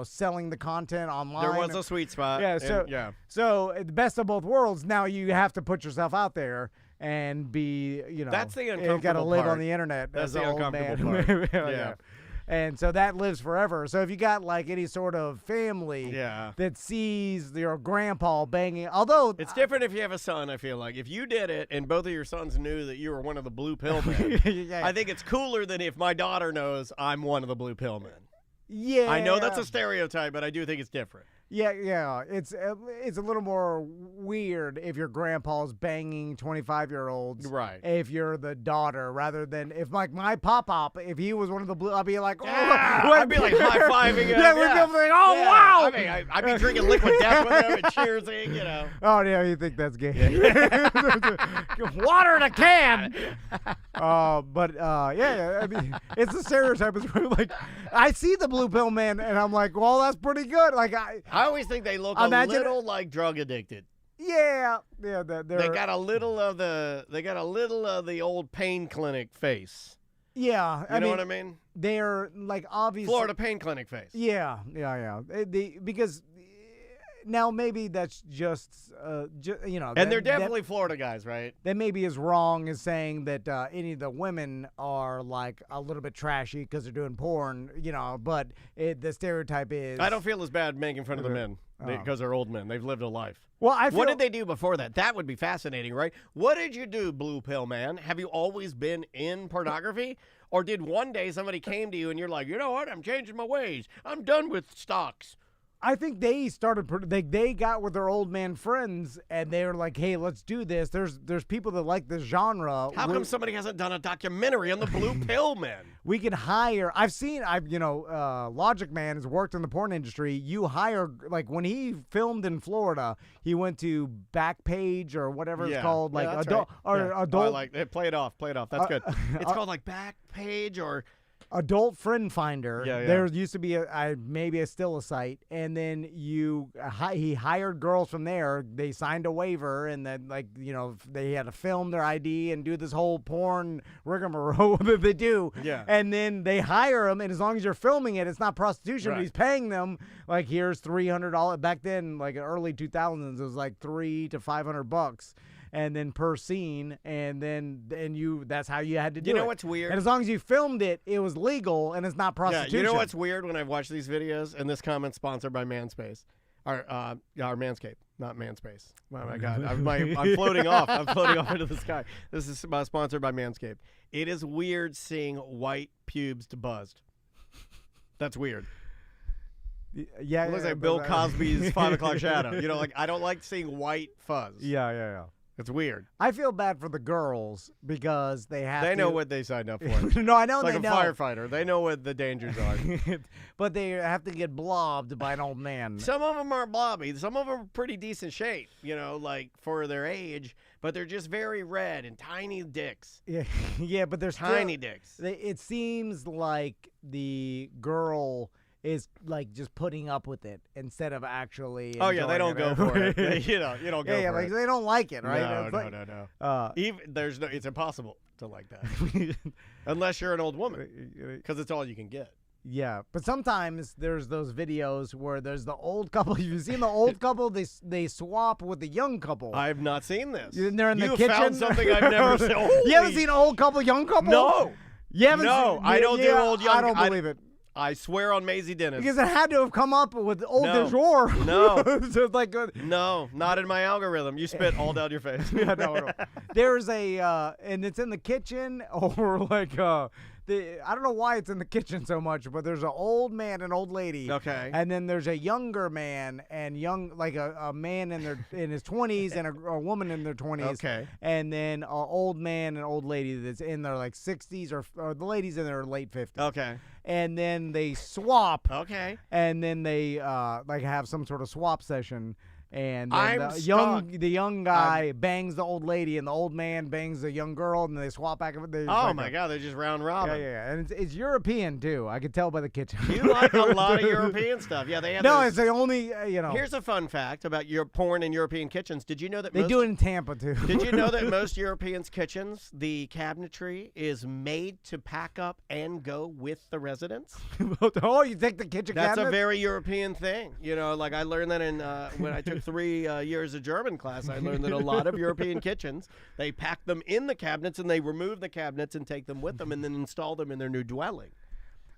selling the content online. There was a sweet spot. Yeah. So the best of both worlds. Now you have to put yourself out there and be, That's the uncomfortable got to live part. on the internet. That's as the an old uncomfortable man. part. Yeah. And so that lives forever. So if you got like any sort of family that sees your grandpa banging, although it's different if you have a son, I feel like. If you did it and both of your sons knew that you were one of the blue pill men, I think it's cooler than if my daughter knows I'm one of the blue pill men. Yeah. I know that's a stereotype, but I do think it's different. Yeah. It's a little more weird if your grandpa's banging 25-year-olds. Right. If you're the daughter, rather than if like my pop-up, if he was one of the blue, I'd be like, oh. I'd be like high-fiving him. Yeah, we'd be like, oh, wow. I mean, I'd be drinking liquid death with him and cheersing, Oh, yeah, you think that's gay. Water in a can. I mean, it's a stereotype. It's really like, I see the blue pill man, and I'm like, well, that's pretty good. Like, I always think they look a little like drug addicted. Yeah. They got a little of the old pain clinic face. Yeah, you know what I mean? They're like obviously Florida pain clinic face. Yeah. Because now maybe that's just and they're definitely Florida guys, right? That maybe is wrong as saying that any of the women are like a little bit trashy because they're doing porn, but the stereotype is. I don't feel as bad making fun of the men because they're old men. They've lived a life. Well, what did they do before that? That would be fascinating, right? What did you do, blue pill man? Have you always been in pornography? Or did one day somebody came to you and you're like, you know what? I'm changing my ways. I'm done with stocks. I think they started. They got with their old man friends, and they were like, "Hey, let's do this." There's people that like this genre. How come somebody hasn't done a documentary on the blue pill men? We can hire. Logic Man has worked in the porn industry. You hire, like when he filmed in Florida, he went to Backpage or whatever it's called, like adult adult. Play it off. That's good. It's called like Backpage or. Adult Friend Finder. Yeah. There used to be maybe still a site, and then he hired girls from there. They signed a waiver, and then they had to film their ID and do this whole porn rigmarole that they do. Yeah. And then they hire them, and as long as you're filming it, it's not prostitution. Right. He's paying them like here's $300. Back then, like early 2000s, it was like $300 to $500. And then per scene, and that's how you had to do it. You know what's weird? And as long as you filmed it, it was legal, and it's not prostitution. Yeah, you know what's weird when I've watched these videos, and this comment's sponsored by Manspace. Or Manscaped, not Manspace. Oh my God, I'm floating off. I'm floating off into the sky. This is sponsored by Manscaped. It is weird seeing white pubes to buzzed. That's weird. Yeah, it looks like Bill Cosby's 5 o'clock shadow. I don't like seeing white fuzz. Yeah. It's weird. I feel bad for the girls because they know what they signed up for. No, I know it's they know. Like a firefighter. They know what the dangers are. But they have to get blobbed by an old man. Some of them aren't blobby. Some of them are pretty decent shape, like for their age. But they're just very red and tiny dicks. Yeah, but there's tiny dicks. It seems like the girl is like just putting up with it instead of actually. Oh yeah, they don't go for it. You don't go for it. Yeah, like they don't like it, right? No. It's impossible to like that unless you're an old woman, because it's all you can get. Yeah, but sometimes there's those videos where there's the old couple. You've seen the old couple? They swap with the young couple. I've not seen this. They're in the kitchen. You found something I've never seen. You haven't seen old couple, young couple? No. You haven't no, seen, I don't do old, young. I don't believe it. I swear on Maisie Dennis. Because it had to have come up with old du jour. No. So it's like no, not in my algorithm. You spit all down your face. Yeah, no. There's and it's in the kitchen, or like I don't know why it's in the kitchen so much, but there's an old man and old lady. Okay. And then there's a younger man and a man in his 20s and a woman in their 20s. Okay. And then an old man and old lady that's in their like 60s or the lady's in their late 50s. Okay. And then they swap. Okay. And then they like have some sort of swap session. And I'm then stuck. the young guy bangs the old lady, and the old man bangs the young girl, and they swap back and forth. Oh my God, they're just round robin. Yeah. And it's European too. I could tell by the kitchen. You like a lot of European stuff. Yeah, they have. No, those- it's the only Here's a fun fact about your porn in European kitchens. Did you know that they most, do it in Tampa too. Did you know that most Europeans' kitchens, the cabinetry is made to pack up and go with the residents? Oh, you take the kitchen That's cabinet? a very European thing. You know, like I learned that in when I took 3 years of German class. I learned that a lot of European kitchens, they pack them in the cabinets and they remove the cabinets and take them with them and then install them in their new dwelling.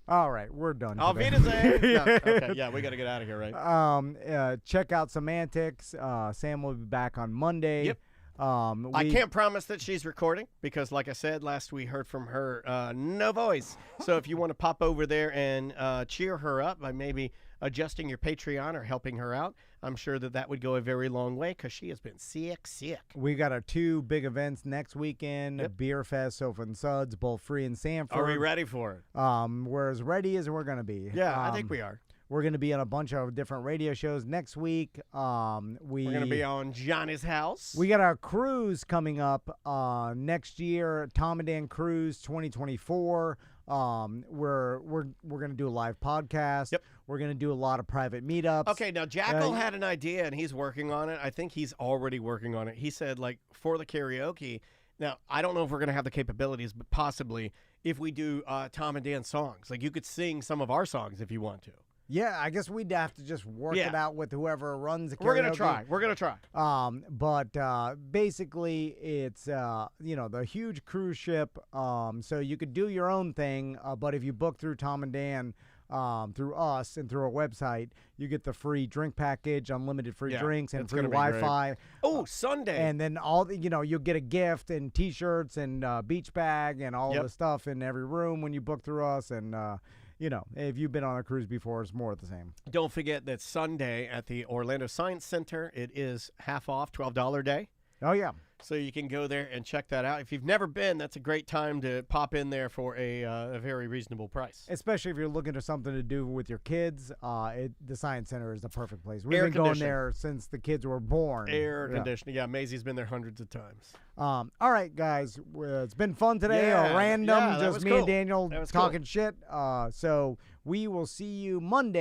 All right, we're done. Auf today. Wiedersehen. No, okay, yeah, we got to get out of here, right? Check out Semantics. Sam will be back on Monday. Yep. I can't promise that she's recording because, like I said, last we heard from her, no voice. So if you want to pop over there and cheer her up by maybe adjusting your Patreon or helping her out, I'm sure that would go a very long way because she has been sick. We got our 2 big events next weekend, Beer Fest, Sofa and Suds, both free in Sanford. Are we ready for it? We're as ready as we're going to be. Yeah, I think we are. We're going to be on a bunch of different radio shows next week. We're going to be on Johnny's house. We got our cruise coming up next year, Tom and Dan Cruise 2024. We're going to do a live podcast. Yep. We're going to do a lot of private meetups. Okay, now Jackal had an idea and he's working on it. I think he's already working on it. He said, like, for the karaoke. Now, I don't know if we're going to have the capabilities, but possibly if we do Tom and Dan songs. Like, you could sing some of our songs if you want to. Yeah, I guess we'd have to just work it out with whoever runs the karaoke. We're gonna try. But basically, it's the huge cruise ship. So you could do your own thing. But if you book through Tom and Dan, through us and through our website, you get the free drink package, unlimited free drinks, and free Wi-Fi. Oh, Sunday! And then you'll get a gift and T-shirts and beach bag and all the stuff in every room when you book through us. And if you've been on a cruise before, it's more of the same. Don't forget that Sunday at the Orlando Science Center, it is half off, $12 day. Oh, yeah. So you can go there and check that out. If you've never been, that's a great time to pop in there for a very reasonable price. Especially if you're looking for something to do with your kids, the Science Center is the perfect place. We've been going there since the kids were born. Air conditioning. Yeah, Maisie's been there hundreds of times. All right, guys. It's been fun today. Random, just me and Daniel talking shit. So we will see you Monday.